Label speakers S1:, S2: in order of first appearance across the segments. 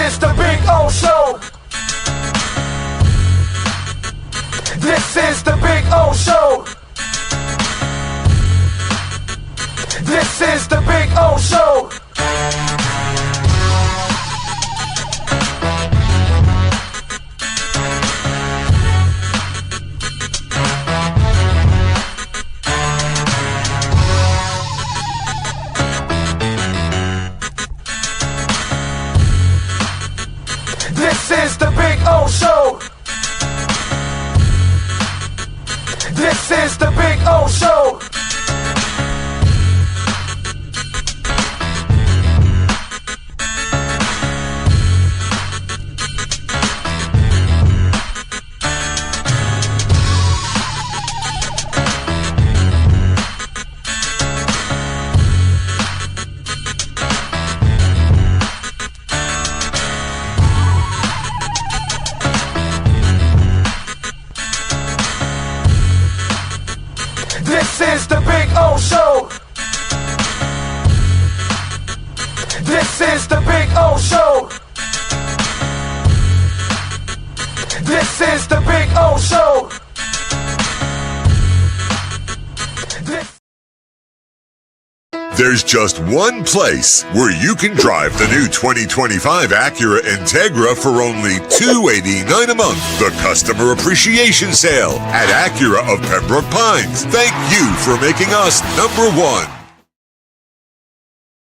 S1: is the Big O Show. This is the Big O Show. This is the Big O Show. This is the Big O Show. This is the Big O Show. This is the Big O Show. This is the Big O Show. This is the Big O Show.
S2: There's just one place where you can drive the new 2025 Acura Integra for only $289 a month. The Customer Appreciation Sale at Acura of Pembroke Pines. Thank you for making us number one.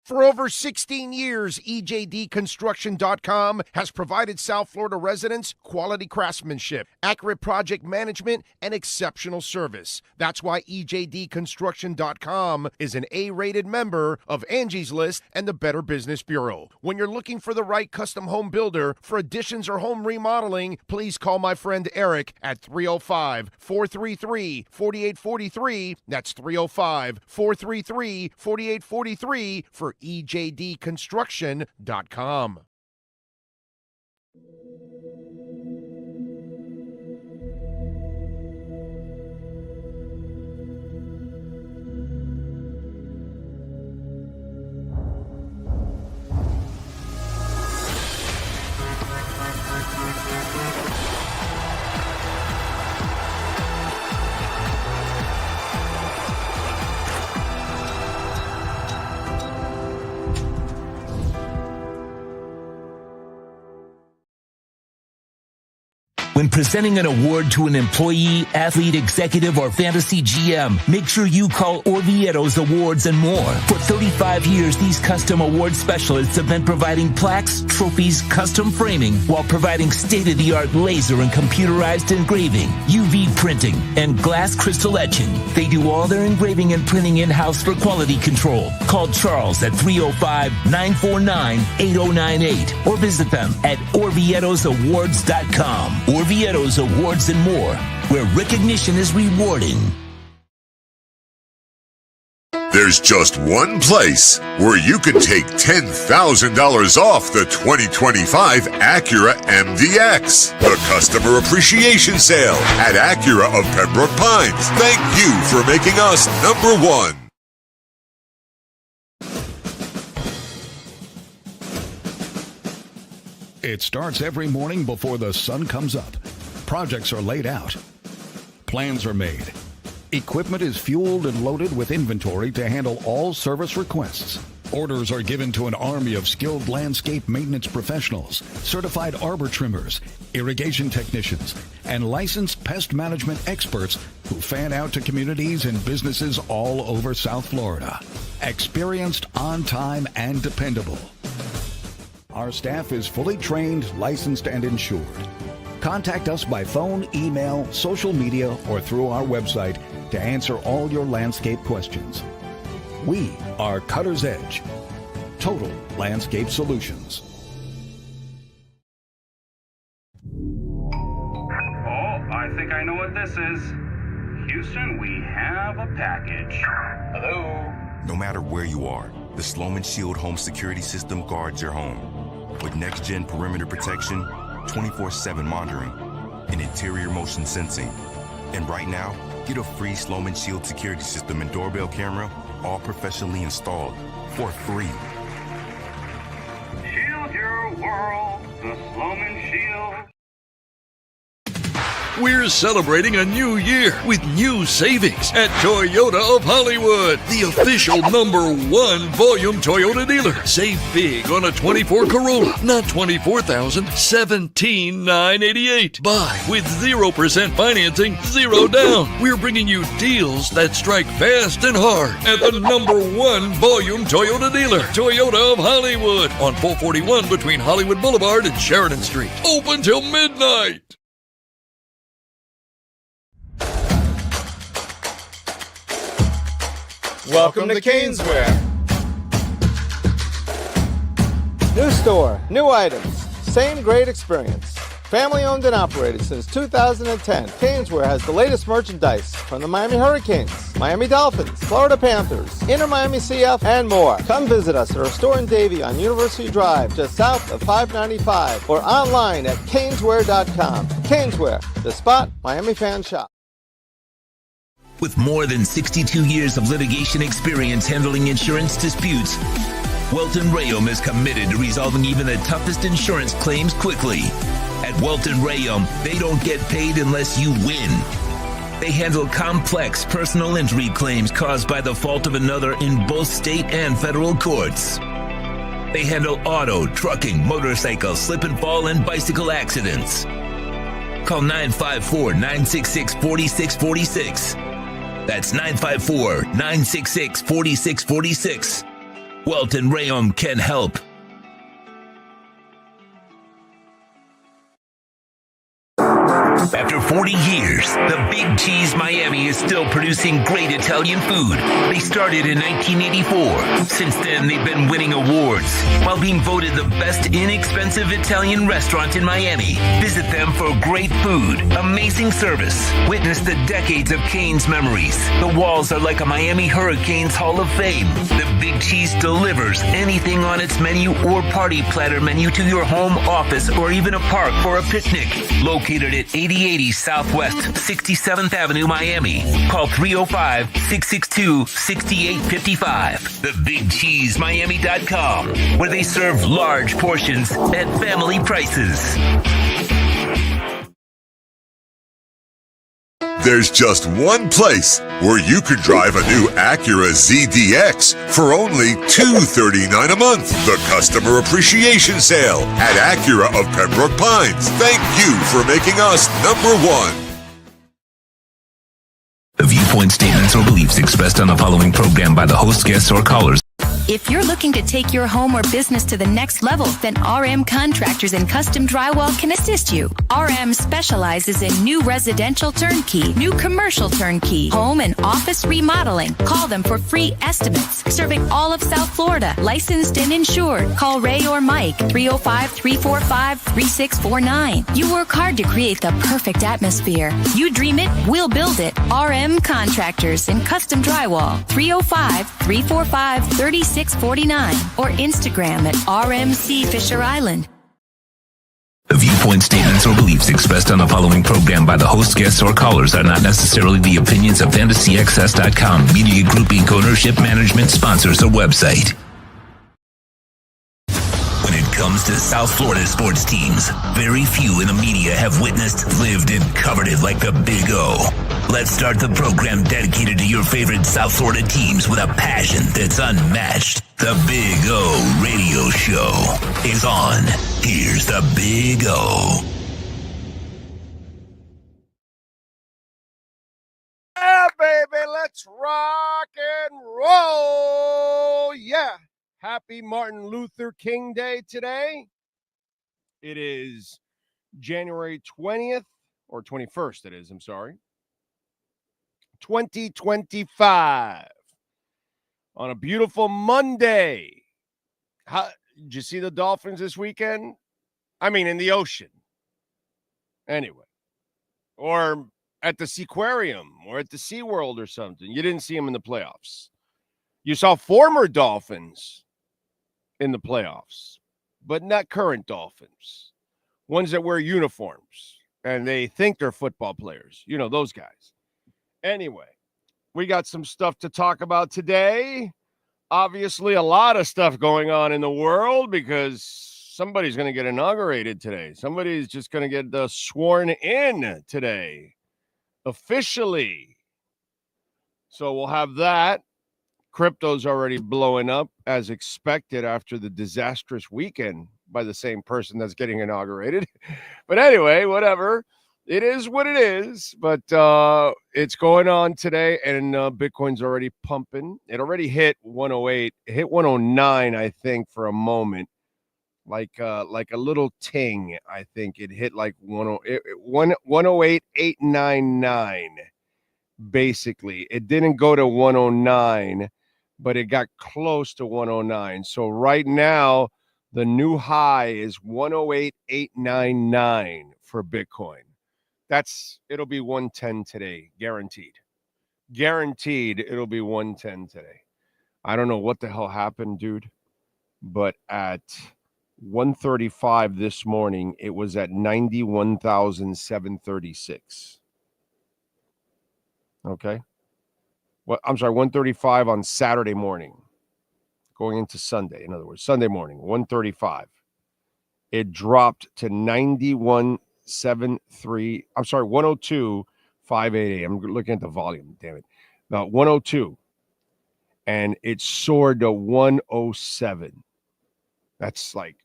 S3: For over 16 years, EJDconstruction.com has provided South Florida residents quality craftsmanship, accurate project management, and exceptional service. That's why EJDconstruction.com is an A-rated member of Angie's List and the Better Business Bureau. When you're looking for the right custom home builder for additions or home remodeling, please call my friend Eric at 305-433-4843. That's 305-433-4843 for EJDconstruction.com.
S4: When presenting an award to an employee, athlete, executive, or fantasy GM, make sure you call Orvieto's Awards and More. For 35 years, these custom award specialists have been providing plaques, trophies, custom framing, while providing state-of-the-art laser and computerized engraving, UV printing, and glass crystal etching. They do all their engraving and printing in-house for quality control. Call Charles at 305-949-8098 or visit them at orvietosawards.com. Orvieto's Awards and More, where recognition is rewarding.
S2: There's just one place where you can take $10,000 off the 2025 Acura MDX. The Customer Appreciation Sale at Acura of Pembroke Pines. Thank you for making us number one.
S5: It starts every morning before the sun comes up. Projects are laid out. Plans are made. Equipment is fueled and loaded with inventory to handle all service requests. Orders are given to an army of skilled landscape maintenance professionals, certified arbor trimmers, irrigation technicians, and licensed pest management experts who fan out to communities and businesses all over South Florida. Experienced, on time, and dependable. Our staff is fully trained, licensed, and insured. Contact us by phone, email, social media, or through our website to answer all your landscape questions. We are Cutter's Edge. Total Landscape Solutions.
S6: Oh, I think I know what this is. Houston, we have a package. Hello?
S7: No matter where you are, the Sloman Shield Home Security System guards your home. With next-gen perimeter protection, 24/7 monitoring, and interior motion sensing. And right now, get a free Sloman Shield security system and doorbell camera, all professionally installed, for free.
S6: Shield your world. The Sloman Shield.
S8: We're celebrating a new year with new savings at Toyota of Hollywood, the official #1 volume Toyota dealer. Save big on a 24 Corolla, not $24,000, $17,988. Buy with 0% financing, 0 down. We're bringing you deals that strike fast and hard at the #1 volume Toyota dealer, Toyota of Hollywood, on 441 between Hollywood Boulevard and Sheridan Street. Open till midnight.
S9: Welcome to Canes Ware. New store, new items, same great experience. Family owned and operated since 2010, Canes Ware has the latest merchandise from the Miami Hurricanes, Miami Dolphins, Florida Panthers, Inter Miami CF, and more. Come visit us at our store in Davie on University Drive, just south of 595, or online at canesware.com. Canes Ware, the spot Miami fans shop.
S4: With more than 62 years of litigation experience handling insurance disputes, Welton Rayom is committed to resolving even the toughest insurance claims quickly. At Welton Rayom, they don't get paid unless you win. They handle complex personal injury claims caused by the fault of another in both state and federal courts. They handle auto, trucking, motorcycle, slip and fall, and bicycle accidents. Call 954-966-4646. That's 954-966-4646. Welton Rayom can help. After 40 years, the Big Cheese Miami is still producing great Italian food. They started in 1984. Since then, they've been winning awards while being voted the best inexpensive Italian restaurant in Miami. Visit them for great food, amazing service. Witness the decades of Cane's memories. The walls are like a Miami Hurricanes Hall of Fame. The Big Cheese delivers anything on its menu or party platter menu to your home, office, or even a park for a picnic. Located at 8080 Southwest 67th Avenue, Miami. Call 305-662-6855. TheBigCheeseMiami.com, where they serve large portions at family prices.
S2: There's just one place where you could drive a new Acura ZDX for only $239 a month. The Customer Appreciation Sale at Acura of Pembroke Pines. Thank you for making us #1.
S4: The viewpoint, statements, or beliefs expressed on the following program by the host, guests, or callers.
S10: If you're looking to take your home or business to the next level, then RM Contractors and Custom Drywall can assist you. RM specializes in new residential turnkey, new commercial turnkey, home and office remodeling. Call them for free estimates. Serving all of South Florida, licensed and insured. Call Ray or Mike, 305-345-3649. You work hard to create the perfect atmosphere. You dream it, we'll build it. RM Contractors and Custom Drywall, 305-345-3649. Or Instagram at RMC Fisher Island.
S4: The viewpoint, statements, or beliefs expressed on the following program by the host, guests, or callers are not necessarily the opinions of FantasyXS.com, Media Group Inc. ownership, management, sponsors, or website. When it comes to South Florida sports teams, very few in the media have witnessed, lived, and covered it like the Big O. Let's start the program dedicated to your favorite South Florida teams with a passion that's unmatched. The Big O Radio Show is on. Here's the Big O.
S3: Yeah, baby, let's rock and roll. Yeah. Happy Martin Luther King Day today. It is January 20th, or 21st, it is, I'm sorry. 2025. On a beautiful Monday. Did you see the Dolphins this weekend? I mean, in the ocean. Anyway. Or at the Seaquarium, or at the SeaWorld or something. You didn't see them in the playoffs. You saw former Dolphins in the playoffs, but not current Dolphins. Ones that wear uniforms, and they think they're football players. You know, those guys. Anyway, we got some stuff to talk about today. Obviously, a lot of stuff going on in the world because somebody's going to get inaugurated today. Somebody's just going to get sworn in today, officially. So we'll have that. Crypto's already blowing up as expected after the disastrous weekend by the same person that's getting inaugurated. But anyway, whatever. It is what it is. But it's going on today, and Bitcoin's already pumping. It already hit 108. It hit 109, I think, for a moment. Like a little ting, I think. It hit like 108.899, basically. It didn't go to 109. But it got close to 109. So right now, the new high is 108.899 for Bitcoin. It'll be 110 today, guaranteed. Guaranteed it'll be 110 today. I don't know what the hell happened, dude, but at 1:35 this morning, it was at 91,736. Okay. Well, I'm sorry, 1:35 on Saturday morning, going into Sunday. In other words, Sunday morning, 1:35. It dropped to 91.73. I'm sorry, 102.588. I'm looking at the volume. Damn it. Now 102, and it soared to 107. That's like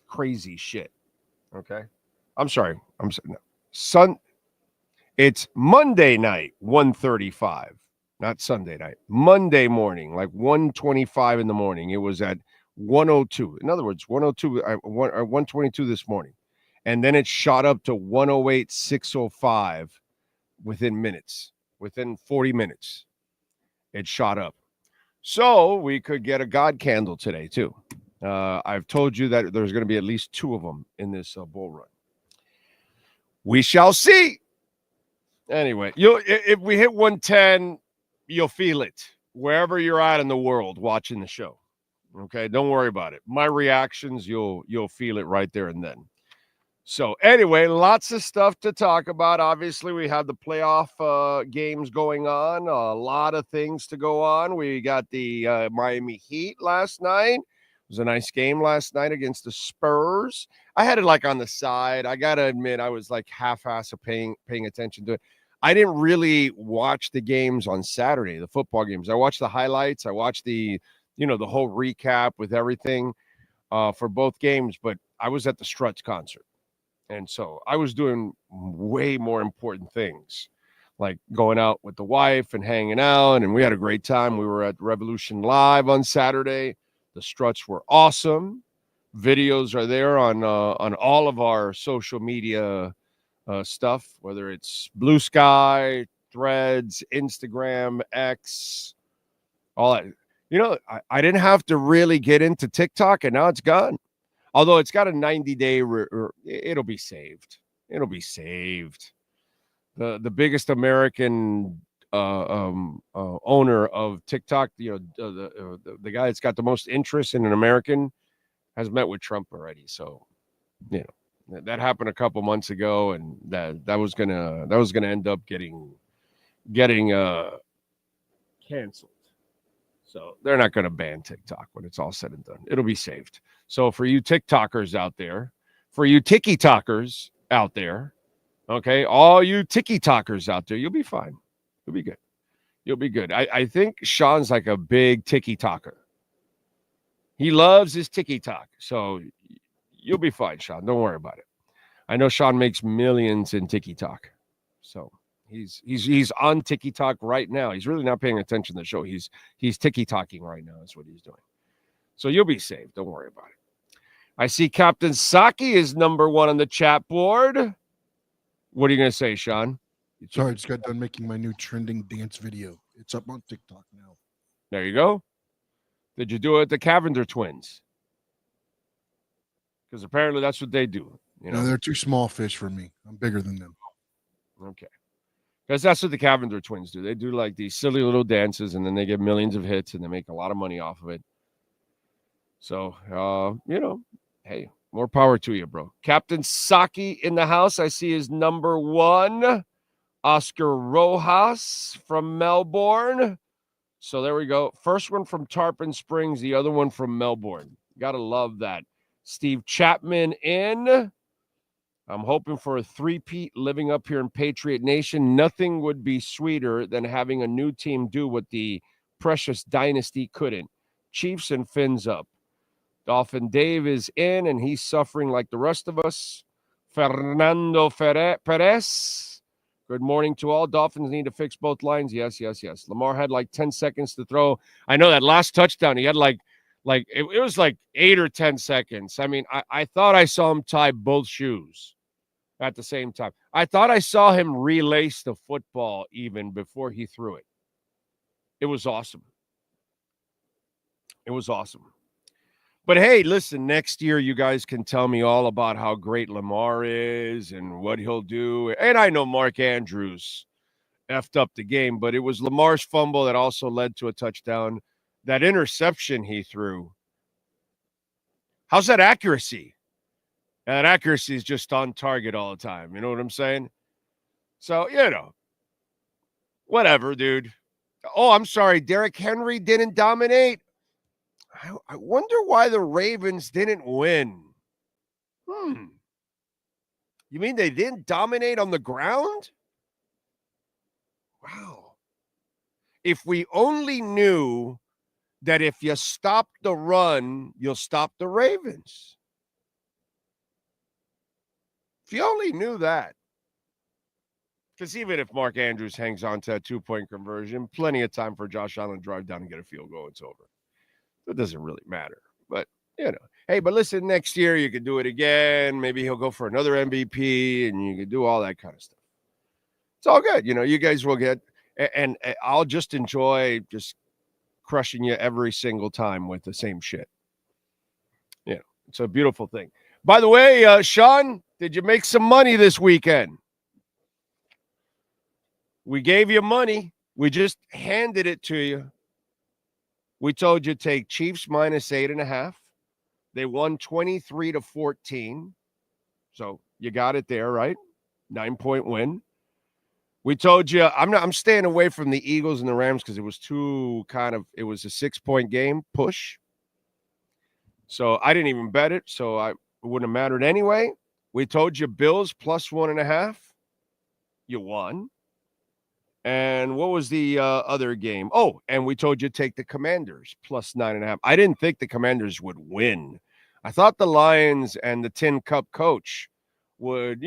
S3: crazy shit. Okay. I'm sorry. No. It's Monday night, 1:35, not Sunday night. Monday morning, like 1:25 in the morning, it was at 102. In other words, 122 this morning. And then it shot up to 108.605 within minutes, within 40 minutes. It shot up. So we could get a God candle today, too. I've told you that there's going to be at least 2 of them in this bull run. We shall see. Anyway, if we hit 110, you'll feel it wherever you're at in the world watching the show. Okay, don't worry about it. My reactions, you'll feel it right there and then. So anyway, lots of stuff to talk about. Obviously, we have the playoff games going on. A lot of things to go on. We got the Miami Heat last night. It was a nice game last night against the Spurs. I had it like on the side. I got to admit, I was like half-ass of paying attention to it. I didn't really watch the games on Saturday, the football games. I watched the highlights. I watched the whole recap with everything for both games, but I was at the Struts concert. And so I was doing way more important things, like going out with the wife and hanging out, and we had a great time. We were at Revolution Live on Saturday. The Struts were awesome. Videos are there on all of our social media stuff, whether it's Blue Sky, Threads, Instagram, X, all that. I didn't have to really get into TikTok, and now it's gone. Although it's got a 90-day, it'll be saved. It'll be saved. The biggest American owner of TikTok, the guy that's got the most interest in an American, has met with Trump already. So, that happened a couple months ago, and that was gonna end up getting canceled. So they're not going to ban TikTok when it's all said and done. It'll be saved. So for you TikTokers out there, for you Tiki-Talkers out there, okay, all you Tiki-Talkers out there, you'll be fine. You'll be good. You'll be good. I think Sean's like a big Tiki-Talker. He loves his Tiki-Talk. So you'll be fine, Sean. Don't worry about it. I know Sean makes millions in Tiki-Talk. So he's on TikTok right now. He's really not paying attention to the show. He's TikToking right now. That's what he's doing. So you'll be safe. Don't worry about it. I see Captain Saki is number 1 on the chat board. What are you going to say, Sean?
S11: Sorry, I just got done making my new trending dance video. It's up on TikTok now.
S3: There you go. Did you do it at the Cavender twins? Because apparently that's what they do.
S11: No, they're too small fish for me. I'm bigger than them.
S3: Okay. Because that's what the Cavender twins do. They do like these silly little dances, and then they get millions of hits, and they make a lot of money off of it. So, hey, more power to you, bro. Captain Saki in the house. I see is number 1. Oscar Rojas from Melbourne. So there we go. First one from Tarpon Springs, the other one from Melbourne. Got to love that. Steve Chapman in. I'm hoping for a three-peat living up here in Patriot Nation. Nothing would be sweeter than having a new team do what the precious dynasty couldn't. Chiefs and Fins up. Dolphin Dave is in, and he's suffering like the rest of us. Fernando Perez. Good morning to all. Dolphins need to fix both lines. Yes. Lamar had like 10 seconds to throw. I know that last touchdown, he had like it was like 8 or 10 seconds. I mean, I thought I saw him tie both shoes at the same time. I thought I saw him relace the football even before he threw it. It was awesome. It was awesome. But hey, listen, next year you guys can tell me all about how great Lamar is and what he'll do. And I know Mark Andrews effed up the game, but it was Lamar's fumble that also led to a touchdown. That interception he threw. How's that accuracy? That accuracy is just on target all the time. You know what I'm saying? So, whatever, dude. Oh, I'm sorry. Derrick Henry didn't dominate. I wonder why the Ravens didn't win. You mean they didn't dominate on the ground? Wow. If we only knew that if you stop the run, you'll stop the Ravens. If you only knew that. Because even if Mark Andrews hangs on to that 2-point conversion, plenty of time for Josh Allen to drive down and get a field goal. It's over. It doesn't really matter. But, hey, but listen, next year you could do it again. Maybe he'll go for another MVP, and you can do all that kind of stuff. It's all good. You guys will get, and I'll just enjoy just crushing you every single time with the same shit. It's a beautiful thing. By the way, Sean, did you make some money this weekend? We gave you money. We just handed it to you. We told you take Chiefs minus 8.5. They won 23-14. So you got it there, right? 9-point win. We told you I'm staying away from the Eagles and the Rams because it was it was a 6-point game push. So I didn't even bet it, so it wouldn't have mattered anyway. We told you Bills plus 1.5. You won. And what was the other game? Oh, and we told you to take the Commanders plus 9.5. I didn't think the Commanders would win. I thought the Lions and the Tin Cup coach would,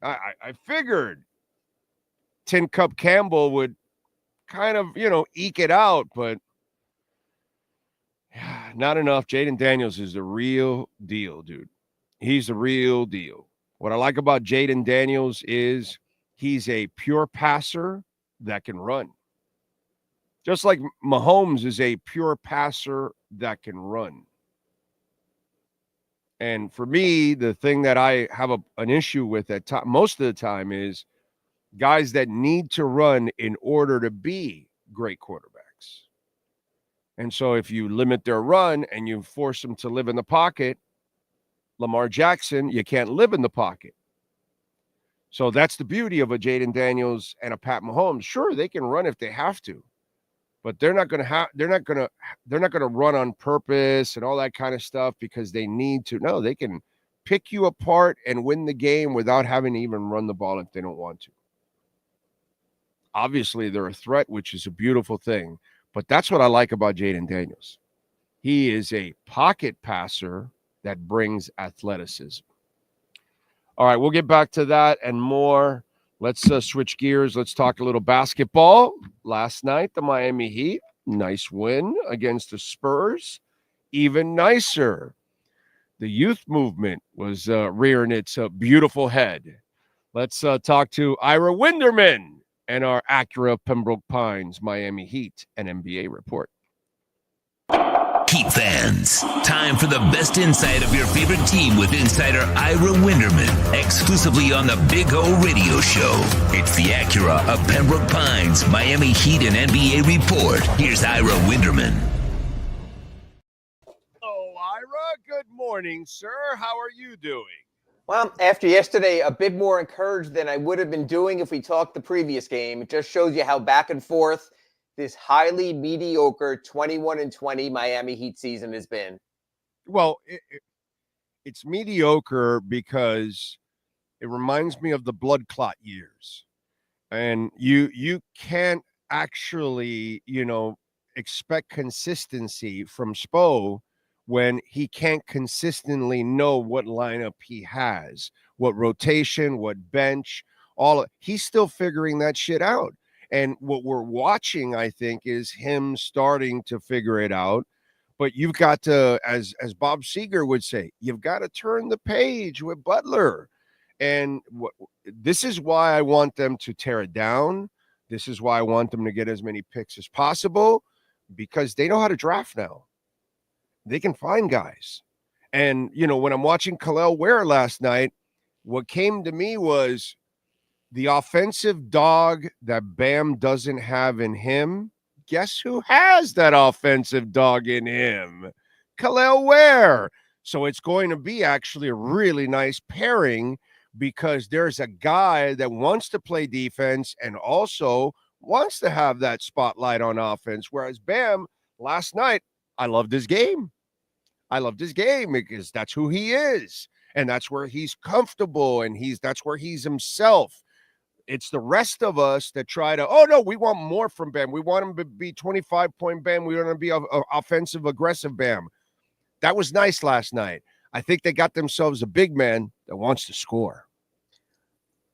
S3: I figured Tin Cup Campbell would kind of, eke it out, but not enough. Jaden Daniels is the real deal, dude. He's the real deal. What I like about Jaden Daniels is he's a pure passer that can run. Just like Mahomes is a pure passer that can run. And for me, the thing that I have an issue with at most of the time is guys that need to run in order to be great quarterbacks. And so if you limit their run and you force them to live in the pocket, Lamar Jackson, you can't live in the pocket. So that's the beauty of a Jaden Daniels and a Pat Mahomes. Sure, they can run if they have to, but they're not going to run on purpose and all that kind of stuff because they need to. No, they can pick you apart and win the game without having to even run the ball if they don't want to. Obviously, they're a threat, which is a beautiful thing, but that's what I like about Jaden Daniels. He is a pocket passer that brings athleticism. All right, we'll get back to that and more. Let's switch gears. Let's talk a little basketball. Last night, the Miami Heat, nice win against the Spurs. Even nicer, the youth movement was rearing its beautiful head. Let's talk to Ira Winderman and our Acura Pembroke Pines Miami Heat and NBA report.
S4: Heat fans, time for the best insight of your favorite team with insider Ira Winderman, exclusively on the Big O Radio Show. It's the Acura of Pembroke Pines Miami Heat and NBA report. Here's Ira Winderman.
S3: Oh, Ira, good morning, sir. How are you doing?
S12: Well, after yesterday, a bit more encouraged than I would have been doing if we talked the previous game. It just shows you how back and forth this highly mediocre 21-20 Miami Heat season has been?
S3: Well, it's mediocre because it reminds me of the blood clot years. And you can't actually, expect consistency from Spo when he can't consistently know what lineup he has, what rotation, what bench, he's still figuring that shit out. And what we're watching, I think, is him starting to figure it out. But you've got to, as Bob Seger would say, you've got to turn the page with Butler. And this is why I want them to tear it down. This is why I want them to get as many picks as possible, because they know how to draft now. They can find guys. And, when I'm watching Khalil Ware last night, what came to me was the offensive dog that Bam doesn't have in him. Guess who has that offensive dog in him? Khalil Ware. So it's going to be actually a really nice pairing, because there's a guy that wants to play defense and also wants to have that spotlight on offense. Whereas Bam, last night, I loved his game. I loved his game because that's who he is. And that's where he's comfortable, and that's where he's himself. It's the rest of us that try to, oh, no, we want more from Bam. We want him to be 25-point Bam. We want him to be a offensive, aggressive Bam. That was nice last night. I think they got themselves a big man that wants to score.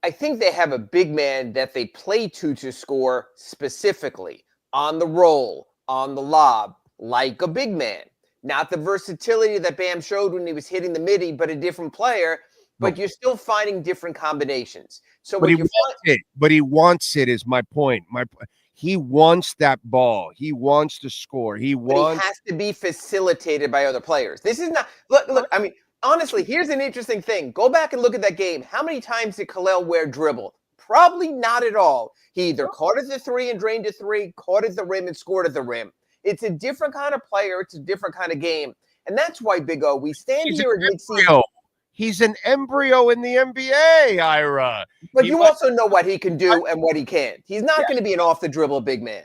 S12: I think they have a big man that they play to score specifically on the roll, on the lob, like a big man. Not the versatility that Bam showed when he was hitting the midi, but a different player. But you're still finding different combinations. So
S3: but he wants it is my point. He wants that ball. He wants to score. He
S12: has to be facilitated by other players. This is not look. I mean, honestly, here's an interesting thing. Go back and look at that game. How many times did Khalil Ware dribble? Probably not at all. He either caught at the three and drained a three, caught at the rim and scored at the rim. It's a different kind of player. It's a different kind of game. And that's why, Big O, we stand here at midseason.
S3: He's an embryo in the NBA, Ira.
S12: But you also know what he can do and what he can't. He's not going to be an off-the-dribble big man.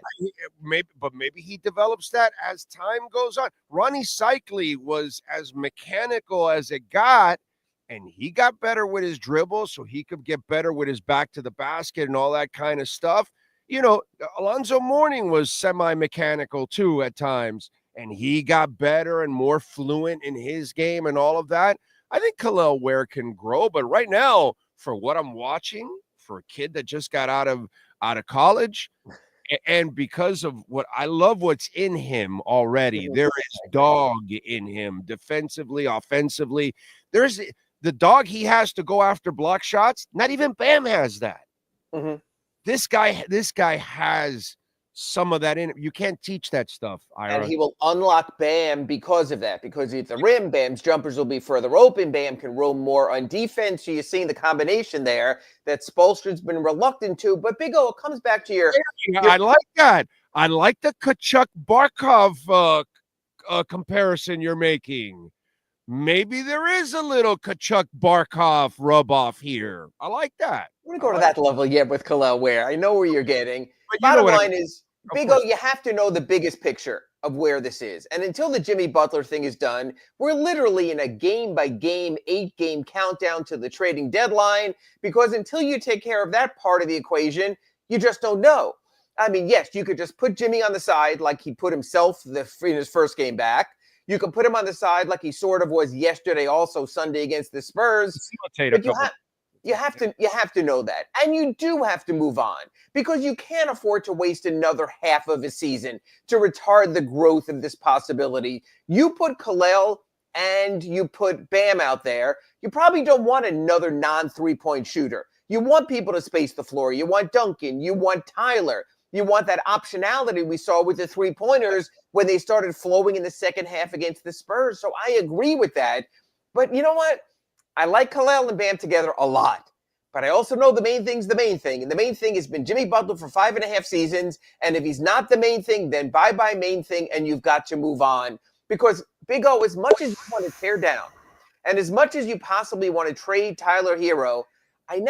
S3: Maybe he develops that as time goes on. Ronnie Cycli was as mechanical as it got, and he got better with his dribble, so he could get better with his back to the basket and all that kind of stuff. Alonzo Mourning was semi-mechanical too at times, and he got better and more fluent in his game and all of that. I think Khalil Ware can grow, but right now, for what I'm watching, for a kid that just got out of college, and because of what I love what's in him already, there is dog in him, defensively, offensively. There's the dog he has to go after block shots. Not even Bam has that.
S12: Mm-hmm.
S3: This guy has some of that in it. You can't teach that stuff, Ira.
S12: And he will unlock Bam because of that. Because at the rim, Bam's jumpers will be further open. Bam can roam more on defense. So you're seeing the combination there that Spoelstra's been reluctant to. But Big O, it comes back to your
S3: I like that. I like the Kachuk Barkov comparison you're making. Maybe there is a little Kachuk Barkov rub off here. I like that.
S12: We're going to go to that level yet with Khalil Ware. I know where you're getting. Bottom line is, Big O, you have to know the biggest picture of where this is. And until the Jimmy Butler thing is done, we're literally in a game-by-game, 8-game countdown to the trading deadline, because until you take care of that part of the equation, you just don't know. I mean, yes, you could just put Jimmy on the side like he put himself in his first game back. You can put him on the side like he sort of was yesterday, also Sunday against the Spurs. But you have to know that. And you do have to move on, because you can't afford to waste another half of a season to retard the growth of this possibility. You put Khalil and you put Bam out there, you probably don't want another non-3-point shooter. You want people to space the floor. You want Duncan. You want Tyler. You want that optionality we saw with the 3-pointers when they started flowing in the second half against the Spurs. So I agree with that. But you know what? I like Khalil and Bam together a lot. But I also know the main thing's the main thing. And the main thing has been Jimmy Butler for 5.5 seasons. And if he's not the main thing, then bye-bye main thing, and you've got to move on. Because, Big O, as much as you want to tear down, and as much as you possibly want to trade Tyler Hero, I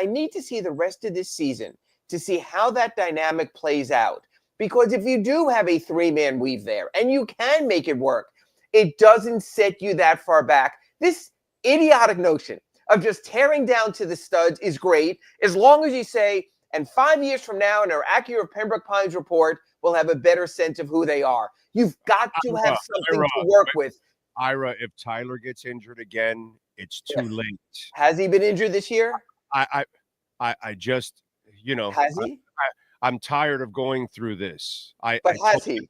S12: need to see the rest of this season to see how that dynamic plays out. Because if you do have a three-man weave there and you can make it work, it doesn't set you that far back. This idiotic notion of just tearing down to the studs is great as long as you say, and 5 years from now in our Acura Pembroke Pines report, we'll have a better sense of who they are. You've got to have something to work with.
S3: Ira, if Tyler gets injured again, it's too late.
S12: Has he been injured this year?
S3: I just,
S12: Has he?
S3: I'm tired of going through this.
S12: Has he?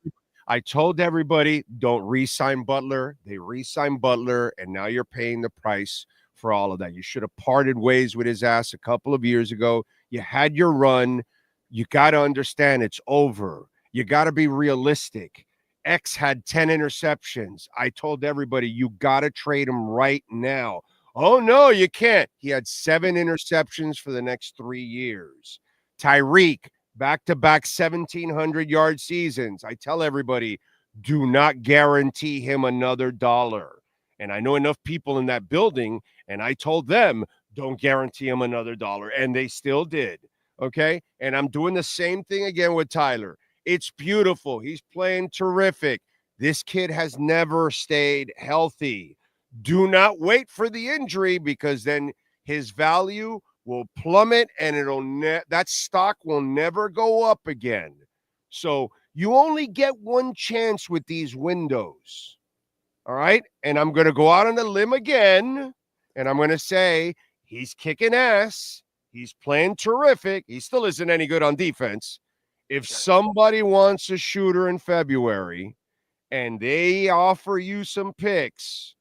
S3: I told everybody, don't re-sign Butler. They re-signed Butler, and now you're paying the price for all of that. You should have parted ways with his ass a couple of years ago. You had your run. You got to understand it's over. You got to be realistic. X had 10 interceptions. I told everybody, you got to trade him right now. Oh, no, you can't. He had 7 interceptions for the next 3 years. Tyreek, back-to-back 1,700-yard seasons. I tell everybody, do not guarantee him another dollar. And I know enough people in that building, and I told them, don't guarantee him another dollar. And they still did, okay? And I'm doing the same thing again with Tyler. It's beautiful. He's playing terrific. This kid has never stayed healthy. Do not wait for the injury because then his value will plummet and that stock will never go up again. So you only get one chance with these windows. All right? And I'm going to go out on a limb again, and I'm going to say he's kicking ass. He's playing terrific. He still isn't any good on defense. If somebody wants a shooter in February and they offer you some picks,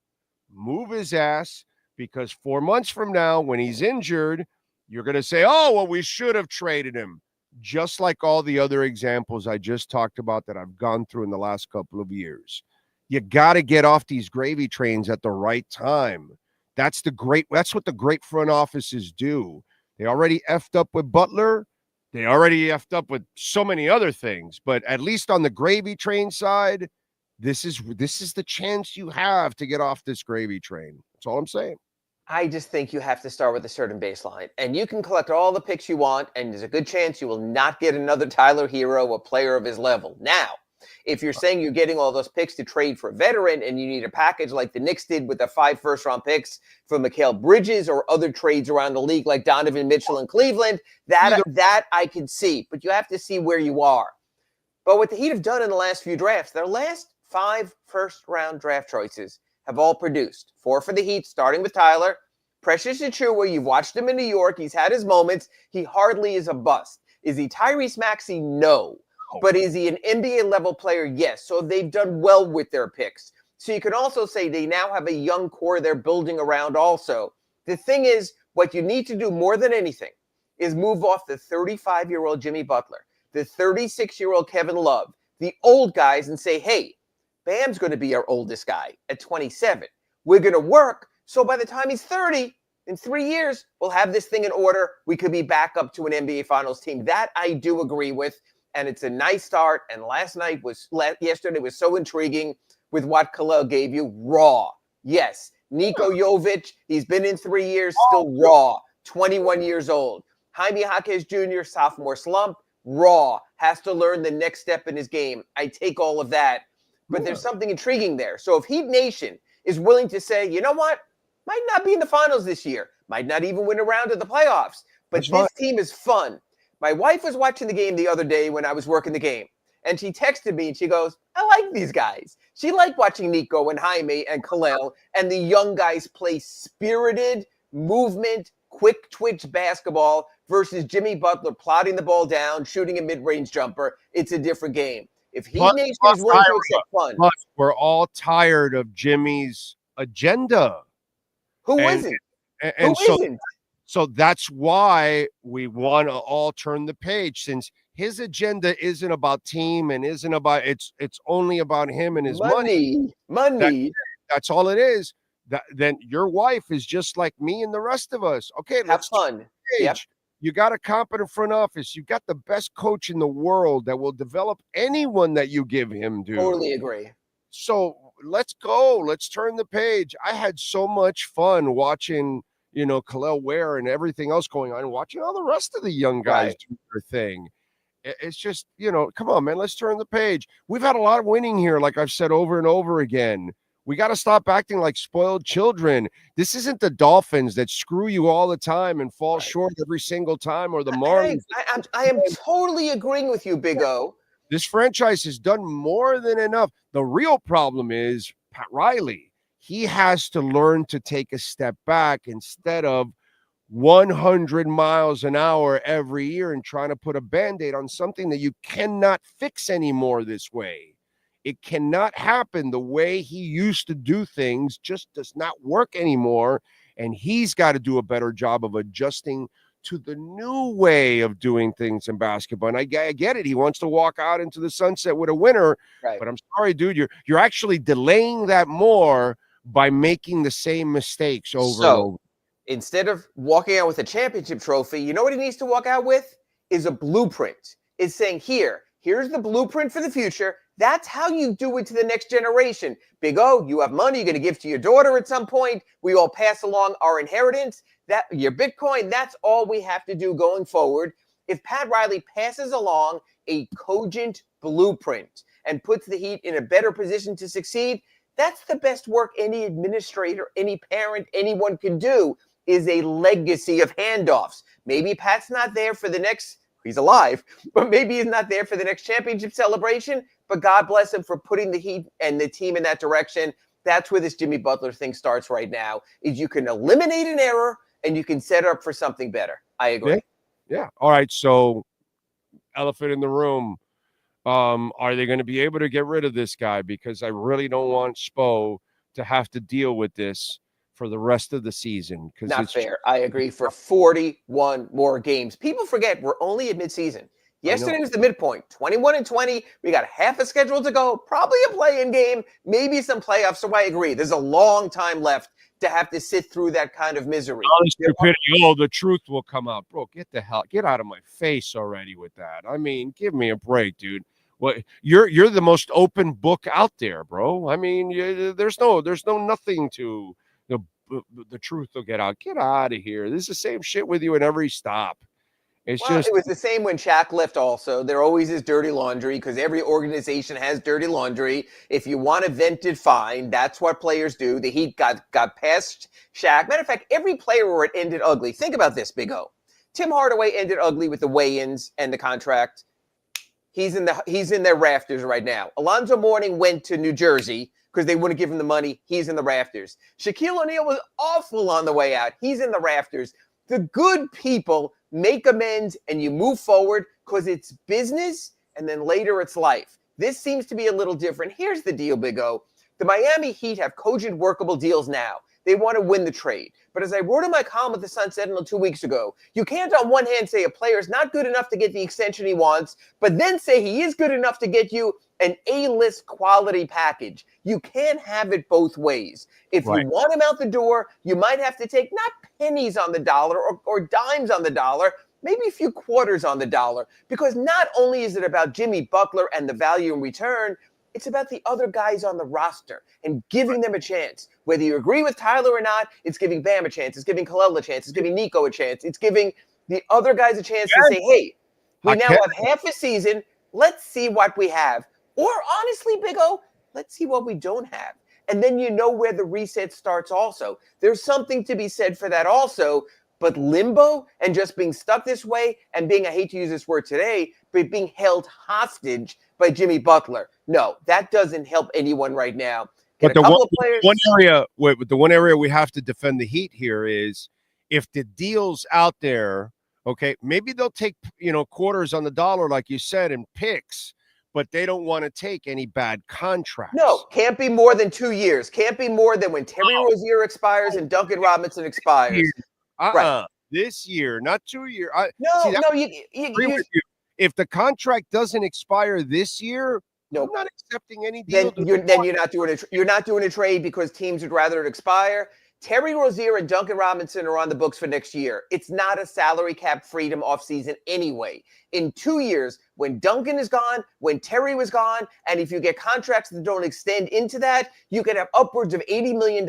S3: move his ass, because 4 months from now, when he's injured, you're going to say, oh, well, we should have traded him. Just like all the other examples I just talked about that I've gone through in the last couple of years. You got to get off these gravy trains at the right time. That's what the great front offices do. They already effed up with Butler. They already effed up with so many other things. But at least on the gravy train side, this is the chance you have to get off this gravy train. That's all I'm saying.
S12: I just think you have to start with a certain baseline. And you can collect all the picks you want, and there's a good chance you will not get another Tyler Hero, a player of his level. Now, if you're saying you're getting all those picks to trade for a veteran and you need a package like the Knicks did with the 5 first-round picks for Mikal Bridges or other trades around the league like Donovan Mitchell in Cleveland, that I can see. But you have to see where you are. But what the Heat have done in the last few drafts, their last 5 first-round draft choices have all produced. 4 for the Heat, starting with Tyler. Precious Achiuwa, you've watched him in New York. He's had his moments. He hardly is a bust. Is he Tyrese Maxey? No. But is he an NBA-level player? Yes. So they've done well with their picks. So you can also say they now have a young core they're building around also. The thing is, what you need to do more than anything is move off the 35-year-old Jimmy Butler, the 36-year-old Kevin Love, the old guys, and say, hey, Bam's going to be our oldest guy at 27. We're going to work, so by the time he's 30, in 3 years, we'll have this thing in order. We could be back up to an NBA Finals team. That I do agree with. And it's a nice start. And yesterday was so intriguing with what Khalil gave you. Raw. Yes. Niko Jovic, he's been in 3 years, still raw. 21 years old. Jaime Jaquez Jr., sophomore slump. Raw. Has to learn the next step in his game. I take all of that. But there's something intriguing there. So if Heat Nation is willing to say, you know what? Might not be in the finals this year. Might not even win a round of the playoffs. But this team is fun. My wife was watching the game the other day when I was working the game, and she texted me and she goes, I like these guys. She liked watching Nico and Jaime and Khalil and the young guys play spirited movement, quick twitch basketball versus Jimmy Butler plotting the ball down, shooting a mid-range jumper. It's a different game. If Heat Nation is willing to accept fun.
S3: We're all tired of Jimmy's agenda.
S12: Who isn't?
S3: So that's why we want to all turn the page, since his agenda isn't about team and isn't about it's only about him and his money. That's all it is. Then your wife is just like me and the rest of us. Okay,
S12: have fun. Yep.
S3: You got a competent front office. You got the best coach in the world that will develop anyone that you give him, dude.
S12: Totally agree.
S3: So let's go. Let's turn the page. I had so much fun watching Khalil Ware and everything else going on, and watching all the rest of the young guys do their thing. It's just, come on, man, let's turn the page. We've had a lot of winning here, like I've said over and over again. We got to stop acting like spoiled children. This isn't the Dolphins that screw you all the time and fall short every single time, or the Marlins.
S12: I am totally agreeing with you, Big O.
S3: This franchise has done more than enough. The real problem is Pat Riley. He has to learn to take a step back instead of 100 miles an hour every year and trying to put a Band-Aid on something that you cannot fix anymore this way. It cannot happen. The way he used to do things just does not work anymore. And he's got to do a better job of adjusting to the new way of doing things in basketball. And I get it. He wants to walk out into the sunset with a winner.
S12: Right.
S3: But I'm sorry, dude, you're actually delaying that more by making the same mistakes over and over.
S12: Instead of walking out with a championship trophy, you know what he needs to walk out with? Is a blueprint. Is saying, here's the blueprint for the future. That's how you do it to the next generation. Big O, you have money you're going to give to your daughter at some point. We all pass along our inheritance. That your Bitcoin, that's all we have to do going forward. If Pat Riley passes along a cogent blueprint and puts the Heat in a better position to succeed, that's the best work any administrator, any parent, anyone can do, is a legacy of handoffs. Maybe Pat's not there for the next, he's alive, but maybe he's not there for the next championship celebration, but God bless him for putting the Heat and the team in that direction. That's where this Jimmy Butler thing starts right now, is you can eliminate an error and you can set up for something better. I agree.
S3: Yeah. All right. So elephant in the room. Are they going to be able to get rid of this guy? Because I really don't want Spo to have to deal with this for the rest of the season.
S12: Not fair. I agree. For 41 more games. People forget we're only at midseason. Yesterday was the midpoint. 21-20. We got half a schedule to go. Probably a play-in game. Maybe some playoffs. So I agree. There's a long time left to have to sit through that kind of misery.
S3: The truth will come out. Bro, get out of my face already with that. I mean, give me a break, dude. What you're the most open book out there, bro. I mean, there's nothing to the truth will get out. Get out of here. This is the same shit with you in every stop. It
S12: was the same when Shaq left also. There always is dirty laundry because every organization has dirty laundry. If you want to vent it, fine. That's what players do. The Heat got past Shaq. Matter of fact, every player where it ended ugly. Think about this, Big O. Tim Hardaway ended ugly with the weigh-ins and the contract. He's in their rafters right now. Alonzo Mourning went to New Jersey because they wouldn't give him the money. He's in the rafters. Shaquille O'Neal was awful on the way out. He's in the rafters. The good people make amends and you move forward because it's business and then later it's life. This seems to be a little different. Here's the deal, Big O. The Miami Heat have cogent workable deals now. They want to win the trade. But as I wrote in my column at the Sun Sentinel 2 weeks ago, you can't on one hand say a player is not good enough to get the extension he wants, but then say he is good enough to get you an A-list quality package. You can't have it both ways. If you want him out the door, you might have to take not pennies on the dollar or dimes on the dollar, maybe a few quarters on the dollar, because not only is it about Jimmy Butler and the value in return, it's about the other guys on the roster and giving them a chance. Whether you agree with Tyler or not, it's giving Bam a chance. It's giving Khalil a chance. It's giving Nico a chance. It's giving the other guys a chance to say, hey, we now have half a season. Let's see what we have. Or honestly, Big O, let's see what we don't have. And then you know where the reset starts also. There's something to be said for that also. But limbo and just being stuck this way and being, I hate to use this word today, but being held hostage by Jimmy Butler. No, that doesn't help anyone right now.
S3: But the one area we have to defend the Heat here is if the deal's out there, okay, maybe they'll take, quarters on the dollar, like you said, and picks, but they don't want to take any bad contracts.
S12: No, can't be more than 2 years. Can't be more than when Terry Rozier expires and Duncan Robinson expires.
S3: Right. This year, not 2 years. If the contract doesn't expire this year, I'm not accepting any deal.
S12: Then you're not doing it. You're not doing a trade because teams would rather it expire. Terry Rozier and Duncan Robinson are on the books for next year. It's not a salary cap freedom offseason anyway. In 2 years, when Duncan is gone, when Terry was gone, and if you get contracts that don't extend into that, you could have upwards of $80 million.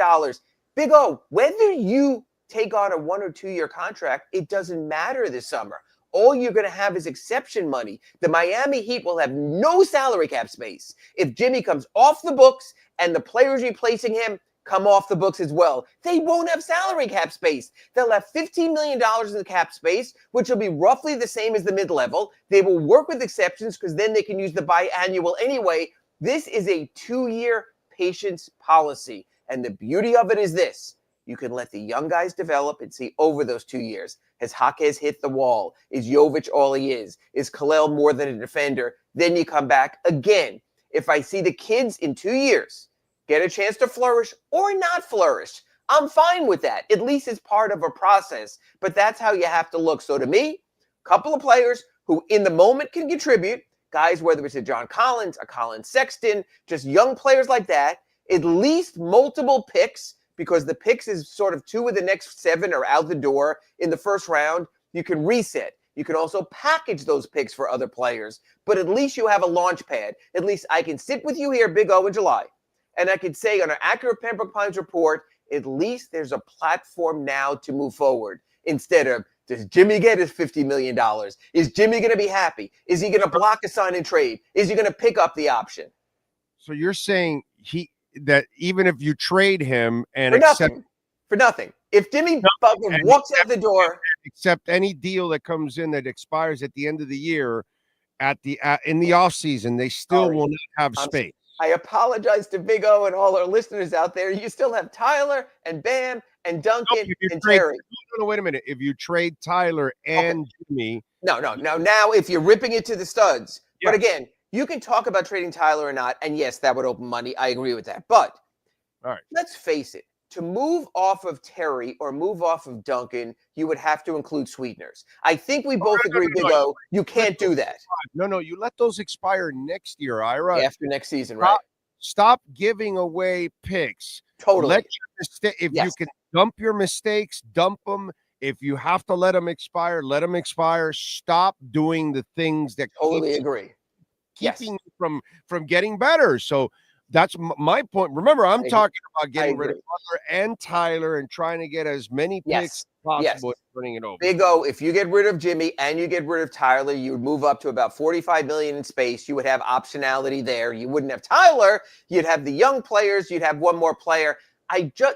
S12: Big O, whether you take on a 1 or 2 year contract, it doesn't matter this summer. all you're going to have is exception money. The Miami Heat will have no salary cap space if Jimmy comes off the books and the players replacing him come off the books as well. They won't have salary cap space. They'll have $15 million in the cap space, which will be roughly the same as the mid-level. They will work with exceptions because then they can use the biannual anyway. This is a 2-year patience policy. And the beauty of it is this. You can let the young guys develop and see over those 2 years. Has Jaquez hit the wall? Is Jovic all he is? Is Kalel more than a defender? Then you come back again. If I see the kids in 2 years get a chance to flourish or not flourish, I'm fine with that. At least it's part of a process. But that's how you have to look. So to me, a couple of players who in the moment can contribute, guys, whether it's a John Collins, a Colin Sexton, just young players like that, at least multiple picks, because the picks is sort of 2 of the next 7 are out the door in the first round. You can reset. You can also package those picks for other players, but at least you have a launch pad. At least I can sit with you here, Big O, in July, and I could say on an accurate Pembroke Pines report, at least there's a platform now to move forward instead of, does Jimmy get his $50 million? Is Jimmy going to be happy? Is he going to block a sign and trade? Is he going to pick up the option?
S3: So you're saying that even if you trade him and
S12: for nothing. If Jimmy Butler walks out the door,
S3: accept any deal that comes in that expires at the end of the year, in the off season, they still will not have space.
S12: I apologize to Big O and all our listeners out there. You still have Tyler and Bam and Duncan and Terry.
S3: No, wait a minute. If you trade Tyler and Jimmy,
S12: no. Now, if you're ripping it to the studs, but again, you can talk about trading Tyler or not, and yes, that would open money. I agree with that. But let's face it, to move off of Terry or move off of Duncan, you would have to include sweeteners. I think we both agree, Big O, you can't do that.
S3: No, you let those expire next year, Ira.
S12: After next season, right?
S3: Stop giving away picks.
S12: Totally.
S3: You can dump your mistakes, dump them. If you have to let them expire, let them expire. Stop doing the things that keeping you from getting better. So that's my point. Remember, I'm talking about getting rid of Butler and Tyler and trying to get as many picks as possible and turning it over.
S12: Big O, if you get rid of Jimmy and you get rid of Tyler, you would move up to about $45 million in space. You would have optionality there. You wouldn't have Tyler. You'd have the young players. You'd have one more player.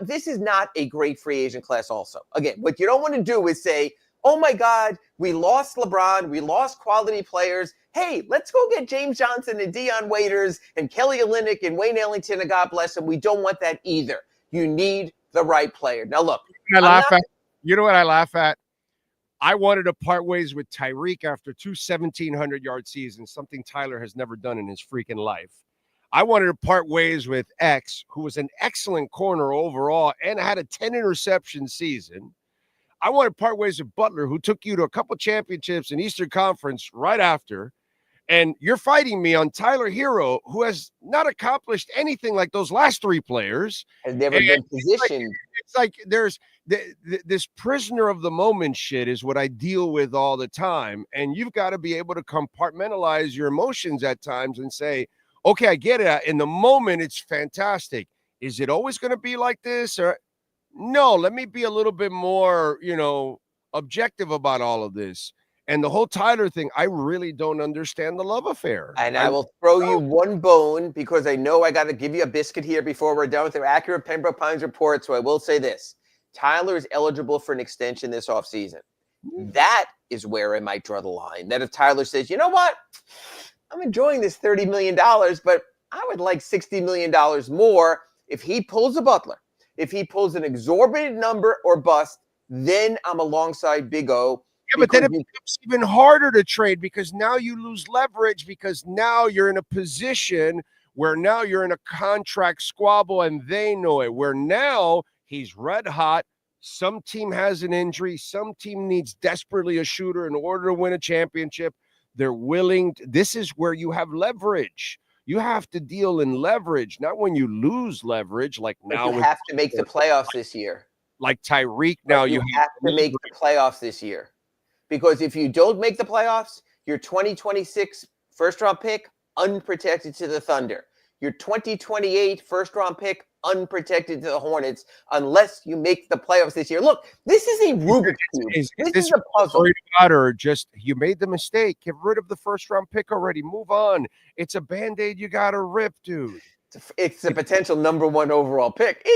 S12: This is not a great free agent class also. Again, what you don't want to do is say, oh my God, we lost LeBron. We lost quality players. Hey, let's go get James Johnson and Dion Waiters and Kelly Olynyk and Wayne Ellington, and God bless them. We don't want that either. You need the right player. Now, look.
S3: You know what I laugh at? I wanted to part ways with Tyreek after 2 1,700-yard seasons, something Tyler has never done in his freaking life. I wanted to part ways with X, who was an excellent corner overall and had a 10-interception season. I want to part ways with Butler, who took you to a couple championships in Eastern Conference right after. And you're fighting me on Tyler Hero, who has not accomplished anything like those last 3 players.
S12: Has never been positioned.
S3: It's like there's this prisoner of the moment shit is what I deal with all the time. And you've got to be able to compartmentalize your emotions at times and say, okay, I get it. In the moment, it's fantastic. Is it always going to be like this? Or no, let me be a little bit more, objective about all of this. And the whole Tyler thing, I really don't understand the love affair.
S12: And I will throw you one bone because I know I got to give you a biscuit here before we're done with our accurate Pembroke Pines report. So I will say this. Tyler is eligible for an extension this offseason. That is where I might draw the line. That if Tyler says, you know what? I'm enjoying this $30 million, but I would like $60 million more. If he pulls a Butler, if he pulls an exorbitant number or bust, then I'm alongside Big O.
S3: Yeah, but then it becomes even harder to trade because now you lose leverage because now you're in a position where now you're in a contract squabble and they know it, where now he's red hot. Some team has an injury. Some team needs desperately a shooter in order to win a championship. They're willing. This is where you have leverage. You have to deal in leverage, not when you lose leverage like now.
S12: You have to make the playoffs this year.
S3: Like Tyreek now.
S12: You have to make the playoffs this year. Because if you don't make the playoffs, your 2026 first-round pick, unprotected to the Thunder. your 2028 first-round pick unprotected to the Hornets unless you make the playoffs this year. Look, this is a Rubik's Cube. This is a puzzle.
S3: Or just you made the mistake. Get rid of the first-round pick already. Move on. It's a Band-Aid you got to rip, dude.
S12: It's a potential number 1 overall pick.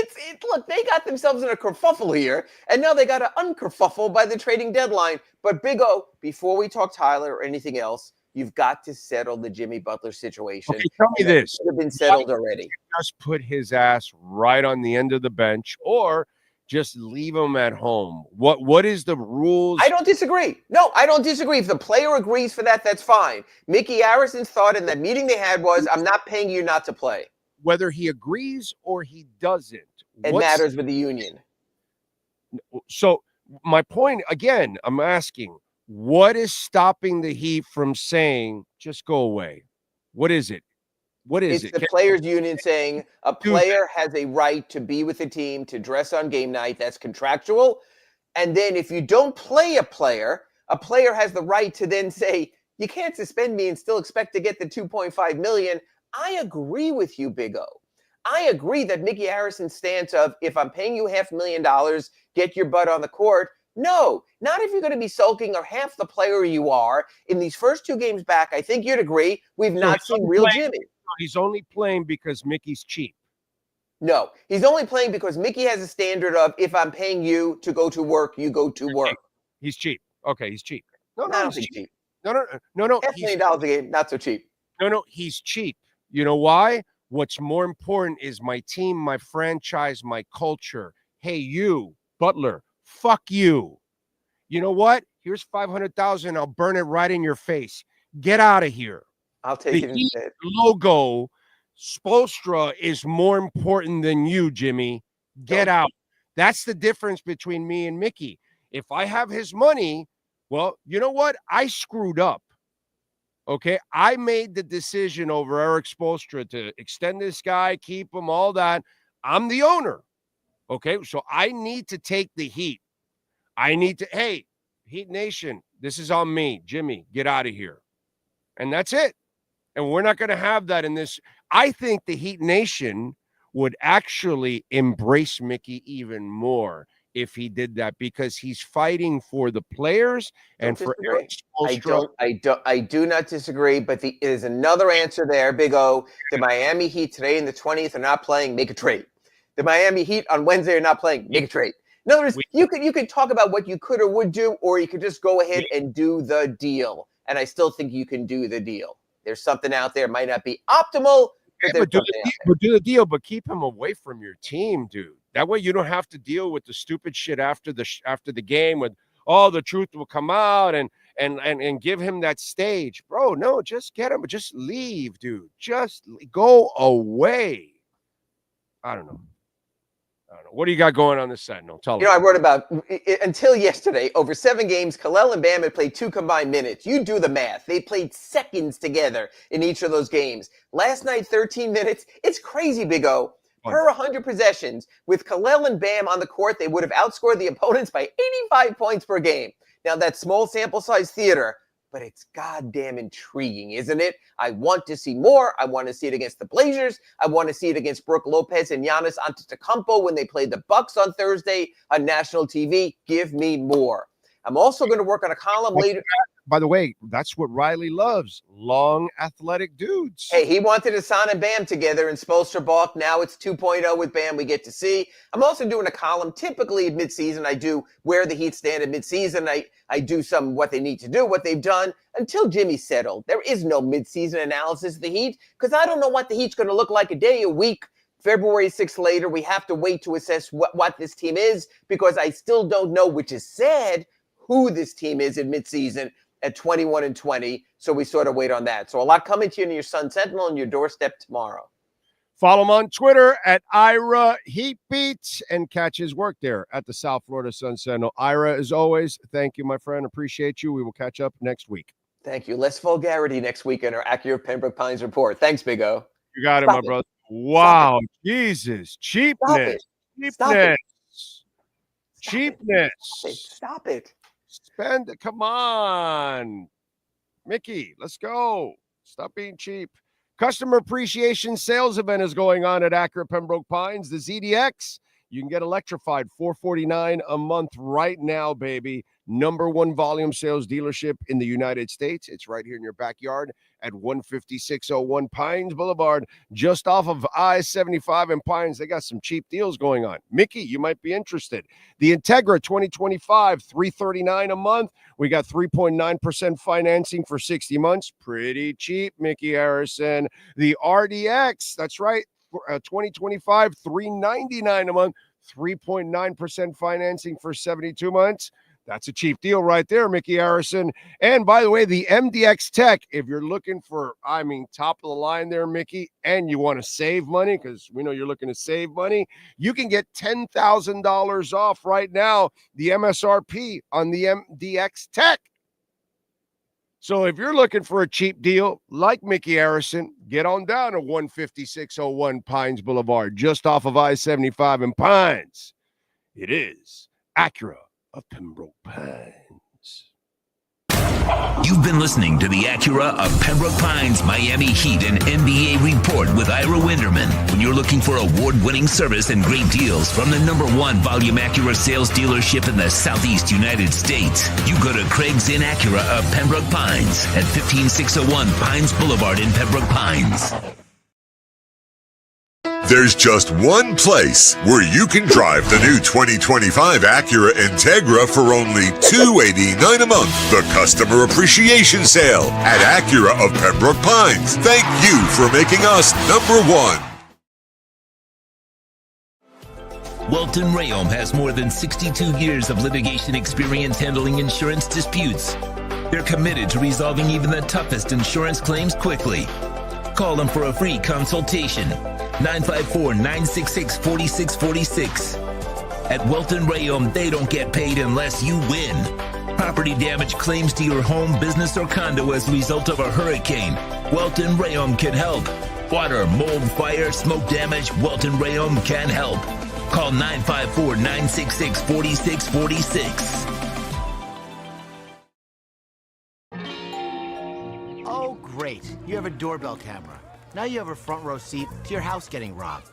S12: Look, they got themselves in a kerfuffle here, and now they got to unkerfuffle by the trading deadline. But Big O, before we talk Tyler or anything else, you've got to settle the Jimmy Butler situation.
S3: Okay, tell me this.
S12: It should have been settled already.
S3: Just put his ass right on the end of the bench, or just leave him at home. What is the rules?
S12: I don't disagree. No, I don't disagree. If the player agrees for that, that's fine. Mickey Harrison's thought in that meeting they had was, I'm not paying you not to play.
S3: Whether he agrees or he doesn't.
S12: It matters with the union.
S3: So my point, again, I'm asking, what is stopping the Heat from saying, just go away? What is it? What is it?
S12: It's the players' union saying a player has a right to be with the team, to dress on game night. That's contractual. And then if you don't play a player has the right to then say, you can't suspend me and still expect to get the $2.5 million. I agree with you, Big O. I agree that Mickey Harrison's stance of, if I'm paying you $500,000, get your butt on the court. No, not if you're going to be sulking or half the player you are. In these first 2 games back, I think you'd agree, we've not seen real Jimmy.
S3: He's only playing because Mickey's cheap.
S12: No, he's only playing because Mickey has a standard of, if I'm paying you to go to work, you go to work.
S3: He's cheap. Okay, he's cheap. No,
S12: he's cheap.
S3: No.
S12: $5 million a game, not so cheap.
S3: No, he's cheap. You know why? What's more important is my team, my franchise, my culture. Hey, you, Butler, fuck you. You know what? Here's $500,000. I'll burn it right in your face. Get out of here.
S12: I'll take it instead.
S3: Logo, Spoelstra is more important than you, Jimmy. Get out. That's the difference between me and Mickey. If I have his money, well, you know what? I screwed up. Okay, I made the decision over Eric Spoelstra to extend this guy, keep him, all that. I'm the owner. Okay, so I need to take the heat. Hey, Heat Nation, this is on me. Jimmy, get out of here. And that's it. And we're not going to have that in this. I think the Heat Nation would actually embrace Mickey even more if he did that, because he's fighting for the players and for Eric Spoelstra.
S12: I do not disagree, but there's another answer there, Big O. The Miami Heat today in the 20th are not playing, make a trade. The Miami Heat on Wednesday are not playing, make a trade. In other words, you could talk about what you could or would do, or you could just go ahead and do the deal. And I still think you can do the deal. There's something out there, might not be optimal, but
S3: do the deal, but keep him away from your team, dude. That way you don't have to deal with the stupid shit after the game with, the truth will come out and give him that stage. Bro, no, just get him. Just leave, dude. Just go away. I don't know. What do you got going on this Sentinel? Tell me.
S12: I wrote about, until yesterday, over 7 games, Kalel and Bam had played 2 combined minutes. You do the math. They played seconds together in each of those games. Last night, 13 minutes. It's crazy, Big O. Per 100 possessions, with Kalel and Bam on the court, they would have outscored the opponents by 85 points per game. Now, that's small sample size theater, but it's goddamn intriguing, isn't it? I want to see more. I want to see it against the Blazers. I want to see it against Brook Lopez and Giannis Antetokounmpo when they played the Bucks on Thursday on national TV. Give me more. I'm also going to work on a column later.
S3: By the way, that's what Riley loves. Long, athletic dudes.
S12: Hey, he wanted Hassan and Bam together in Spoelstra balk. Now it's 2.0 with Bam we get to see. I'm also doing a column. Typically at midseason, I do where the Heat stand at midseason. I do some what they need to do, what they've done. Until Jimmy's settled, there is no midseason analysis of the Heat because I don't know what the Heat's going to look like a day, a week. February 6th later, we have to wait to assess what this team is because I still don't know, which is sad, who this team is in midseason at 21-20. So we sort of wait on that. So a lot coming to you in your Sun Sentinel and your doorstep tomorrow.
S3: Follow him on Twitter at Ira Heatbeat and catch his work there at the South Florida Sun Sentinel. Ira, as always, thank you, my friend. Appreciate you. We will catch up next week.
S12: Thank you. Less vulgarity next week in our accurate Pembroke Pines report. Thanks, Big O.
S3: You got it, my brother. Wow. Jesus. Cheapness. Cheapness. Cheapness.
S12: Stop it.
S3: Spend it. Come on. Mickey, let's go. Stop being cheap. Customer appreciation sales event is going on at Acura Pembroke Pines. The ZDX, you can get electrified, $449 a month right now, baby. Number one volume sales dealership in the United States. It's right here in your backyard at 15601 Pines Boulevard, just off of I-75 in Pines. They got some cheap deals going on. Mickey, you might be interested. The Integra 2025, $339 a month. We got 3.9% financing for 60 months. Pretty cheap, Mickey Harrison. The RDX, that's right, 2025, $399 a month. 3.9% financing for 72 months. That's a cheap deal right there, Mickey Harrison. And by the way, the MDX Tech, if you're looking for, top of the line there, Mickey, and you want to save money, because we know you're looking to save money, you can get $10,000 off right now, the MSRP on the MDX Tech. So if you're looking for a cheap deal like Mickey Harrison, get on down to 15601 Pines Boulevard, just off of I-75 in Pines. It is Acura of Pembroke Pines.
S4: You've been listening to the Acura of Pembroke Pines Miami Heat and NBA Report with Ira Winderman. When you're looking for award-winning service and great deals from the number one volume Acura sales dealership in the Southeast United States, you go to Craig's Inn Acura of Pembroke Pines at 15601 Pines Boulevard in Pembroke Pines.
S2: There's just one place where you can drive the new 2025 Acura Integra for only $289 a month. The Customer Appreciation Sale at Acura of Pembroke Pines. Thank you for making us number one.
S4: Welton Rayom has more than 62 years of litigation experience handling insurance disputes. They're committed to resolving even the toughest insurance claims quickly. Call them for a free consultation. 954-966-4646. At Welton Rayom, they don't get paid unless you win. Property damage claims to your home, business, or condo as a result of a hurricane. Welton Rayom can help. Water, mold, fire, smoke damage, Welton Rayom can help. Call 954-966-4646.
S13: Oh, great. You have a doorbell camera. Now you have a front row seat to your house getting robbed.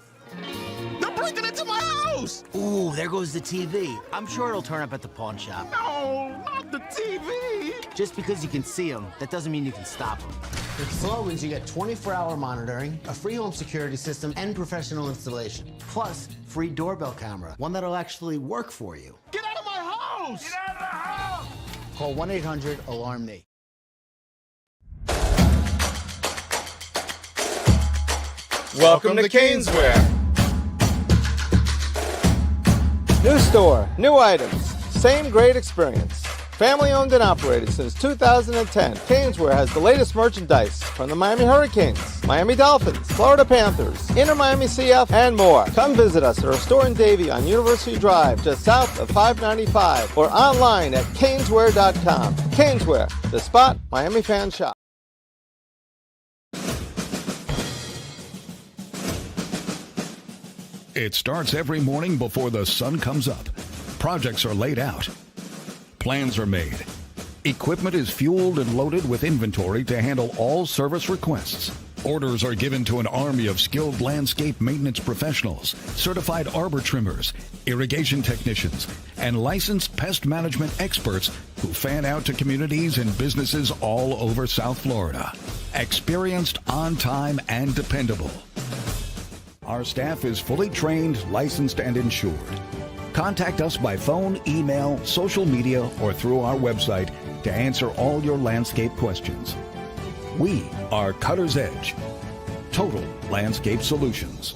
S14: They're breaking into my house!
S13: Ooh, there goes the TV. I'm sure it'll turn up at the pawn shop.
S14: No, not the TV!
S13: Just because you can see them, that doesn't mean you can stop them. With Slogans, you get 24-hour monitoring, a free home security system, and professional installation. Plus, free doorbell camera, one that'll actually work for you.
S14: Get out of my house! Get out of the house!
S13: Call 1-800-ALARM-ME.
S9: Welcome to Canesware. New store, new items, same great experience. Family owned and operated since 2010, Canesware has the latest merchandise from the Miami Hurricanes, Miami Dolphins, Florida Panthers, Inter Miami CF, and more. Come visit us at our store in Davie on University Drive, just south of 595, or online at canesware.com. Canesware, the spot Miami fans shop.
S5: It starts every morning before the sun comes up. Projects are laid out. Plans are made. Equipment is fueled and loaded with inventory to handle all service requests. Orders are given to an army of skilled landscape maintenance professionals, certified arbor trimmers, irrigation technicians, and licensed pest management experts who fan out to communities and businesses all over South Florida. Experienced, on time, and dependable. Our staff is fully trained, licensed, and insured. Contact us by phone, email, social media, or through our website to answer all your landscape questions. We are Cutter's Edge. Total Landscape Solutions.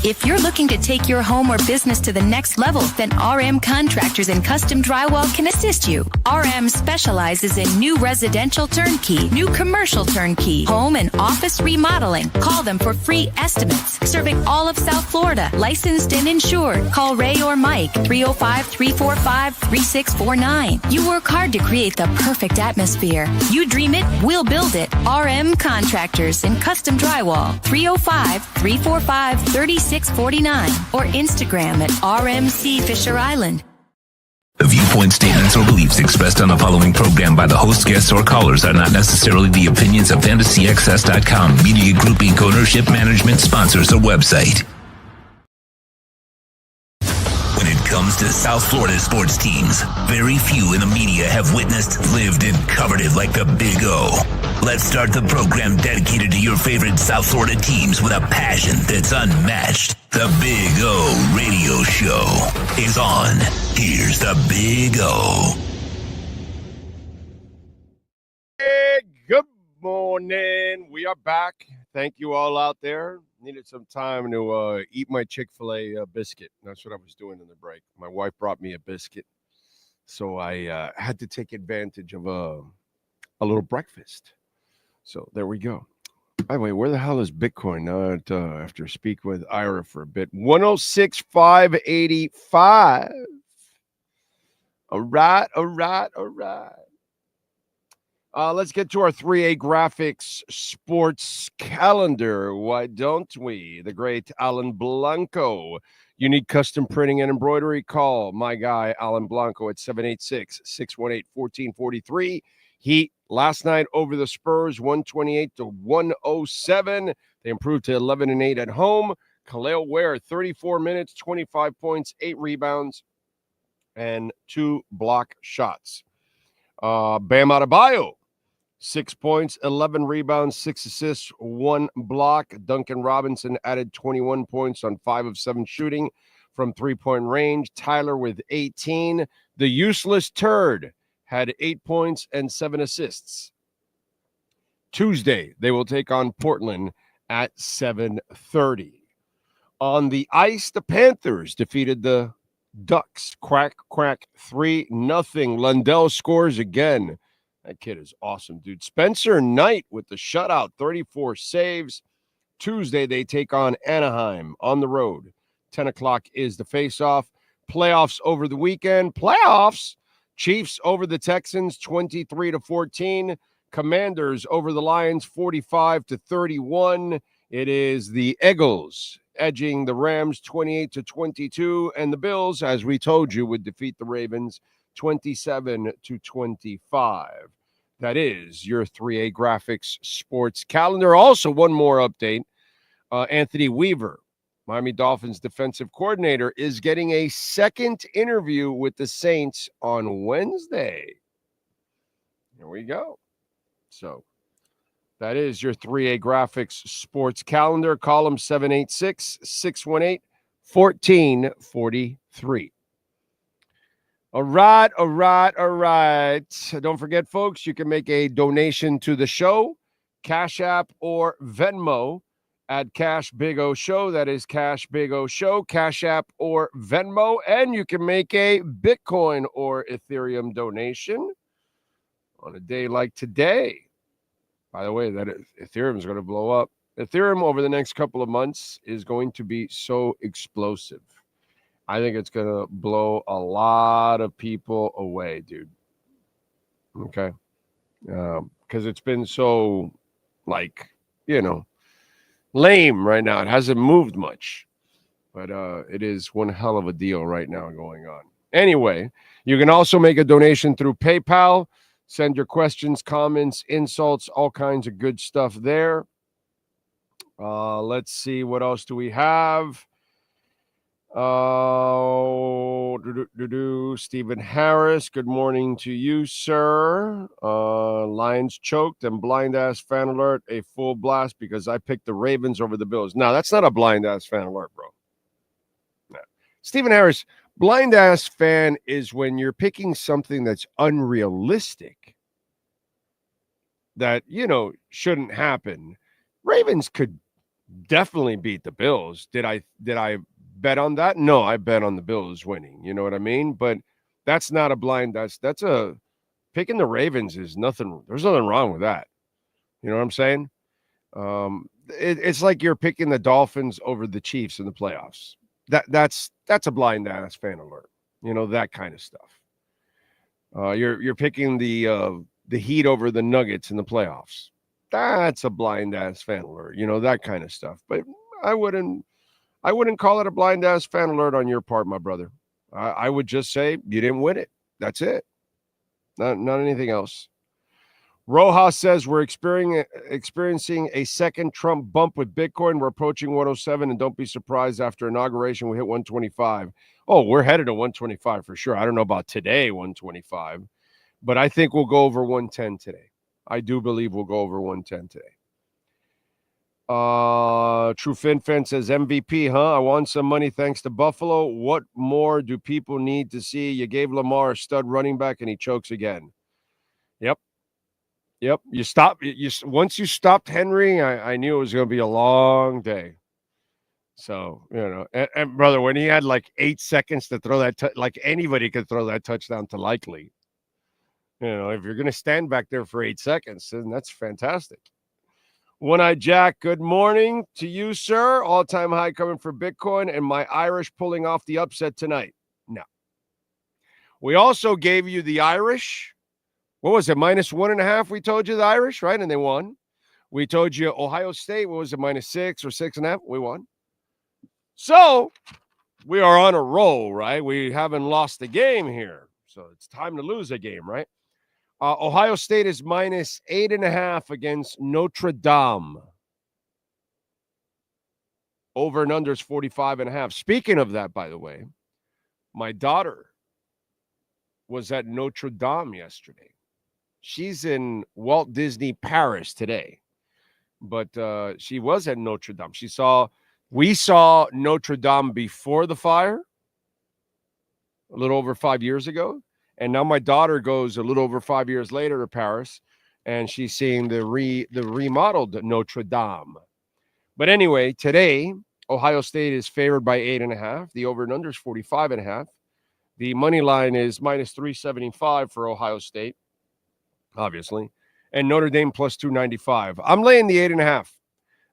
S10: If you're looking to take your home or business to the next level, then RM Contractors and Custom Drywall can assist you. RM specializes in new residential turnkey, new commercial turnkey, home and office remodeling. Call them for free estimates. Serving all of South Florida, licensed and insured. Call Ray or Mike, 305-345-3649. You work hard to create the perfect atmosphere. You dream it, we'll build it. RM Contractors and Custom Drywall, 305-345-3649 or Instagram at RMC Fisher Island.
S4: Have you viewpoint statements or beliefs expressed on the following program by the host, guests, or callers are not necessarily the opinions of FantasyXS.com, Media Group Inc. ownership, management, sponsors, or website. When it comes to South Florida sports teams, very few in the media have witnessed, lived, and covered it like the Big O. Let's start the program dedicated to your favorite South Florida teams with a passion that's unmatched. The Big O Radio Show is on. Here's the Big O.
S3: Hey, good morning. We are back. Thank you all out there. Needed some time to eat my Chick-fil-A biscuit. That's what I was doing in the break. My wife brought me a biscuit, so I had to take advantage of a little breakfast. So there we go. By the way, where the hell is Bitcoin now after speaking with Ira for a bit? 106,585. All right. Let's get to our 3A Graphics sports calendar. Why don't we? The great Alan Blanco. You need custom printing and embroidery? Call my guy, Alan Blanco, at 786-618-1443. Heat last night over the Spurs, 128-107. They improved to 11-8 at home. Khalil Ware, 34 minutes, 25 points, 8 rebounds, and 2 block shots. Bam Adebayo, 6 points, 11 rebounds, 6 assists, 1 block. Duncan Robinson added 21 points on 5 of 7 shooting from three-point range. Tyler with 18. The useless TURD had 8 points and 7 assists. Tuesday, they will take on Portland at 7:30. On the ice, the Panthers defeated the Ducks. Crack, 3-0. Lundell scores again. That kid is awesome, dude. Spencer Knight with the shutout, 34 saves. Tuesday, they take on Anaheim on the road. 10 o'clock is the face-off. Playoffs over the weekend. Playoffs! Chiefs over the Texans, 23-14. Commanders over the Lions, 45-31. It is the Eagles edging the Rams, 28-22. And the Bills, as we told you, would defeat the Ravens, 27-25. That is your 3A Graphics sports calendar. Also, one more update. Anthony Weaver, Miami Dolphins defensive coordinator, is getting a second interview with the Saints on Wednesday. Here we go. So that is your 3A Graphics sports calendar. Call them 786-618-1443. All right. Don't forget, folks, you can make a donation to the show, Cash App or Venmo at Cash Big O Show. That is Cash Big O Show, Cash App or Venmo. And you can make a Bitcoin or Ethereum donation on a day like today. By the way, that Ethereum is going to blow up. Ethereum over the next couple of months is going to be so explosive. I think it's going to blow a lot of people away, dude. Okay. Because it's been so, lame right now. It hasn't moved much. But it is one hell of a deal right now going on. Anyway, you can also make a donation through PayPal. Send your questions, comments, insults, all kinds of good stuff there. Let's see. What else do we have? Stephen Harris, good morning to you, sir. Lions choked and blind ass fan alert, a full blast because I picked the Ravens over the Bills. Now, that's not a blind ass fan alert, bro. No. Stephen Harris, blind ass fan is when you're picking something that's unrealistic that, shouldn't happen. Ravens could definitely beat the Bills. Did I bet on that? No, I bet on the Bills winning. You know what I mean? But that's not a blind. That's a picking the Ravens is nothing. There's nothing wrong with that. You know what I'm saying? It's like you're picking the Dolphins over the Chiefs in the playoffs. That's a blind ass fan alert. That kind of stuff. You're picking the Heat over the Nuggets in the playoffs. That's a blind ass fan alert. That kind of stuff. But I wouldn't call it a blind ass fan alert on your part, my brother. I would just say you didn't win it. That's it. Not anything else. Rojas says we're experiencing a second Trump bump with Bitcoin. We're approaching 107, and don't be surprised after inauguration we hit 125. Oh, we're headed to 125 for sure. I don't know about today, 125, but I think we'll go over 110 today. I do believe we'll go over 110 today. True Fan says MVP, huh? I won some money thanks to Buffalo. What more do people need to see? You gave Lamar a stud running back and he chokes again. Yep. Once you stopped Henry, I knew it was going to be a long day. So, and brother, when he had like 8 seconds to throw that, like anybody could throw that touchdown to Likely. If you're going to stand back there for 8 seconds, then that's fantastic. One-Eyed Jack, good morning to you, sir. All-time high coming for Bitcoin and my Irish pulling off the upset tonight. No. We also gave you the Irish. What was it? -1.5. We told you the Irish, right? And they won. We told you Ohio State. What was it? -6 or 6.5. We won. So we are on a roll, right? We haven't lost a game here. So it's time to lose a game, right? Ohio State is -8.5 against Notre Dame. Over and under is 45.5. Speaking of that, by the way, my daughter was at Notre Dame yesterday. She's in Walt Disney Paris today, but she was at Notre Dame. We saw Notre Dame before the fire, a little over 5 years ago. And now my daughter goes a little over 5 years later to Paris, and she's seeing the remodeled Notre Dame. But anyway, today, Ohio State is favored by 8.5. The over and under is 45.5. The money line is -375 for Ohio State, obviously, and Notre Dame +295. I'm laying the 8.5.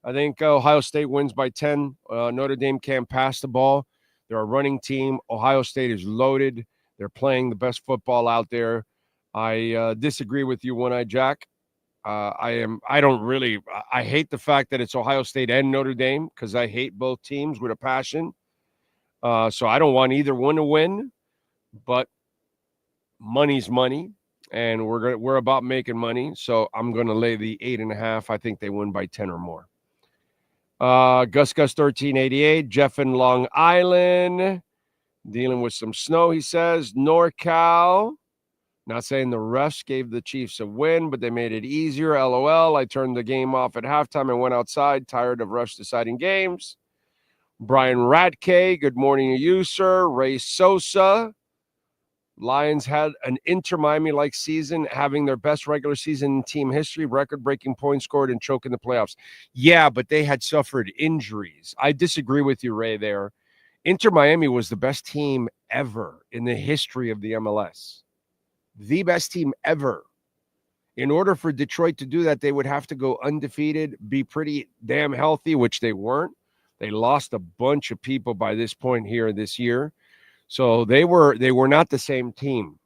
S3: I think Ohio State wins by 10. Notre Dame can't pass the ball. They're a running team. Ohio State is loaded. They're playing the best football out there. I disagree with you, One-Eyed Jack. I hate the fact that it's Ohio State and Notre Dame because I hate both teams with a passion. So I don't want either one to win, but money's money, and we're about making money. So I'm going to lay the 8.5. I think they win by 10 or more. Gus 1388, Jeff in Long Island. Dealing with some snow, he says. NorCal. Not saying the refs gave the Chiefs a win, but they made it easier. LOL. I turned the game off at halftime and went outside, tired of refs deciding games. Brian Ratke. Good morning to you, sir. Ray Sosa. Lions had an Inter Miami-like season, having their best regular season in team history, record-breaking points scored, and choking the playoffs. Yeah, but they had suffered injuries. I disagree with you, Ray, there. Inter Miami was the best team ever in the history of the MLS. The best team ever. In order for Detroit to do that, they would have to go undefeated, be pretty damn healthy, which they weren't. They lost a bunch of people by this point here this year. So they were not the same team.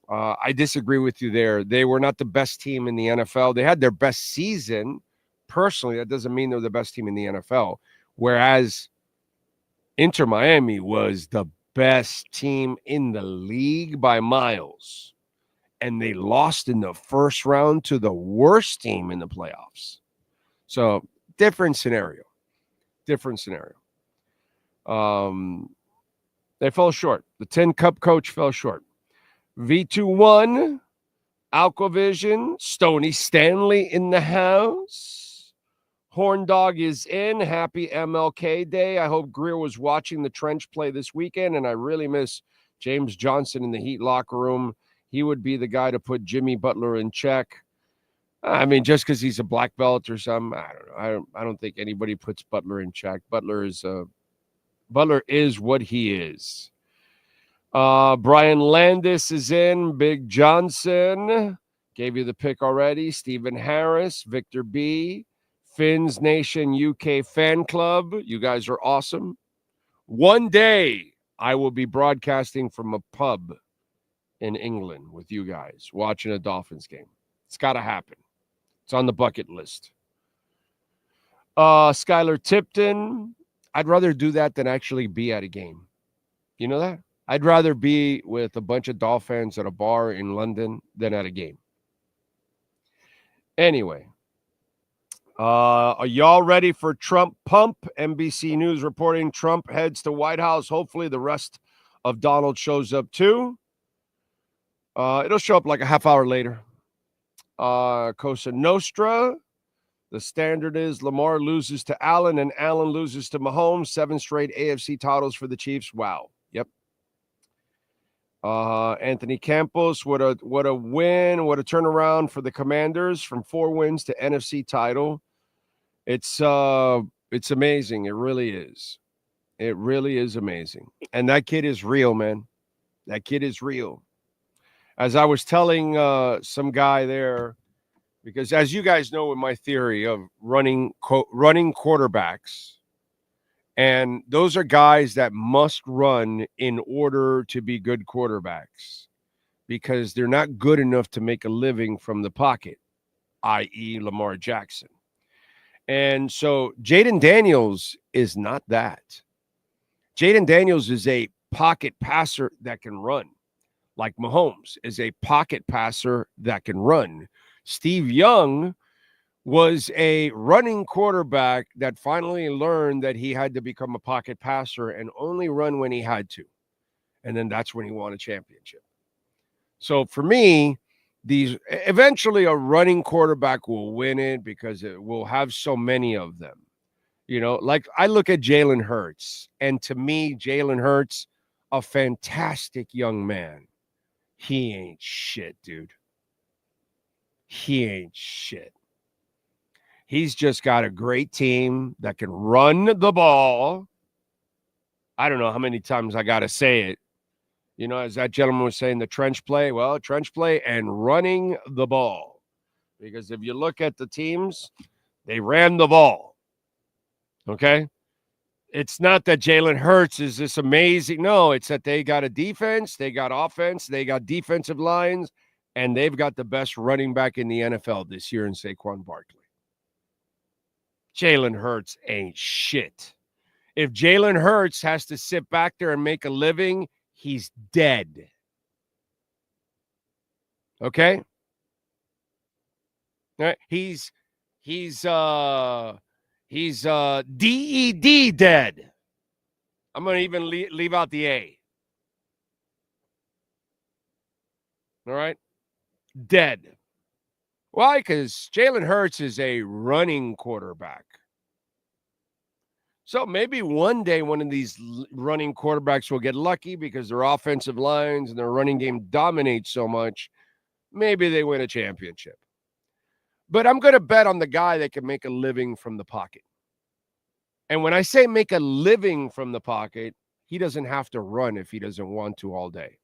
S3: I disagree with you there. They were not the best team in the NFL. They had their best season. Personally, that doesn't mean they're the best team in the NFL. Whereas Inter Miami was the best team in the league by miles. And they lost in the first round to the worst team in the playoffs. So different scenario. They fell short. The Tin Cup coach fell short. V21, Alcovision, Stoney Stanley in the house. Horn Dog is in. Happy MLK Day. I hope Greer was watching the Trench play this weekend, and I really miss James Johnson in the Heat locker room. He would be the guy to put Jimmy Butler in check. I mean, just because he's a black belt or something, I don't know. I don't think anybody puts Butler in check. Butler is what he is. Brian Landis is in. Big Johnson. Gave you the pick already. Stephen Harris. Victor B. Finns Nation UK Fan Club. You guys are awesome. One day, I will be broadcasting from a pub in England with you guys, watching a Dolphins game. It's got to happen. It's on the bucket list. Skylar Tipton. I'd rather do that than actually be at a game. You know that? I'd rather be with a bunch of Dolphins at a bar in London than at a game. Anyway, are y'all ready for Trump pump? NBC News reporting Trump heads to White House. Hopefully the rest of Donald shows up too. It'll show up like a half hour later. Cosa Nostra. The standard is Lamar loses to Allen and Allen loses to Mahomes. 7 straight AFC titles for the Chiefs. Wow. Yep. Anthony Campos, what a win, what a turnaround for the Commanders from 4 wins to NFC title. It's amazing. It really is. It really is amazing. And that kid is real, man. That kid is real. As I was telling some guy there, because as you guys know, with my theory of running quarterbacks, and those are guys that must run in order to be good quarterbacks because they're not good enough to make a living from the pocket, i.e. Lamar Jackson. And so Jaden Daniels is not that. Jaden Daniels is a pocket passer that can run, like Mahomes is a pocket passer that can run. Steve Young was a running quarterback that finally learned that he had to become a pocket passer and only run when he had to. And then that's when he won a championship. So for me, eventually a running quarterback will win it because it will have so many of them. You know, like I look at Jalen Hurts, and to me, Jalen Hurts, a fantastic young man. He ain't shit, dude. He ain't shit. He's just got a great team that can run the ball. I don't know how many times I got to say it. You know, as that gentleman was saying, the trench play. Well, trench play and running the ball. Because if you look at the teams, they ran the ball. Okay? It's not that Jalen Hurts is this amazing. No, it's that they got a defense, they got offense, they got defensive lines, and they've got the best running back in the NFL this year in Saquon Barkley. Jalen Hurts ain't shit. If Jalen Hurts has to sit back there and make a living, he's dead. Okay? He's DED dead. I'm going to even leave out the A. All right? Dead. Why? Because Jalen Hurts is a running quarterback. So maybe one day one of these running quarterbacks will get lucky because their offensive lines and their running game dominates so much. Maybe they win a championship. But I'm going to bet on the guy that can make a living from the pocket. And when I say make a living from the pocket, he doesn't have to run if he doesn't want to all day.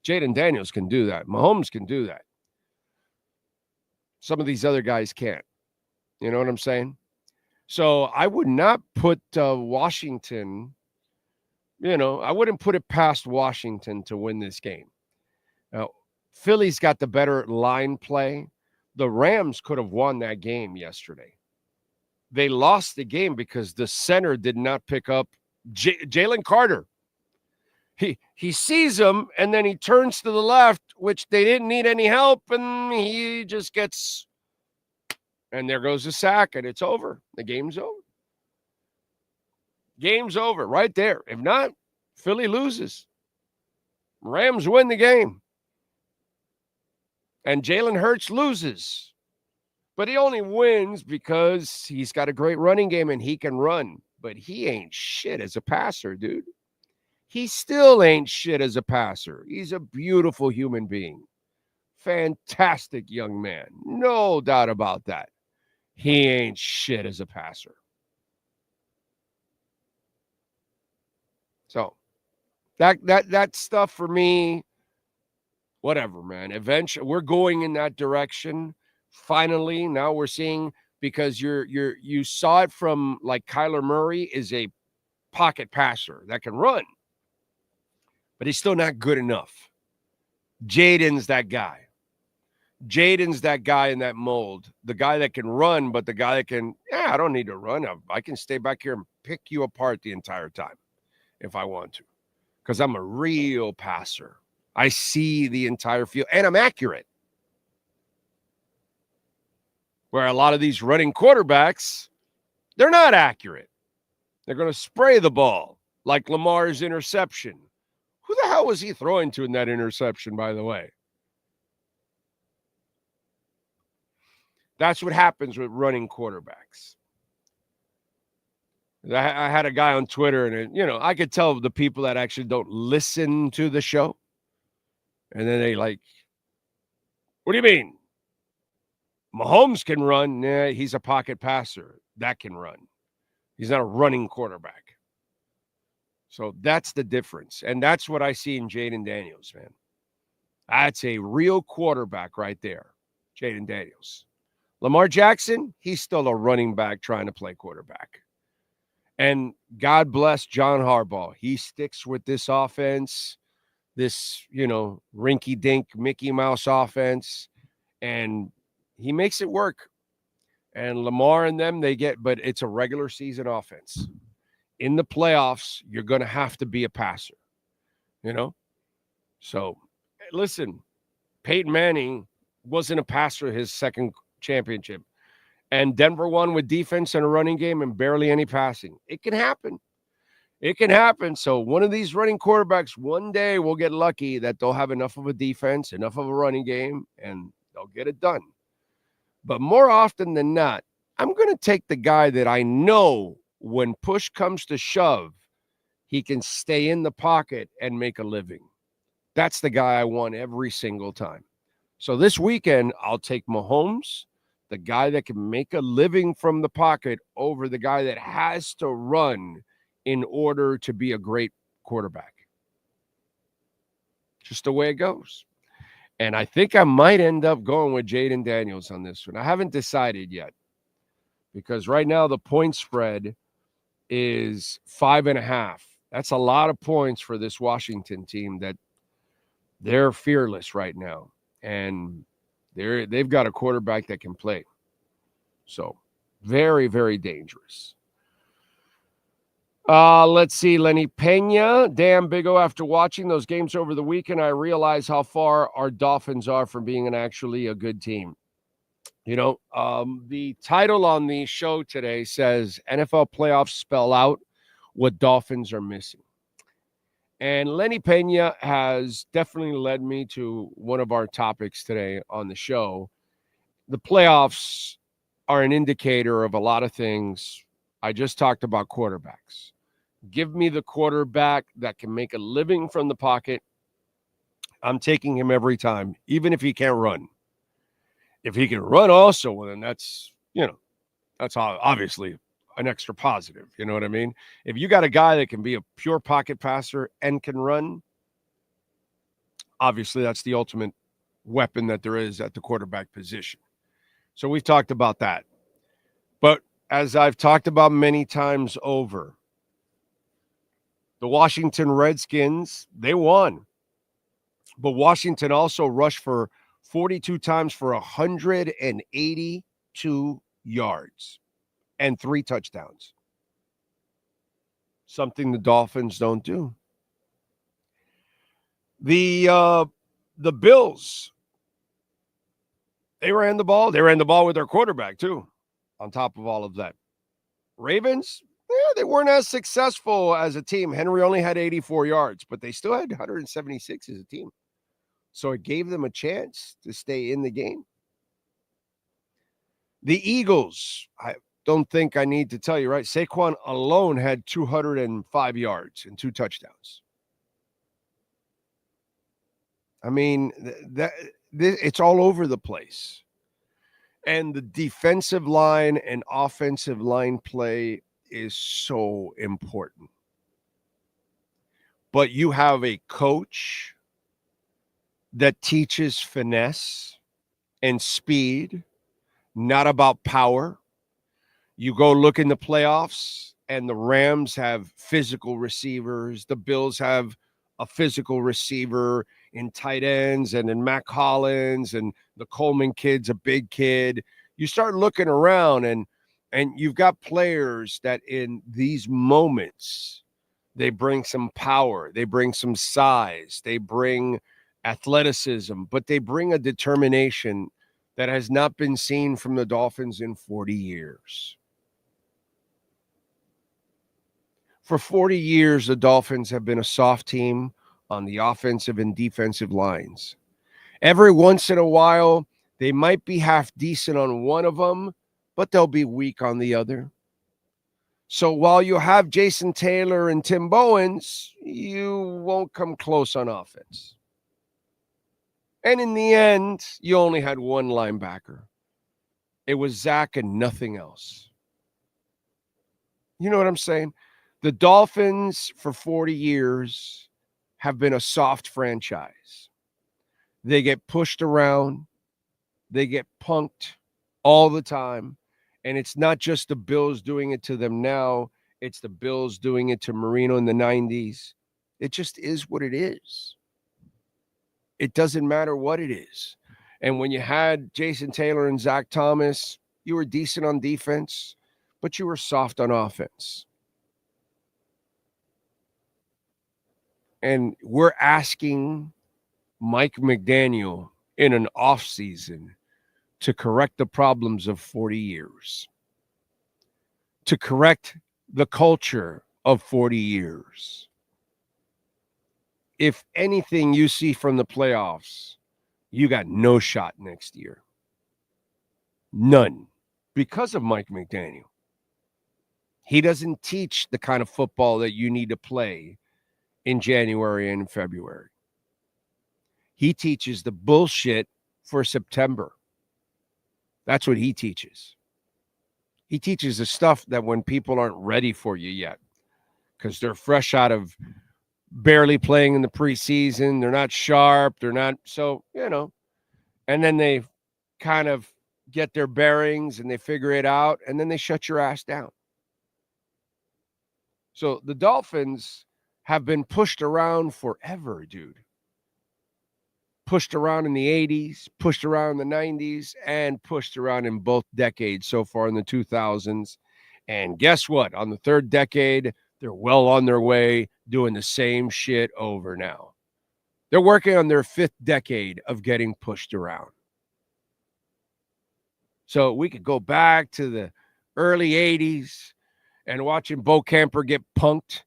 S3: Jaden Daniels can do that. Mahomes can do that. Some of these other guys can't. You know what I'm saying? So I would not put Washington, I wouldn't put it past Washington to win this game. Now, Philly's got the better line play. The Rams could have won that game yesterday. They lost the game because the center did not pick up Jalen Carter. He sees him, and then he turns to the left, which they didn't need any help, and he just gets, and there goes the sack, and it's over. The game's over. Game's over right there. If not, Philly loses. Rams win the game. And Jalen Hurts loses. But he only wins because he's got a great running game and he can run. But he ain't shit as a passer, dude. He still ain't shit as a passer. He's a beautiful human being. Fantastic young man. No doubt about that. He ain't shit as a passer. So that stuff for me, whatever, man. Eventually, we're going in that direction. Finally, now we're seeing, because you saw it from, like, Kyler Murray is a pocket passer that can run, but he's still not good enough. Jaden's that guy. Jaden's that guy in that mold. The guy that can run, but the guy that can, I don't need to run. I can stay back here and pick you apart the entire time if I want to. because I'm a real passer. I see the entire field, and I'm accurate. Where a lot of these running quarterbacks, they're not accurate. They're going to spray the ball like Lamar's interception. Who the hell was he throwing to in that interception, by the way? That's what happens with running quarterbacks. I had a guy on Twitter, and I could tell the people that actually don't listen to the show. And then they like, what do you mean? Mahomes can run. Nah, he's a pocket passer. That can run. He's not a running quarterback. So that's the difference. And that's what I see in Jaden Daniels, man. That's a real quarterback right there, Jaden Daniels. Lamar Jackson, he's still a running back trying to play quarterback. And God bless John Harbaugh. He sticks with this offense, this, rinky-dink Mickey Mouse offense, and he makes it work. And Lamar and them, but it's a regular season offense. In the playoffs, you're going to have to be a passer, So, listen, Peyton Manning wasn't a passer his second championship. And Denver won with defense and a running game and barely any passing. It can happen. It can happen. So one of these running quarterbacks one day will get lucky that they'll have enough of a defense, enough of a running game, and they'll get it done. But more often than not, I'm going to take the guy that I know when push comes to shove, he can stay in the pocket and make a living. That's the guy I want every single time. So this weekend, I'll take Mahomes, the guy that can make a living from the pocket, over the guy that has to run in order to be a great quarterback. Just the way it goes. And I think I might end up going with Jaden Daniels on this one. I haven't decided yet, because right now the point spread is 5.5. That's a lot of points for this Washington team that they're fearless right now. And they've got a quarterback that can play. So very, very dangerous. Let's see. Lenny Pena. Damn, Big O, after watching those games over the weekend, I realize how far our Dolphins are from being actually a good team. The title on the show today says NFL playoffs spell out what Dolphins are missing. And Lenny Pena has definitely led me to one of our topics today on the show. The playoffs are an indicator of a lot of things. I just talked about quarterbacks. Give me the quarterback that can make a living from the pocket. I'm taking him every time, even if he can't run. If he can run also, well, then that's obviously an extra positive. You know what I mean? If you got a guy that can be a pure pocket passer and can run, obviously that's the ultimate weapon that there is at the quarterback position. So we've talked about that. But as I've talked about many times over, the Washington Redskins, they won. But Washington also rushed for 42 times for 182 yards and 3 touchdowns. Something the Dolphins don't do. The Bills, they ran the ball. They ran the ball with their quarterback, too, on top of all of that. Ravens, they weren't as successful as a team. Henry only had 84 yards, but they still had 176 as a team. So it gave them a chance to stay in the game. The Eagles, I don't think I need to tell you, right? Saquon alone had 205 yards and 2 touchdowns. I mean, it's all over the place. And the defensive line and offensive line play is so important. But you have a coach that teaches finesse and speed, not about power. You go look in the playoffs, and the Rams have physical receivers. The Bills have a physical receiver in tight ends and in Mac Hollins, and the Coleman kid's a big kid. You start looking around, and you've got players that in these moments They bring some power. They bring some size. They bring athleticism, but they bring a determination that has not been seen from the Dolphins in 40 years. For 40 years, the Dolphins have been a soft team on the offensive and defensive lines. Every once in a while, they might be half decent on one of them, but they'll be weak on the other. So while you have Jason Taylor and Tim Bowens, you won't come close on offense. And in the end, you only had one linebacker. It was Zach and nothing else. You know what I'm saying? The Dolphins for 40 years have been a soft franchise. They get pushed around. They get punked all the time. And it's not just the Bills doing it to them now. It's the Bills doing it to Marino in the 90s. It just is what it is. It doesn't matter what it is. And when you had Jason Taylor and Zach Thomas, you were decent on defense, but you were soft on offense. And we're asking Mike McDaniel in an offseason to correct the problems of 40 years, to correct the culture of 40 years. If anything you see from the playoffs, you got no shot next year. None. Because of Mike McDaniel. He doesn't teach the kind of football that you need to play in January and February. He teaches the bullshit for September. That's what he teaches. He teaches the stuff that when people aren't ready for you yet, because they're fresh out of barely playing in the preseason. They're not sharp. They're not, so, and then they kind of get their bearings and they figure it out, and then they shut your ass down. So the Dolphins have been pushed around forever, dude. Pushed around in the 80s, pushed around in the 90s, and pushed around in both decades so far in the 2000s. And guess what? On the third decade, they're well on their way doing the same shit over now. They're working on their fifth decade of getting pushed around. So we could go back to the early 80s and watching Bo Camper get punked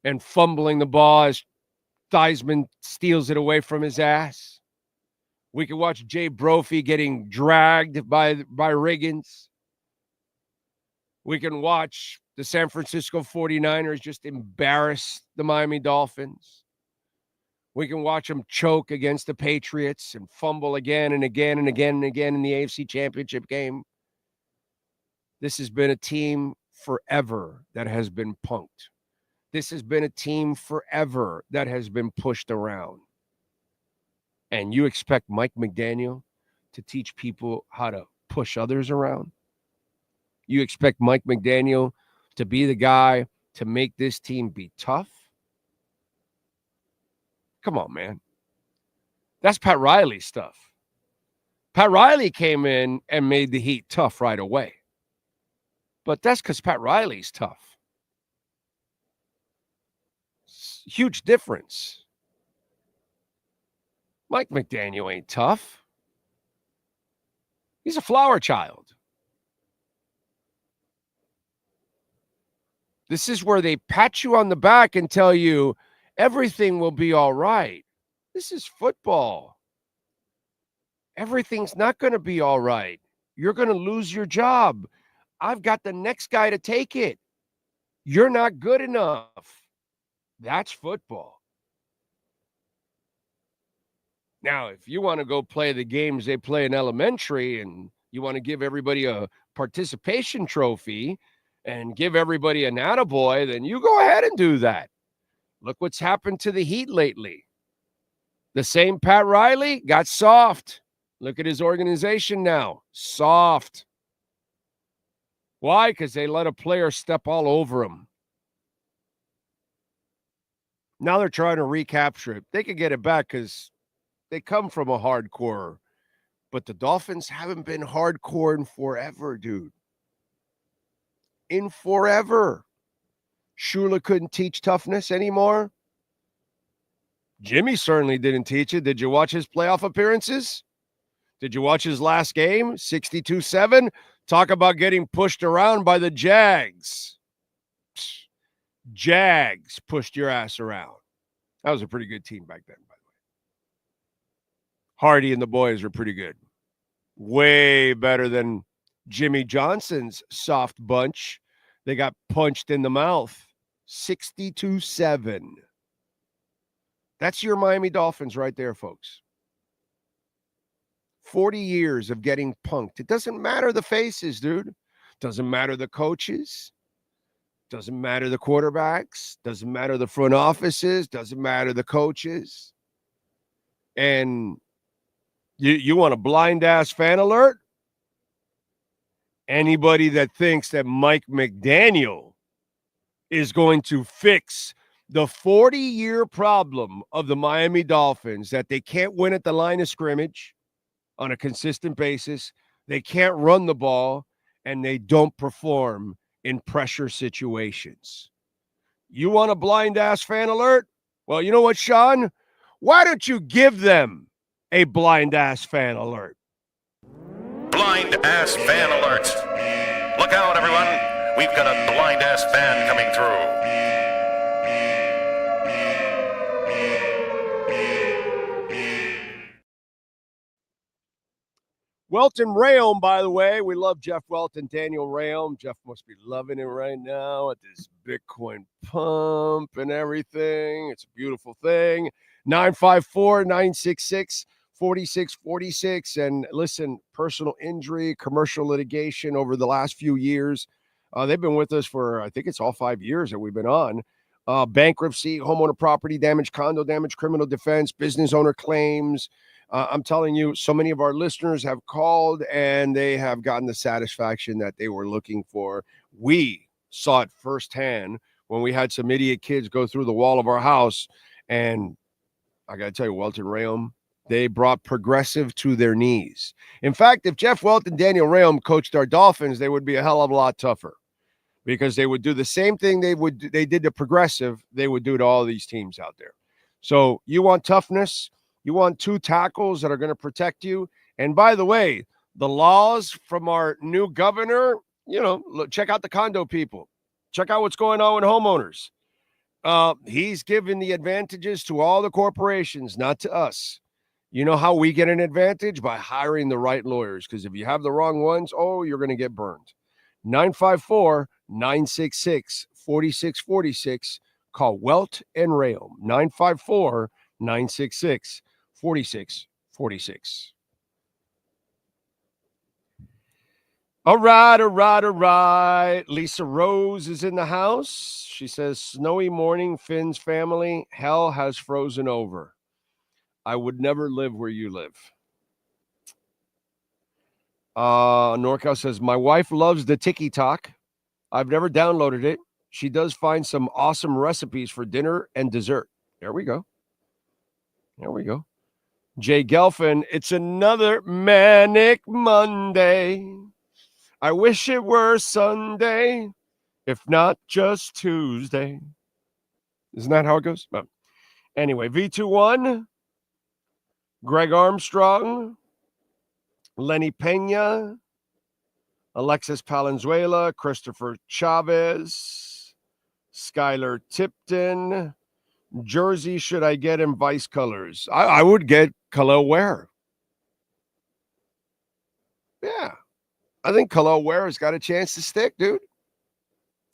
S3: and fumbling the ball as Theismann steals it away from his ass. We could watch Jay Brophy getting dragged by Riggins. We can watch the San Francisco 49ers just embarrass the Miami Dolphins. We can watch them choke against the Patriots and fumble again and again and again and again in the AFC Championship game. This has been a team forever that has been punked. This has been a team forever that has been pushed around. And you expect Mike McDaniel to teach people how to push others around? You expect Mike McDaniel to be the guy to make this team be tough? Come on, man. That's Pat Riley stuff. Pat Riley came in and made the Heat tough right away. But that's because Pat Riley's tough. Huge difference. Mike McDaniel ain't tough. He's a flower child. This is where they pat you on the back and tell you everything will be all right. This is football. Everything's not going to be all right. You're going to lose your job. I've got the next guy to take it. You're not good enough. That's football. Now, if you want to go play the games they play in elementary and you want to give everybody a participation trophy and give everybody an attaboy, then you go ahead and do that. Look what's happened to the Heat lately. The same Pat Riley got soft. Look at his organization now. Soft. Why? Because they let a player step all over him. Now they're trying to recapture it. They could get it back because they come from a hardcore. But the Dolphins haven't been hardcore in forever, dude. In forever. Shula couldn't teach toughness anymore. Jimmy certainly didn't teach it. Did you watch his playoff appearances? Did you watch his last game? 62-7? Talk about getting pushed around by the Jags. Jags pushed your ass around. That was a pretty good team back then, by the way. Hardy and the boys were pretty good. Way better than Jimmy Johnson's soft bunch. They got punched in the mouth. 62-7. That's your Miami Dolphins right there, folks. 40 years of getting punked. It doesn't matter the faces, dude. Doesn't matter the coaches. Doesn't matter the quarterbacks. Doesn't matter the front offices. Doesn't matter the coaches. And you want a blind-ass fan alert? Anybody that thinks that Mike McDaniel is going to fix the 40-year problem of the Miami Dolphins, that they can't win at the line of scrimmage on a consistent basis, they can't run the ball, and they don't perform in pressure situations. You want a blind-ass fan alert? Well, you know what, Sean? Why don't you give them a blind-ass fan alert?
S15: Blind-ass fan alert. Look out, everyone. We've got a blind-ass fan coming through.
S3: Welton Rayom, by the way. We love Jeff Welton, Daniel Rayom. Jeff must be loving it right now at this Bitcoin pump and everything. It's a beautiful thing. 954-966-4646. And listen, personal injury, commercial litigation over the last few years. They've been with us for, I think it's all 5 years that we've been on. Bankruptcy, homeowner property damage, condo damage, criminal defense, business owner claims. I'm telling you, so many of our listeners have called and they have gotten the satisfaction that they were looking for. We saw it firsthand when we had some idiot kids go through the wall of our house. And I got to tell you, Welton Rayom, they brought progressive to their knees. In fact, if Jeff Welton and Daniel Rayom coached our Dolphins, they would be a hell of a lot tougher, because they would do the same thing they did to progressive, they would do to all these teams out there. So you want toughness? You want two tackles that are going to protect you. And by the way, the laws from our new governor, look, check out the condo people. Check out what's going on with homeowners. He's giving the advantages to all the corporations, not to us. You know how we get an advantage? By hiring the right lawyers, because if you have the wrong ones, you're going to get burned. 954-966-4646. Call Welt and Rayom. 954-966-4646. All right. Lisa Rose is in the house. She says, snowy morning, Finn's family. Hell has frozen over. I would never live where you live. NorCal says, my wife loves the TikTok. I've never downloaded it. She does find some awesome recipes for dinner and dessert. There we go. Jay Gelfin, it's another manic Monday. I wish it were Sunday, if not just Tuesday. Isn't that how it goes? Oh. Anyway, V21, Greg Armstrong, Lenny Pena, Alexis Palenzuela, Christopher Chavez, Skylar Tipton. Jersey, should I get in Vice colors? I would get Khalil Ware. Yeah. I think Khalil Ware has got a chance to stick, dude.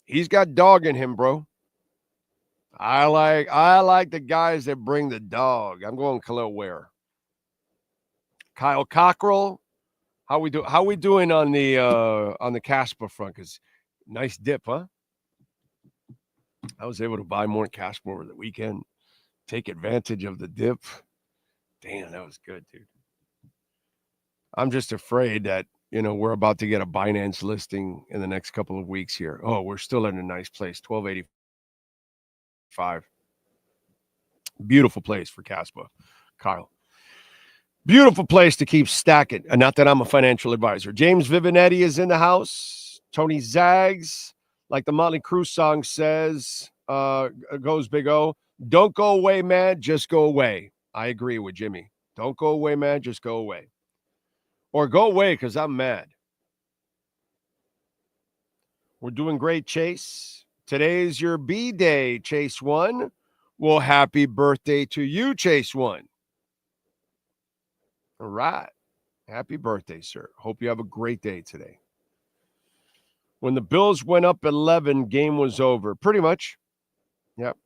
S3: He's got dog in him, bro. I like the guys that bring the dog. I'm going Khalil Ware. Kyle Cockrell. How we doing on the Casper front? Because nice dip, huh? I was able to buy more Casper over the weekend. Take advantage of the dip. Damn, that was good, dude. I'm just afraid that, we're about to get a Binance listing in the next couple of weeks here. Oh, we're still in a nice place, 1285. Beautiful place for Casper, Kyle. Beautiful place to keep stacking. And not that I'm a financial advisor. James Vivinetti is in the house. Tony Zags. Like the Motley Crue song says, goes Big O, don't go away, man, just go away. I agree with Jimmy. Don't go away, man, just go away. Or go away because I'm mad. We're doing great, Chase. Today's your B-Day, Chase 1. Well, happy birthday to you, Chase 1. All right. Happy birthday, sir. Hope you have a great day today. When the Bills went up 11, game was over. Pretty much. Yep.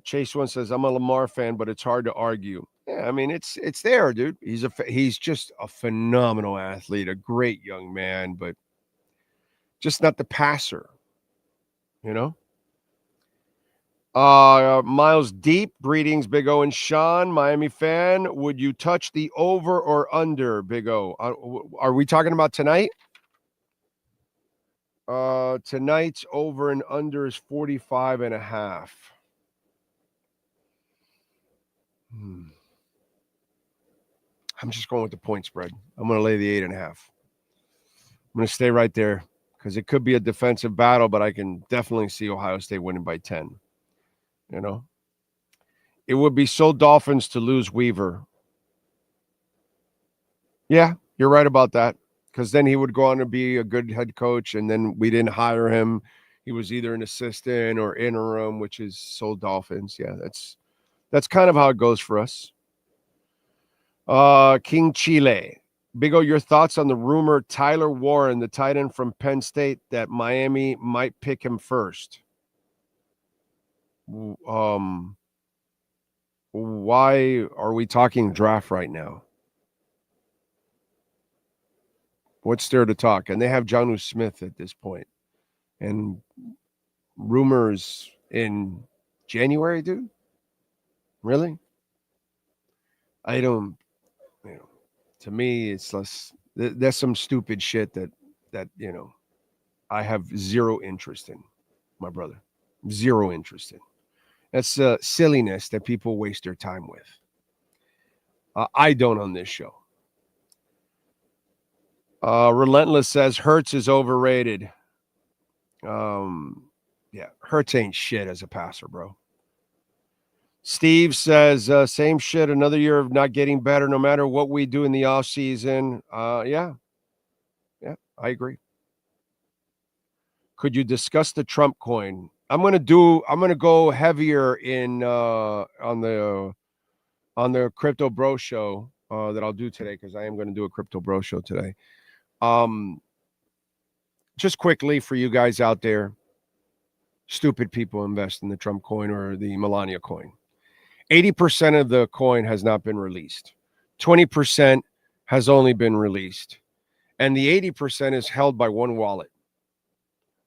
S3: Chase 1 says, I'm a Lamar fan, but it's hard to argue. Yeah, I mean, it's there, dude. He's just a phenomenal athlete, a great young man, but just not the passer, you know? Miles Deep, greetings, Big O and Sean, Miami fan. Would you touch the over or under, Big O? Are we talking about tonight? Tonight's over and under is 45.5. I'm just going with the point spread. I'm going to lay the 8.5. I'm going to stay right there because it could be a defensive battle, but I can definitely see Ohio State winning by 10. You know, it would be so Dolphins to lose Weaver. Yeah, you're right about that. Because then he would go on to be a good head coach, and then we didn't hire him. He was either an assistant or interim, which is so Dolphins. Yeah, that's kind of how it goes for us. King Chile. Big O, your thoughts on the rumor Tyler Warren, the tight end from Penn State, that Miami might pick him first? Why are we talking draft right now? What's there to talk? And they have Jonnu Smith at this point. And rumors in January, dude? Really? I don't, to me, it's less, there's some stupid shit that, I have zero interest in, my brother. Zero interest in. That's silliness that people waste their time with. I don't on this show. Relentless says Hurts is overrated. Yeah, Hurts ain't shit as a passer, bro. Steve says same shit. Another year of not getting better, no matter what we do in the off season. Yeah, I agree. Could you discuss the Trump coin? I'm gonna go heavier in on the Crypto Bro show that I'll do today, because I am going to do a Crypto Bro show today. Just quickly for you guys out there, stupid people invest in the Trump coin or the Melania coin. 80% of the coin has not been released. 20% has only been released. And the 80% is held by one wallet.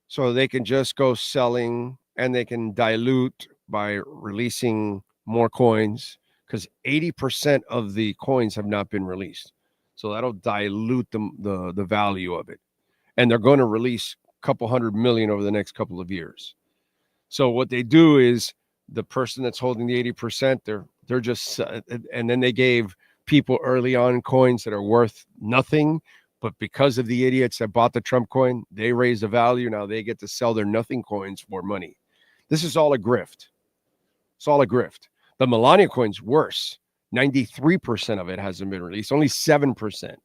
S3: So they can just go selling, and they can dilute by releasing more coins, because 80% of the coins have not been released. So that'll dilute the value of it. And they're going to release a couple $100 million over the next couple of years. So what they do is the person that's holding the 80%, they're just, and then they gave people early on coins that are worth nothing. But because of the idiots that bought the Trump coin, they raise the value. Now they get to sell their nothing coins for money. This is all a grift. It's all a grift. The Melania coin's worse. 93% of it hasn't been released. Only 7%.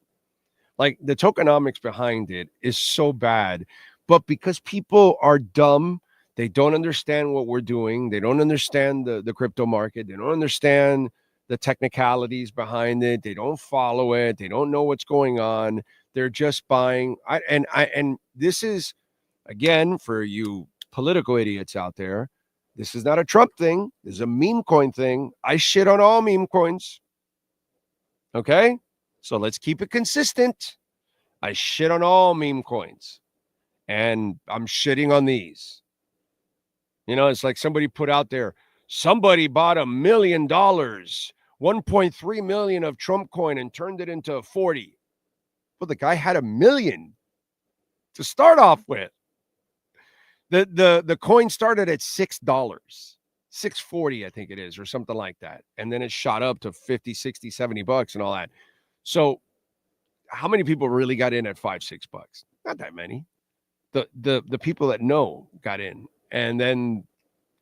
S3: Like, the tokenomics behind it is so bad. But because people are dumb, they don't understand what we're doing. They don't understand the crypto market. They don't understand the technicalities behind it. They don't follow it. They don't know what's going on. They're just buying. And this is, again, for you political idiots out there, this is not a Trump thing. This is a meme coin thing. I shit on all meme coins. Okay? So let's keep it consistent. I shit on all meme coins. And I'm shitting on these. You know, it's like somebody put out there, somebody bought $1 million, 1.3 million of Trump coin and turned it into 40. Well, the guy had $1 million to start off with. The coin started at $6, $6.40, I think it is, or something like that. And then it shot up to 50, 60, 70 bucks and all that. So how many people really got in at $5, $6? Not that many. The people that know got in, and then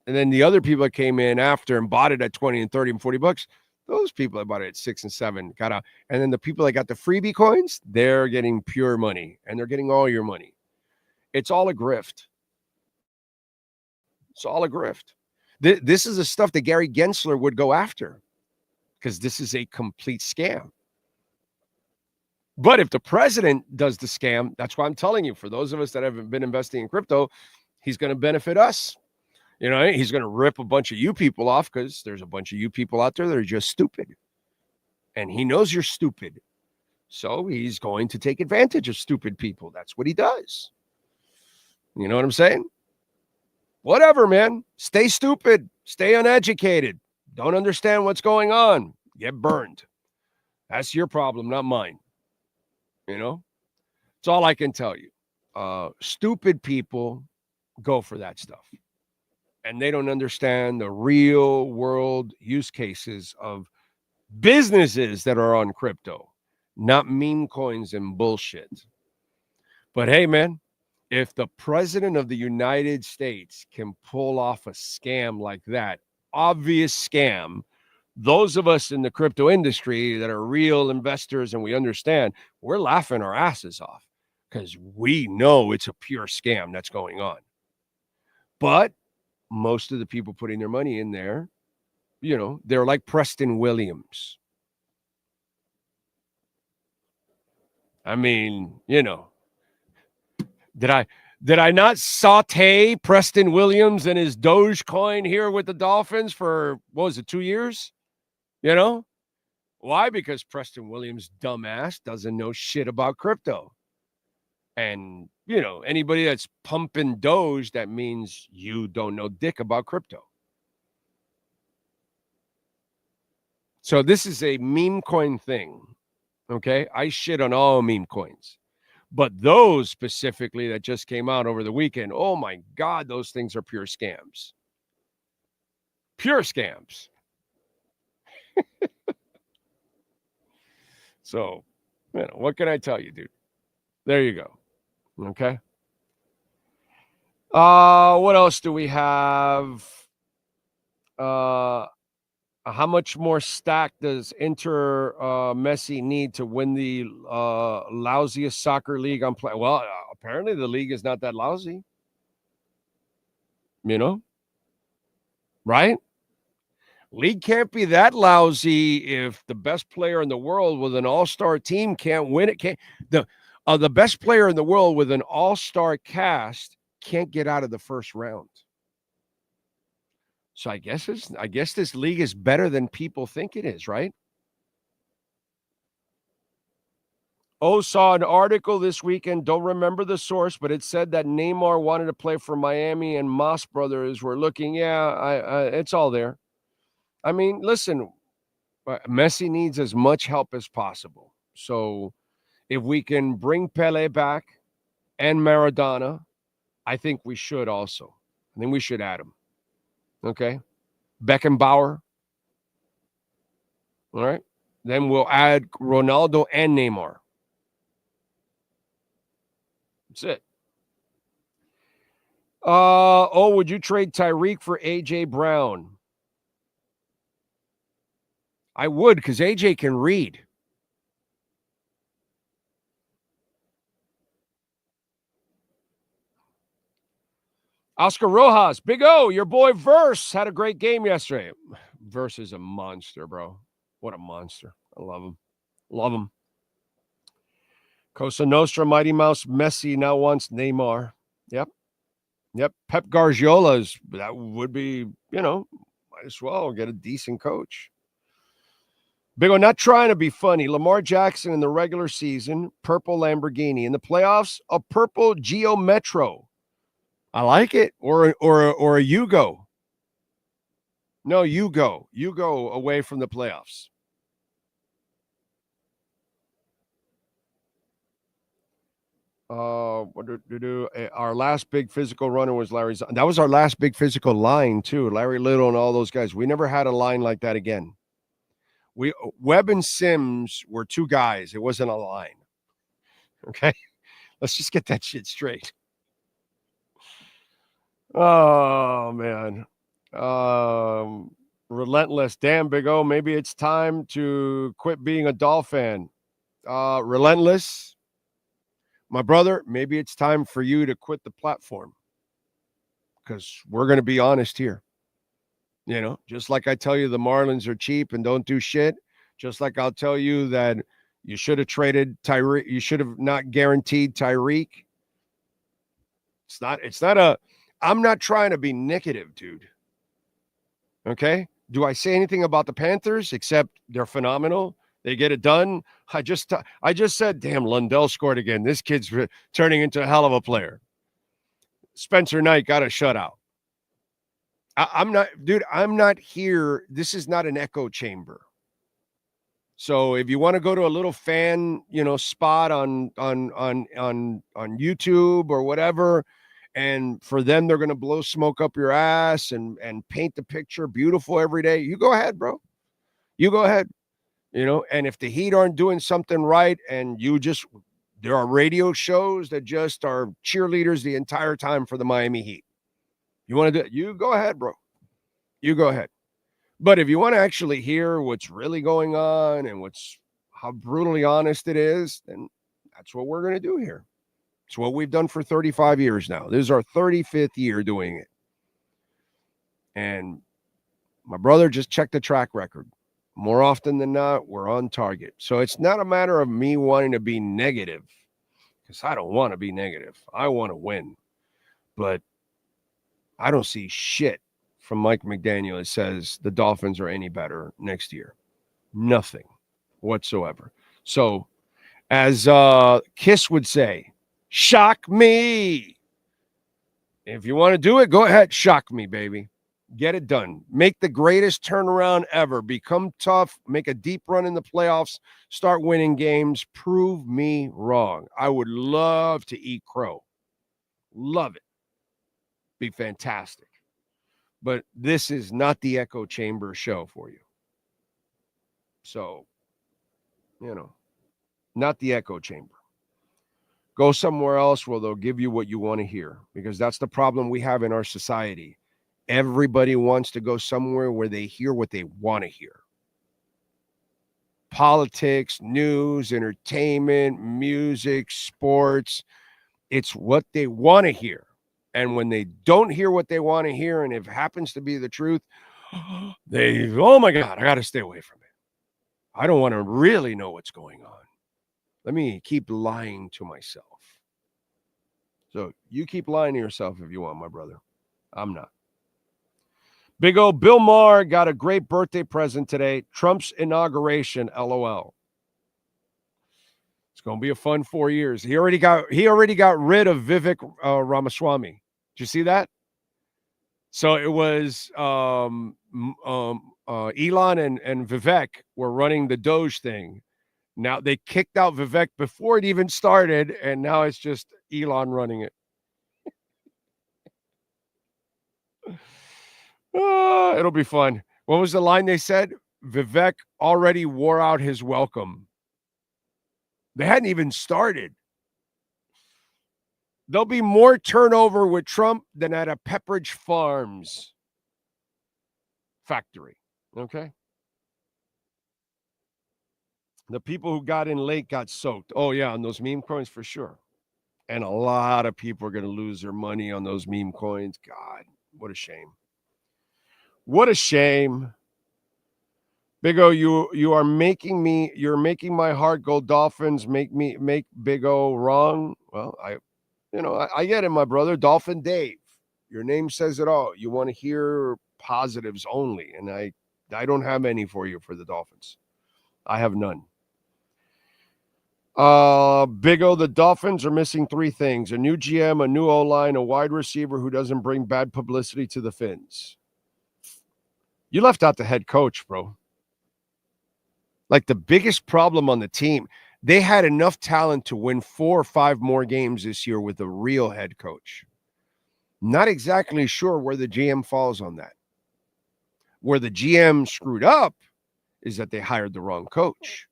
S3: the other people that came in after and bought it at 20 and 30 and 40 bucks, those people that bought it at 6 and 7 got out. And then the people that got the freebie coins, they're getting pure money, and they're getting all your money. It's all a grift. It's all a grift. This is the stuff that Gary Gensler would go after, because this is a complete scam. But if the president does the scam, that's why I'm telling you, for those of us that haven't been investing in crypto, he's going to benefit us. You know, he's going to rip a bunch of you people off, because there's a bunch of you people out there that are just stupid. And he knows you're stupid. So he's going to take advantage of stupid people. That's what he does. You know what I'm saying? Whatever, man. Stay stupid. Stay uneducated. Don't understand what's going on. Get burned. That's your problem, not mine. You know? It's all I can tell you. Stupid people go for that stuff. And they don't understand the real world use cases of businesses that are on crypto, not meme coins and bullshit. But hey, man, if the president of the United States can pull off a scam like that, obvious scam, those of us in the crypto industry that are real investors and we understand, we're laughing our asses off because we know it's a pure scam that's going on. But most of the people putting their money in there, you know, they're like Preston Williams. I mean, you know, did I not saute Preston Williams and his Dogecoin here with the Dolphins for, what was it, 2 years? You know? Why? Because Preston Williams, dumbass, doesn't know shit about crypto. And, you know, anybody that's pumping Doge, that means you don't know dick about crypto. So this is a meme coin thing, okay? I shit on all meme coins. But those specifically that just came out over the weekend, oh my God, those things are pure scams. Pure scams. So, you know, what can I tell you, dude? There you go. Okay. What else do we have? How much more stack does Inter Messi need to win the lousiest soccer league on play? Well, apparently the league is not that lousy. You know? Right? League can't be that lousy if the best player in the world with an all-star team can't win it. The best player in the world with an all-star cast can't get out of the first round. So I guess this league is better than people think it is, right? Saw an article this weekend, don't remember the source, but it said that Neymar wanted to play for Miami and Moss Brothers were looking. Yeah, it's all there. I mean, listen, Messi needs as much help as possible. So if we can bring Pele back and Maradona, I think we should also. I think we should add him. Okay? Beckenbauer. All right? Then we'll add Ronaldo and Neymar. That's it. Would you trade Tyreek for A.J. Brown? I would, because AJ can read. Oscar Rojas, Big O, your boy Verse had a great game yesterday. Verse is a monster, bro. What a monster. I love him. Love him. Cosa Nostra, Mighty Mouse, Messi now wants Neymar. Yep. Pep Guardiola's, that would be, you know, might as well get a decent coach. Big O, not trying to be funny. Lamar Jackson in the regular season, purple Lamborghini. In the playoffs, a purple Geo Metro. I like it. Or a Yugo. No, Yugo. Yugo away from the playoffs. Our last big physical runner was Larry. That was our last big physical line, too. Larry Little and all those guys. We never had a line like that again. Webb and Sims were two guys. It wasn't a line. Okay? Let's just get that shit straight. Oh, man. Relentless. Damn, Big O. Maybe it's time to quit being a Dolphin. Relentless. My brother, maybe it's time for you to quit the platform. Because we're going to be honest here. You know, just like I tell you the Marlins are cheap and don't do shit. Just like I'll tell you that you should have traded Tyreek. You should have not guaranteed Tyreek. I'm not trying to be negative, dude. Okay? Do I say anything about the Panthers except they're phenomenal? They get it done. I just said, damn, Lundell scored again. This kid's turning into a hell of a player. Spencer Knight got a shutout. I'm not here. This is not an echo chamber. So if you want to go to a little fan, spot on YouTube or whatever, and for them, they're going to blow smoke up your ass and paint the picture beautiful every day. You go ahead, bro. You go ahead. And if the Heat aren't doing something right and there are radio shows that just are cheerleaders the entire time for the Miami Heat. You want to do it? You go ahead, bro. You go ahead. But if you want to actually hear what's really going on and how brutally honest it is, then that's what we're going to do here. It's what we've done for 35 years now. This is our 35th year doing it. And my brother just checked the track record. More often than not, we're on target. So it's not a matter of me wanting to be negative, because I don't want to be negative. I want to win. But I don't see shit from Mike McDaniel that says the Dolphins are any better next year. Nothing whatsoever. So as Kiss would say, shock me. If you want to do it, go ahead. Shock me, baby. Get it done. Make the greatest turnaround ever. Become tough. Make a deep run in the playoffs. Start winning games. Prove me wrong. I would love to eat crow. Love it. Be fantastic. But this is not the echo chamber show for you. So, not the echo chamber. Go somewhere else where they'll give you what you want to hear, because that's the problem we have in our society. Everybody wants to go somewhere where they hear what they want to hear. Politics, news, entertainment, music, sports. It's what they want to hear. And when they don't hear what they want to hear, and if it happens to be the truth, oh my God, I got to stay away from it. I don't want to really know what's going on. Let me keep lying to myself. So you keep lying to yourself if you want, my brother. I'm not. Big O Bill Maher got a great birthday present today. Trump's inauguration, LOL. It's going to be a fun 4 years. He already got rid of Vivek Ramaswamy. Did you see that? So it was Elon and Vivek were running the Doge thing. Now they kicked out Vivek before it even started, and now it's just Elon running it. It'll be fun. What was the line they said? Vivek already wore out his welcome. They hadn't even started. There'll be more turnover with Trump than at a Pepperidge Farms factory. Okay? The people who got in late got soaked. Oh, yeah, on those meme coins for sure. And a lot of people are going to lose their money on those meme coins. God, what a shame. What a shame. Big O, you're making my heart go Dolphins, make Big O wrong. Well, I get it, my brother. Dolphin Dave. Your name says it all. You want to hear positives only, and I don't have any for you for the Dolphins. I have none. Big O, the Dolphins are missing three things: a new GM, a new O-line, a wide receiver who doesn't bring bad publicity to the Fins. You left out the head coach, bro. Like, the biggest problem on the team, they had enough talent to win 4 or 5 more games this year with a real head coach. Not exactly sure where the GM falls on that. Where the GM screwed up is that they hired the wrong coach.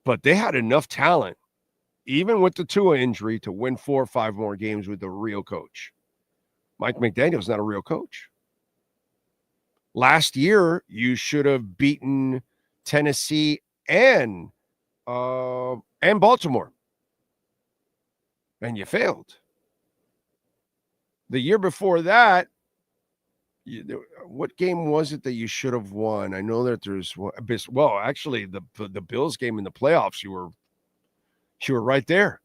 S3: But they had enough talent, even with the Tua injury, to win 4 or 5 more games with a real coach. Mike McDaniel's not a real coach. Last year, you should have beaten Tennessee and Baltimore, and you failed. The year before that, what game was it that you should have won? I know that there's actually the Bills game in the playoffs. You were right there.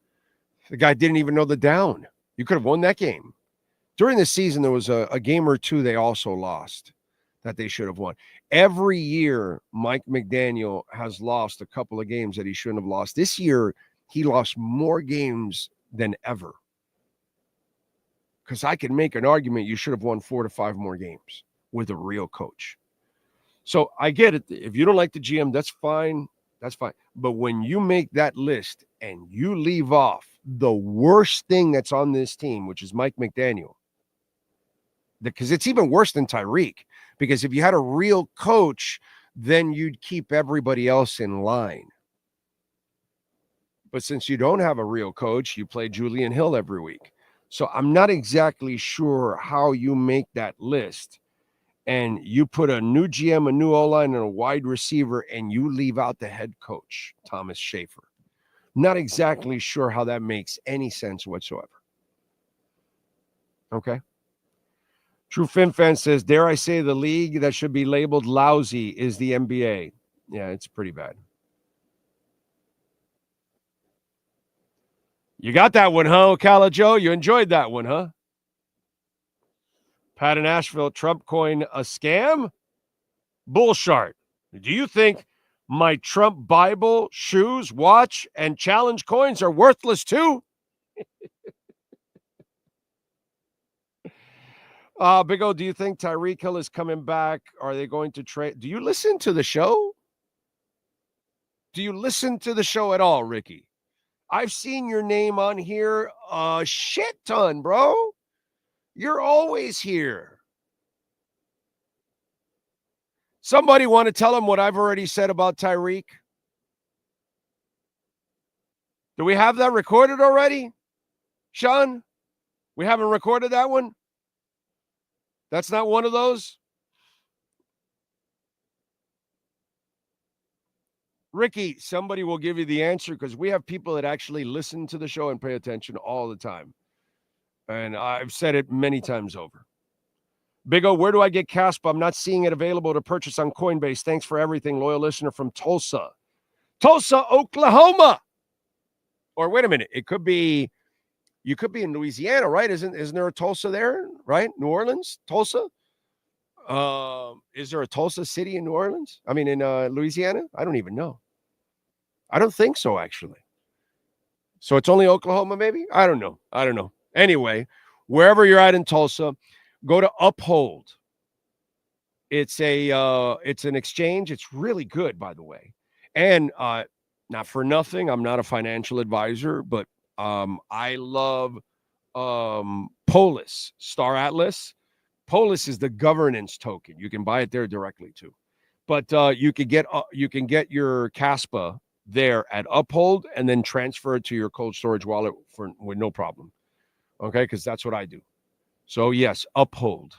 S3: The guy didn't even know the down. You could have won that game. During the season, there was a game or two they also lost that they should have won. Every year, Mike McDaniel has lost a couple of games that he shouldn't have lost. This year, he lost more games than ever. Because I can make an argument you should have won 4 to 5 more games with a real coach. So I get it. If you don't like the GM, that's fine. That's fine. But when you make that list and you leave off the worst thing that's on this team, which is Mike McDaniel, because it's even worse than Tyreek. Because if you had a real coach, then you'd keep everybody else in line. But since you don't have a real coach, you play Julian Hill every week. So I'm not exactly sure how you make that list and you put a new GM, a new O-line, and a wide receiver, and you leave out the head coach, Thomas Schaefer. Not exactly sure how that makes any sense whatsoever. Okay. True Fin Fan says, dare I say the league that should be labeled lousy is the NBA. Yeah, it's pretty bad. You got that one, huh, Ocala Joe? You enjoyed that one, huh? Pat in Asheville, Trump coin a scam? Bullshart. Do you think my Trump Bible, shoes, watch, and challenge coins are worthless too? Big O, do you think Tyreek Hill is coming back? Are they going to trade? Do you listen to the show? Do you listen to the show at all, Ricky? I've seen your name on here a shit ton, bro. You're always here. Somebody want to tell him what I've already said about Tyreek? Do we have that recorded already? Sean? We haven't recorded that one? That's not one of those? Ricky, somebody will give you the answer because we have people that actually listen to the show and pay attention all the time. And I've said it many times over. Big O, where do I get Caspa? I'm not seeing it available to purchase on Coinbase. Thanks for everything. Loyal listener from Tulsa. Tulsa, Oklahoma. Or wait a minute. You could be in Louisiana, right? Isn't there a Tulsa there, right? New Orleans, Tulsa? Is there a Tulsa city in New Orleans? I mean, in Louisiana? I don't even know. I don't think so, actually. So it's only Oklahoma, maybe? I don't know. Anyway, wherever you're at in Tulsa, go to Uphold. It's an exchange. It's really good, by the way. And not for nothing, I'm not a financial advisor, but I love Polis, Star Atlas. Polis is the governance token. You can buy it there directly too. But you can get your Caspa there at Uphold and then transfer it to your cold storage wallet with no problem. Okay, because that's what I do. So yes, Uphold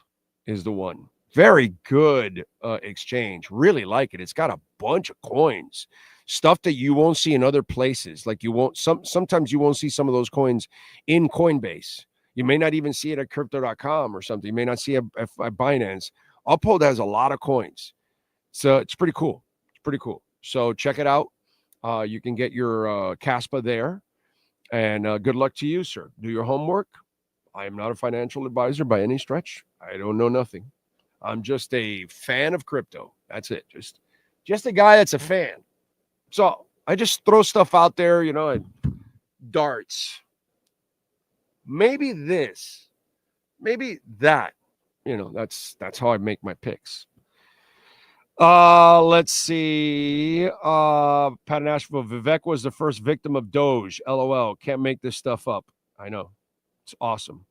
S3: is the one. Very good exchange. Really like it. It's got a bunch of coins, stuff that you won't see in other places. Like sometimes you won't see some of those coins in Coinbase. You may not even see it at crypto.com or something. You may not see it at Binance. Uphold has a lot of coins. So it's pretty cool. So check it out. You can get your Caspa there. And good luck to you, sir. Do your homework. I am not a financial advisor by any stretch. I don't know nothing. I'm just a fan of crypto. That's it. Just a guy that's a fan. So I just throw stuff out there, and darts. Maybe this, maybe that. That's how I make my picks. Let's see. Pat in Asheville, Vivek was the first victim of Doge. LOL. Can't make this stuff up. I know. It's awesome.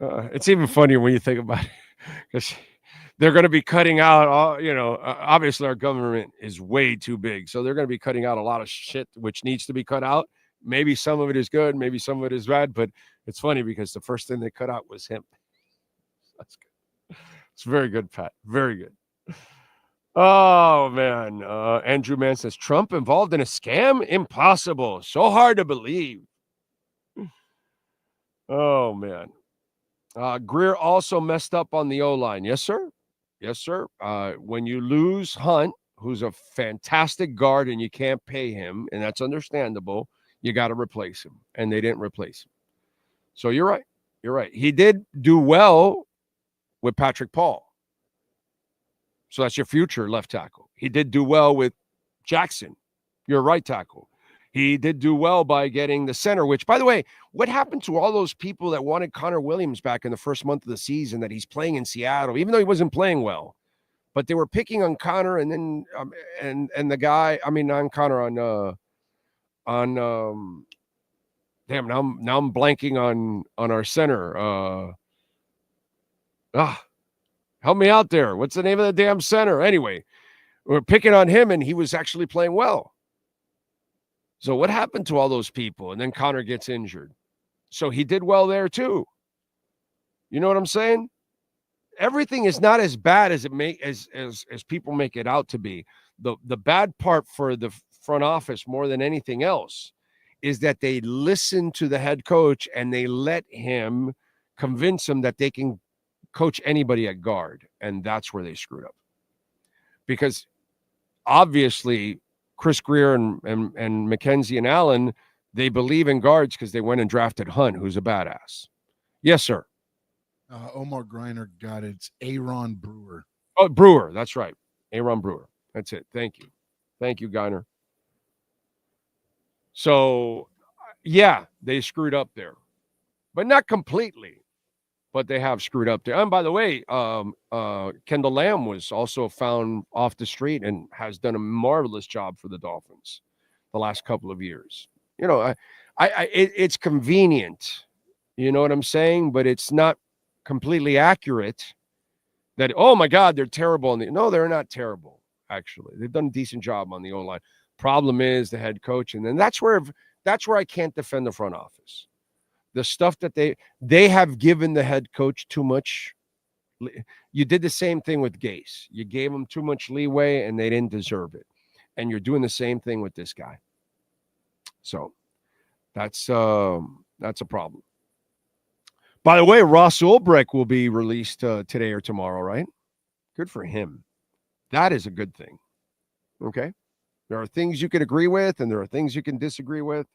S3: It's even funnier when you think about it, because they're going to be cutting out obviously our government is way too big. So they're going to be cutting out a lot of shit which needs to be cut out. maybe some of it is good, maybe some of it is bad, but it's funny because the first thing they cut out was him. That's good. It's very good, Pat. Very good. Oh, man. Andrew Mann says, Trump involved in a scam? Impossible. So hard to believe. Oh, man. Greer also messed up on the O-line. Yes, sir. Yes, sir. When you lose Hunt, who's a fantastic guard, and you can't pay him, and that's understandable, you got to replace him. And they didn't replace him. So you're right. You're right. He did do well with Patrick Paul. So that's your future left tackle. He did do well with Jackson, your right tackle. He did do well by getting the center, which, by the way, what happened to all those people that wanted Connor Williams back in the first month of the season that he's playing in Seattle, even though he wasn't playing well? But they were picking on Connor and then and the guy, I mean, on Connor, damn, now I'm blanking on our center. Help me out there. What's the name of the damn center? Anyway, we're picking on him, and he was actually playing well. So what happened to all those people? And then Connor gets injured. So he did well there too. You know what I'm saying? Everything is not as bad as as people make it out to be. The bad part for the front office more than anything else is that they listen to the head coach and they let him convince him that they can coach anybody at guard, and that's where they screwed up. Because obviously Chris Greer and Mackenzie and Allen, they believe in guards because they went and drafted Hunt, who's a badass. Yes, sir.
S11: Omar Griner got it. It's Aaron Brewer.
S3: Oh, Brewer. That's right. Aaron Brewer. That's it. Thank you. Thank you, Griner. So, yeah, they screwed up there, but not completely. But they have screwed up there. And by the way, Kendall Lamb was also found off the street and has done a marvelous job for the Dolphins the last couple of years. You know, it's convenient. You know what I'm saying? But it's not completely accurate that, oh, my God, they're terrible. No, they're not terrible, actually. They've done a decent job on the O-line. Problem is the head coach. And then that's where I can't defend the front office. The stuff that they have given the head coach too much. You did the same thing with Gase. You gave him too much leeway, and they didn't deserve it. And you're doing the same thing with this guy. So that's a problem. By the way, Ross Ulbrich will be released today or tomorrow, right? Good for him. That is a good thing. Okay? There are things you can agree with, and there are things you can disagree with.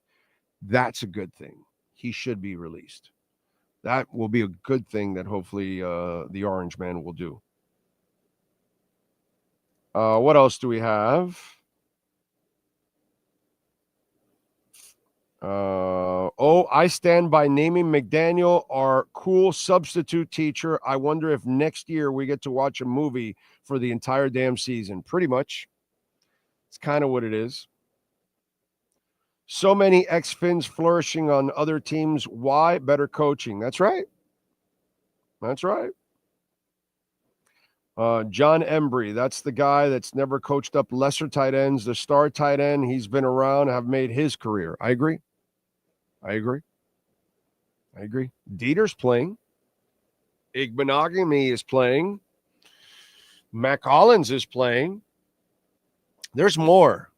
S3: That's a good thing. He should be released. That will be a good thing that hopefully the Orange Man will do. What else do we have? I stand by naming McDaniel our cool substitute teacher. I wonder if next year we get to watch a movie for the entire damn season. Pretty much. It's kind of what it is. So many ex-Finns flourishing on other teams. Why? Better coaching. That's right. That's right. John Embry, that's the guy that's never coached up lesser tight ends. The star tight end, he's been around, have made his career. I agree. Dieter's playing. Igbenogany is playing. Mac Hollins is playing. There's more.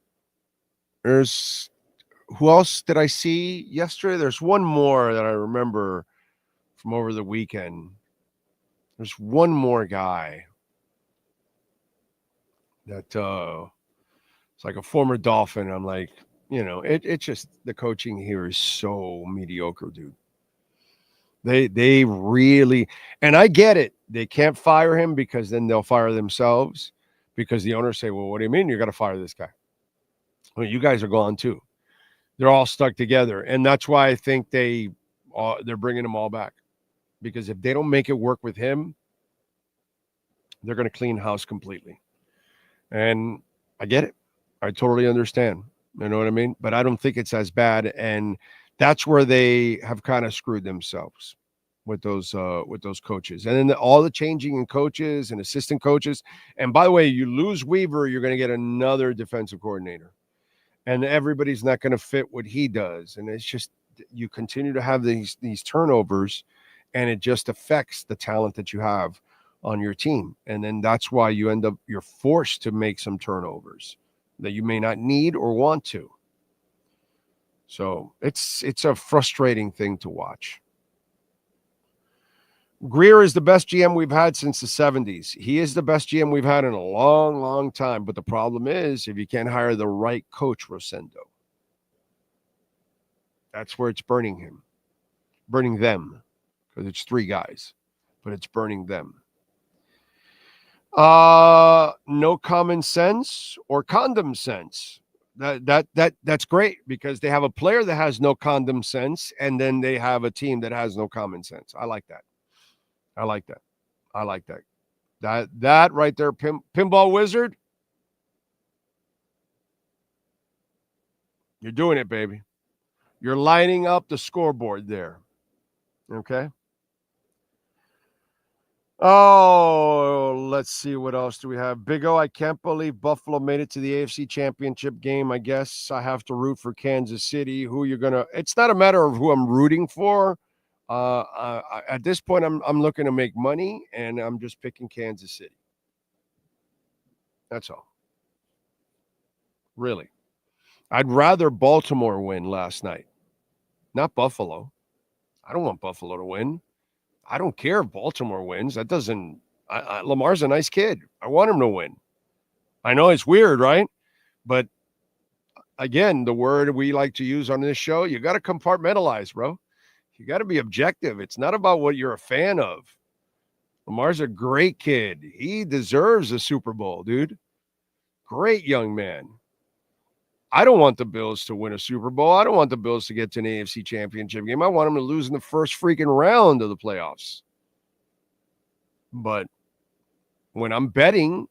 S3: Who else did I see yesterday? There's one more that I remember from over the weekend. There's one more guy that it's like a former Dolphin. I'm like, you know, it's just the coaching here is so mediocre, dude. They really, and I get it. They can't fire him because then they'll fire themselves because the owners say, well, what do you mean you got to fire this guy? Well, you guys are gone too. They're all stuck together. And that's why I think they're bringing them all back. Because if they don't make it work with him, they're going to clean house completely. And I get it. I totally understand. You know what I mean? But I don't think it's as bad. And that's where they have kind of screwed themselves with those coaches. And then all the changing in coaches and assistant coaches. And by the way, you lose Weaver, you're going to get another defensive coordinator. And everybody's not going to fit what he does. And it's just, you continue to have these turnovers, and it just affects the talent that you have on your team. And then that's why you're forced to make some turnovers that you may not need or want to. So it's a frustrating thing to watch. Greer is the best GM we've had since the 70s. He is the best GM we've had in a long, long time. But the problem is, if you can't hire the right coach, Rosendo, that's where it's burning them, because it's 3 guys, but it's burning them. No common sense or condom sense. That's great, because they have a player that has no condom sense, and then they have a team that has no common sense. I like that. That right there, Pinball Wizard. You're doing it, baby. You're lining up the scoreboard there. Okay. Oh, let's see. What else do we have? Big O, I can't believe Buffalo made it to the AFC Championship game. I guess I have to root for Kansas City. It's not a matter of who I'm rooting for. At this point, I'm looking to make money, and I'm just picking Kansas City. That's all. Really. I'd rather Baltimore win last night, not Buffalo. I don't want Buffalo to win. I don't care if Baltimore wins. That doesn't. Lamar's a nice kid. I want him to win. I know it's weird, right? But again, the word we like to use on this show, you got to compartmentalize, bro. You got to be objective. It's not about what you're a fan of. Lamar's a great kid. He deserves a Super Bowl, dude. Great young man. I don't want the Bills to win a Super Bowl. I don't want the Bills to get to an AFC Championship game. I want them to lose in the first freaking round of the playoffs. But when I'm betting,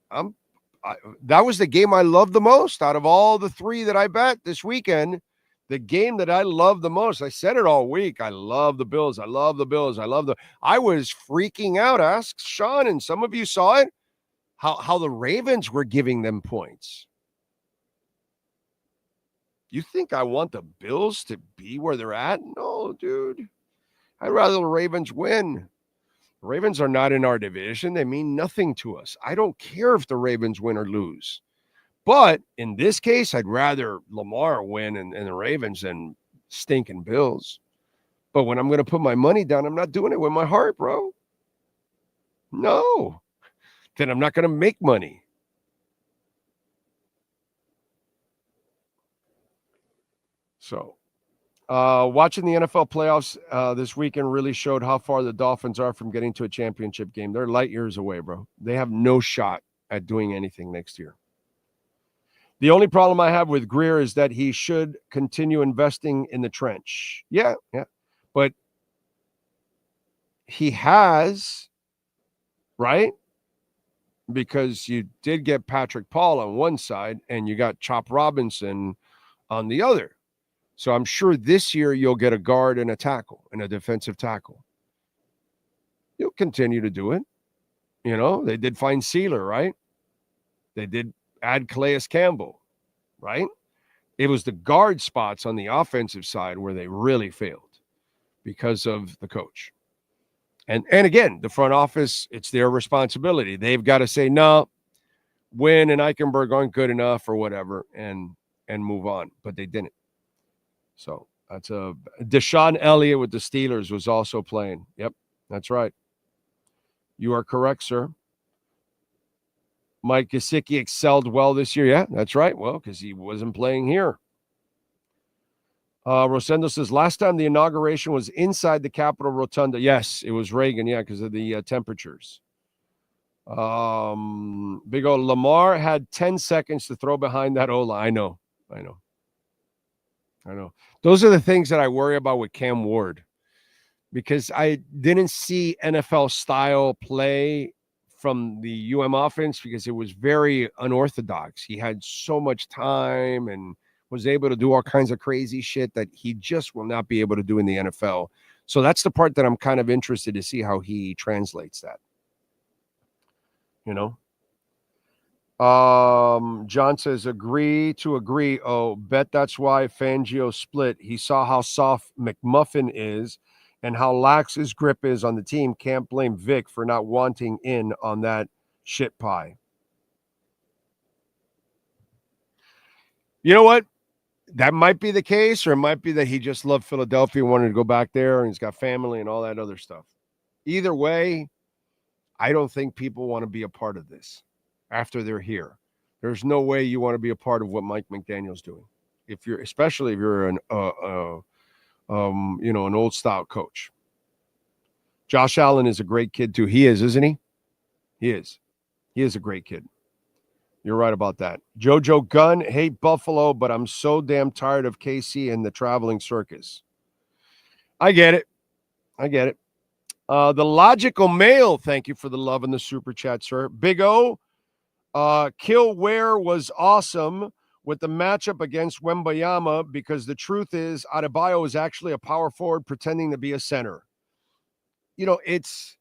S3: that was the game I loved the most out of all the 3 that I bet this weekend. The game that I love the most. I said it all week. I love the Bills. I love the Bills. I was freaking out. Ask Sean, and some of you saw it, how the Ravens were giving them points. You think I want the Bills to be where they're at? No, dude. I'd rather the Ravens win. The Ravens are not in our division. They mean nothing to us. I don't care if the Ravens win or lose. But in this case, I'd rather Lamar win and the Ravens than stinking Bills. But when I'm going to put my money down, I'm not doing it with my heart, bro. No. Then I'm not going to make money. So, watching the NFL playoffs this weekend really showed how far the Dolphins are from getting to a championship game. They're light years away, bro. They have no shot at doing anything next year. The only problem I have with Greer is that he should continue investing in the trench. Yeah. But he has, right? Because you did get Patrick Paul on one side and you got Chop Robinson on the other. So I'm sure this year you'll get a guard and a tackle and a defensive tackle. You'll continue to do it. You know, they did find Sealer, right? They did add Calais Campbell, right? It was the guard spots on the offensive side where they really failed because of the coach. And again, the front office, it's their responsibility. They've got to say, no, Wynn and Eichenberg aren't good enough or whatever, and move on. But they didn't. So that's Deshaun Elliott with the Steelers was also playing. Yep, that's right. You are correct, sir. Mike Gesicki excelled well this year. Yeah, that's right. Well, because he wasn't playing here. Rosendo says, last time the inauguration was inside the Capitol Rotunda. Yes, it was Reagan, yeah, because of the temperatures. Big O, Lamar had 10 seconds to throw behind that O-line. I know. Those are the things that I worry about with Cam Ward, because I didn't see NFL-style play from the UM offense because it was very unorthodox. He had so much time and was able to do all kinds of crazy shit that he just will not be able to do in the NFL. So that's the part that I'm kind of interested to see how he translates that. You know? John says, agree to agree. Oh, bet that's why Fangio split. He saw how soft McMuffin is and how lax his grip is on the team. Can't blame Vic for not wanting in on that shit pie. You know what? That might be the case, or it might be that he just loved Philadelphia and wanted to go back there, and he's got family and all that other stuff. Either way, I don't think people want to be a part of this after they're here. There's no way you want to be a part of what Mike McDaniel's doing. Especially if you're an old style coach. Josh Allen is a great kid too. He is, isn't he? He is. He is a great kid. You're right about that. Jojo Gunn, hate Buffalo, but I'm so damn tired of KC and the traveling circus. I get it. The Logical Male, thank you for the love in the super chat, sir. Big O, Kill Ware was awesome with the matchup against Wembayama because the truth is Adebayo is actually a power forward pretending to be a center. You know, it's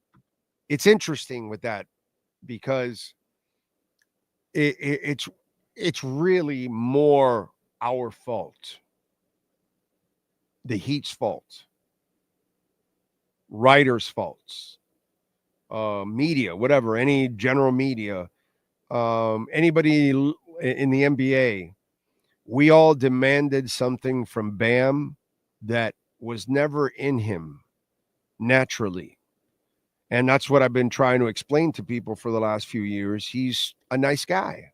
S3: interesting with that because it's really more our fault. The Heat's fault. Writers' faults. Media, whatever, any general media, anybody in the NBA, we all demanded something from Bam that was never in him naturally. And that's what I've been trying to explain to people for the last few years. He's a nice guy.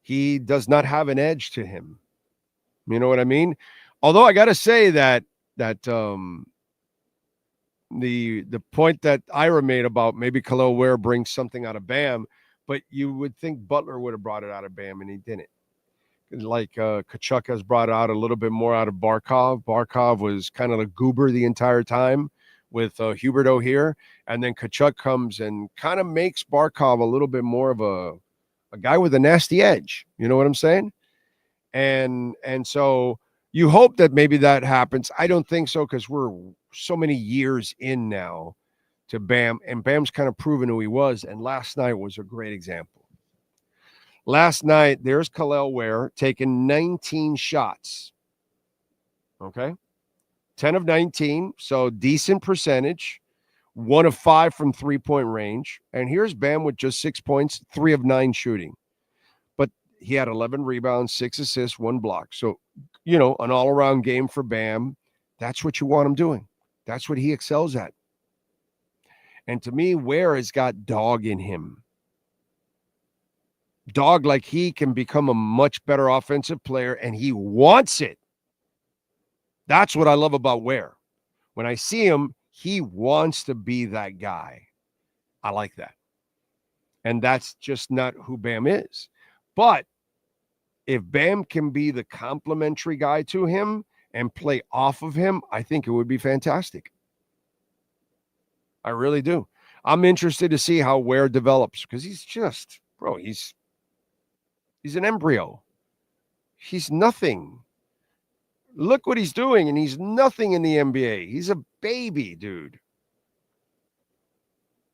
S3: He does not have an edge to him. You know what I mean? Although I got to say that the point that Ira made about maybe Khalil Ware brings something out of Bam, but you would think Butler would have brought it out of Bam, and he didn't. Like Kachuk has brought out a little bit more out of Barkov. Barkov was kind of a goober the entire time with Huberto here, and then Kachuk comes and kind of makes Barkov a little bit more of a guy with a nasty edge. You know what I'm saying? And so you hope that maybe that happens. I don't think so because we're so many years in now to Bam, and Bam's kind of proven who he was, and last night was a great example. Last night, there's Khalil Ware taking 19 shots. Okay? 10 of 19, so decent percentage. 1 of 5 from three-point range. And here's Bam with just 6 points, 3 of 9 shooting. But he had 11 rebounds, 6 assists, 1 block. So, you know, an all-around game for Bam. That's what you want him doing. That's what he excels at. And to me, Ware has got dog in him. Dog like he can become a much better offensive player, and he wants it. That's what I love about Ware. When I see him, he wants to be that guy. I like that. And that's just not who Bam is. But if Bam can be the complimentary guy to him and play off of him, I think it would be fantastic. I really do. I'm interested to see how Ware develops because he's just, bro, he's an embryo. He's nothing. Look what he's doing, and he's nothing in the NBA. He's a baby, dude.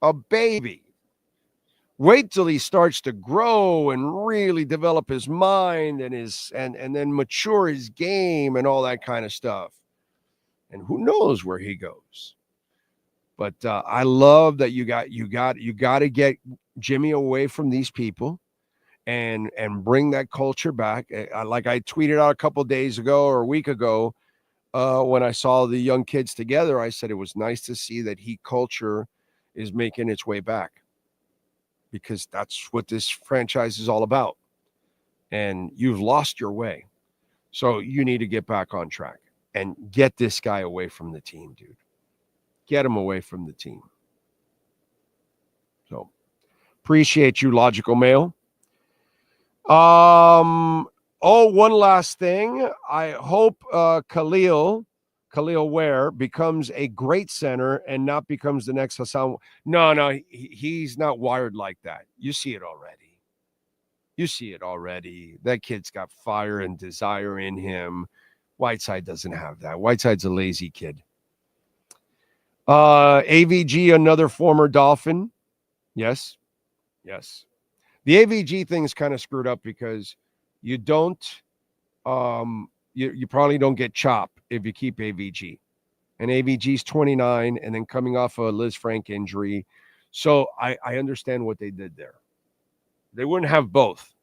S3: A baby. Wait till he starts to grow and really develop his mind and then mature his game and all that kind of stuff. And who knows where he goes. But I love that you got to get Jimmy away from these people and bring that culture back. Like I tweeted out a couple days ago or a week ago when I saw the young kids together, I said it was nice to see that Heat culture is making its way back because that's what this franchise is all about. And you've lost your way. So you need to get back on track and get this guy away from the team, dude. Get him away from the team. So appreciate you, Logical Male. One last thing. I hope Khalil Ware becomes a great center and not becomes the next Hassan. No, he's not wired like that. You see it already. That kid's got fire and desire in him. Whiteside doesn't have that. Whiteside's a lazy kid. AVG, another former Dolphin. Yes. The AVG thing is kind of screwed up because you don't, you probably don't get chop if you keep AVG. And AVG's 29 and then coming off a Liz Frank injury. So I understand what they did there. They wouldn't have both.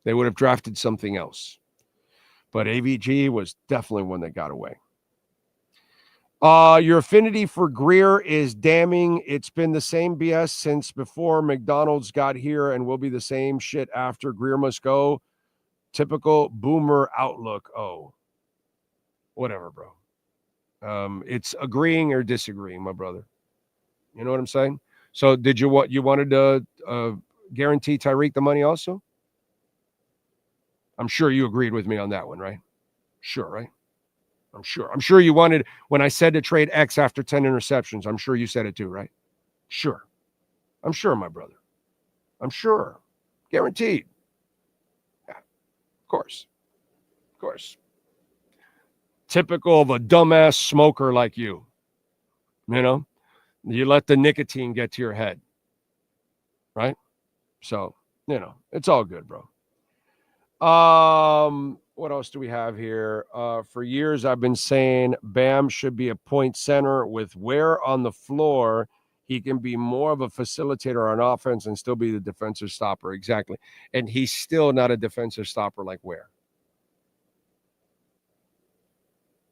S3: They would have drafted something else. But AVG was definitely one that got away. Your affinity for Greer is damning. It's been the same BS since before McDonald's got here and will be the same shit after. Greer must go. Typical boomer outlook. Oh, whatever, bro. It's agreeing or disagreeing, my brother. You know what I'm saying? So did you wanted to guarantee Tyreek the money also? I'm sure you agreed with me on that one, right? Sure, right? I'm sure you wanted, when I said to trade X after 10 interceptions, I'm sure you said it too, right? Sure. I'm sure, my brother. I'm sure. Guaranteed. Yeah, of course. Of course. Typical of a dumbass smoker like you. You know? You let the nicotine get to your head. Right? So, you know, it's all good, bro. What else do we have here? For years, I've been saying Bam should be a point center with Ware on the floor. He can be more of a facilitator on offense and still be the defensive stopper. Exactly. And he's still not a defensive stopper like Ware.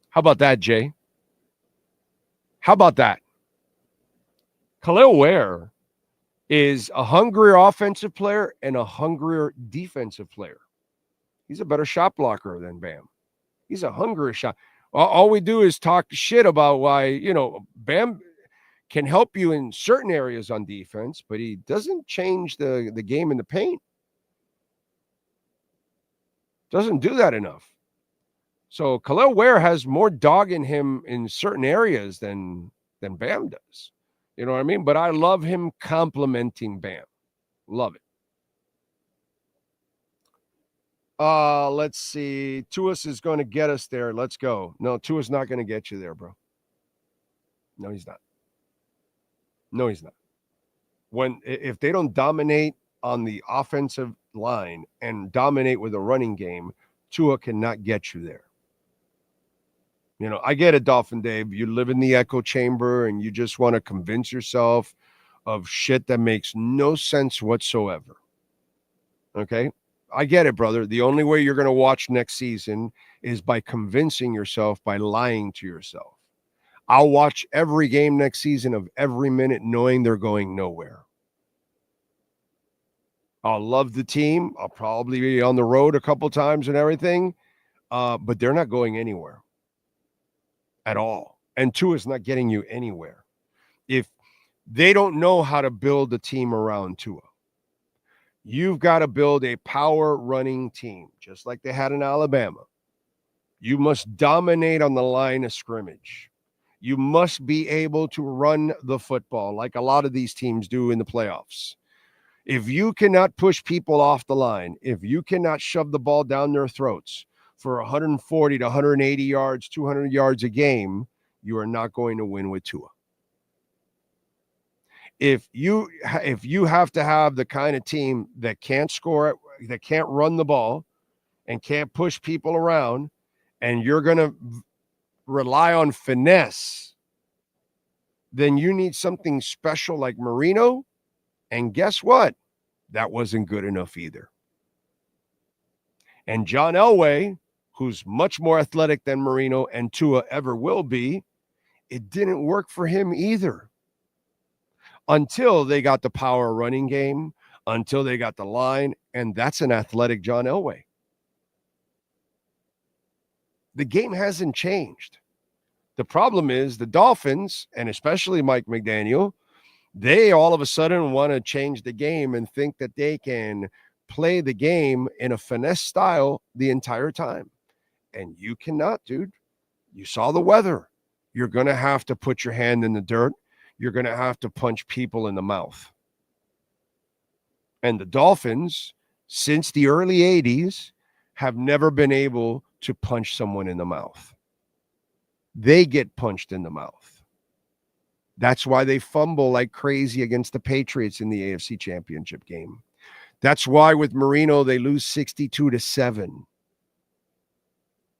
S3: How about that, Jay? How about that? Khalil Ware is a hungrier offensive player and a hungrier defensive player. He's a better shot blocker than Bam. He's a hungrier shot. All we do is talk shit about why, you know, Bam can help you in certain areas on defense, but he doesn't change the game in the paint. Doesn't do that enough. So Khalil Ware has more dog in him in certain areas than Bam does. You know what I mean? But I love him complimenting Bam. Love it. Let's see. Tuas is going to get us there. Let's go. No, Tua's not going to get you there, bro. No, he's not. No, he's not. If they don't dominate on the offensive line and dominate with a running game, Tua cannot get you there. You know, I get it, Dolphin Dave. You live in the echo chamber and you just want to convince yourself of shit that makes no sense whatsoever. Okay? I get it, brother. The only way you're going to watch next season is by convincing yourself, by lying to yourself. I'll watch every game next season of every minute knowing they're going nowhere. I'll love the team. I'll probably be on the road a couple times and everything, but they're not going anywhere at all. And Tua's not getting you anywhere. If they don't know how to build a team around Tua, you've got to build a power running team, just like they had in Alabama. You must dominate on the line of scrimmage. You must be able to run the football like a lot of these teams do in the playoffs. If you cannot push people off the line, if you cannot shove the ball down their throats for 140 to 180 yards, 200 yards a game, you are not going to win with Tua. If you have to have the kind of team that can't score, that can't run the ball and can't push people around, and you're going to rely on finesse, then you need something special like Marino. And guess what? That wasn't good enough either. And John Elway, who's much more athletic than Marino and Tua ever will be, it didn't work for him either. Until they got the power running game, until they got the line, and that's an athletic John Elway. The game hasn't changed. The problem is the Dolphins, and especially Mike McDaniel, they all of a sudden want to change the game and think that they can play the game in a finesse style the entire time. And you cannot, dude. You saw the weather. You're going to have to put your hand in the dirt. You're going to have to punch people in the mouth. And the Dolphins, since the early 80s, have never been able to punch someone in the mouth. They get punched in the mouth. That's why they fumble like crazy against the Patriots in the AFC Championship game. That's why with Marino, they lose 62-7.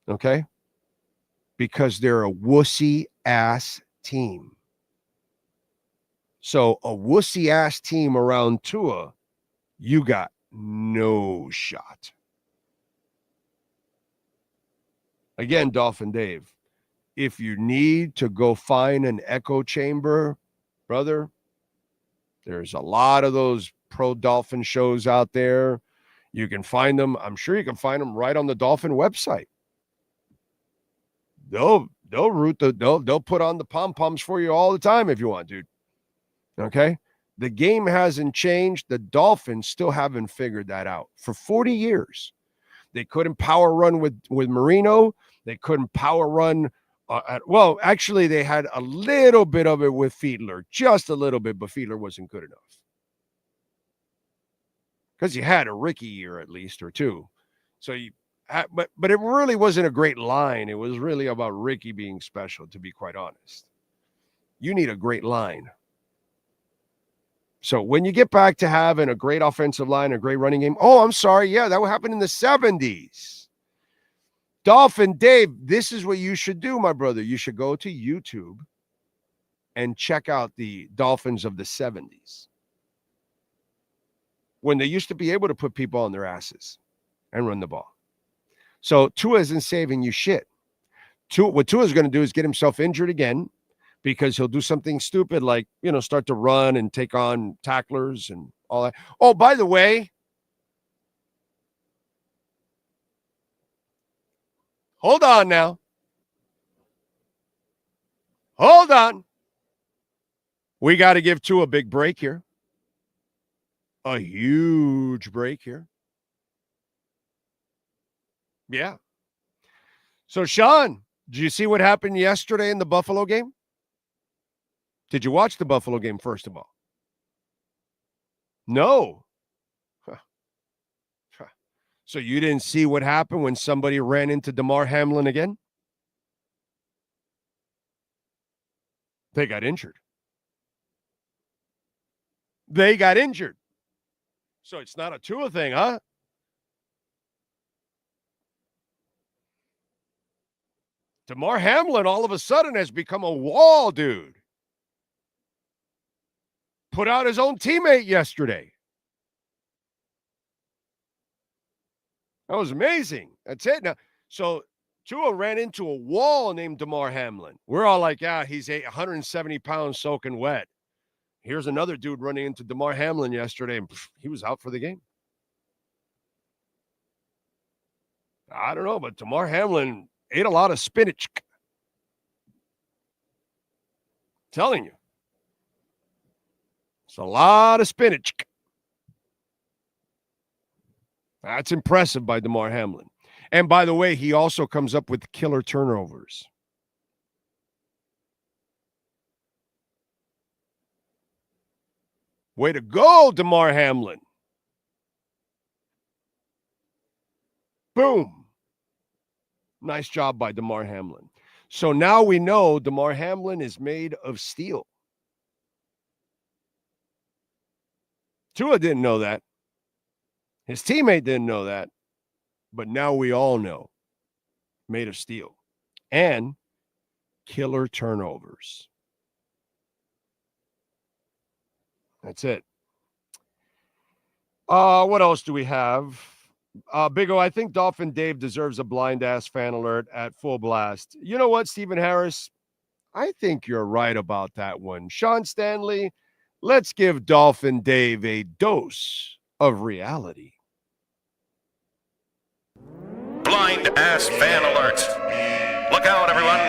S3: Okay? Because they're a wussy-ass team. So a wussy-ass team around Tua, you got no shot. Again, Dolphin Dave, if you need to go find an echo chamber, brother, there's a lot of those pro Dolphin shows out there. You can find them. I'm sure you can find them right on the Dolphin website. They'll put on the pom-poms for you all the time if you want, dude. Okay? The game hasn't changed. The Dolphins still haven't figured that out. For 40 years, they couldn't power run with Marino. They couldn't power run. Actually, they had a little bit of it with Fiedler, just a little bit, but Fiedler wasn't good enough. Because you had a Ricky year at least or two. So but it really wasn't a great line. It was really about Ricky being special, to be quite honest. You need a great line. So when you get back to having a great offensive line, a great running game, I'm sorry. Yeah, that would happen in the 70s. Dolphin Dave, this is what you should do, my brother. You should go to YouTube and check out the Dolphins of the 70s. When they used to be able to put people on their asses and run the ball. So Tua isn't saving you shit. What Tua's going to do is get himself injured again because he'll do something stupid like, start to run and take on tacklers and all that. Oh, by the way, hold on now. Hold on. We got to give Tua a big break here. A huge break here. Yeah. So, Sean, did you see what happened yesterday in the Buffalo game? Did you watch the Buffalo game, first of all? No. Huh. Huh. So you didn't see what happened when somebody ran into Damar Hamlin again? They got injured. So it's not a Tua thing, huh? Damar Hamlin all of a sudden has become a wall dude. Put out his own teammate yesterday. That was amazing. That's it. Now, so Tua ran into a wall named Damar Hamlin. We're all like, yeah, he's 170 pounds soaking wet. Here's another dude running into Damar Hamlin yesterday, and he was out for the game. I don't know, but Damar Hamlin ate a lot of spinach. Telling you. It's a lot of spinach. That's impressive by Damar Hamlin. And by the way, he also comes up with killer turnovers. Way to go, Damar Hamlin. Boom. Nice job by Damar Hamlin. So now we know Damar Hamlin is made of steel. Tua didn't know that. His teammate didn't know that. But now we all know. Made of steel. And killer turnovers. That's it. What else do we have? Big O, I think Dolphin Dave deserves a blind-ass fan alert at full blast. You know what, Stephen Harris? I think you're right about that one. Sean Stanley, let's give Dolphin Dave a dose of reality.
S15: Blind-ass fan alert. Look out, everyone.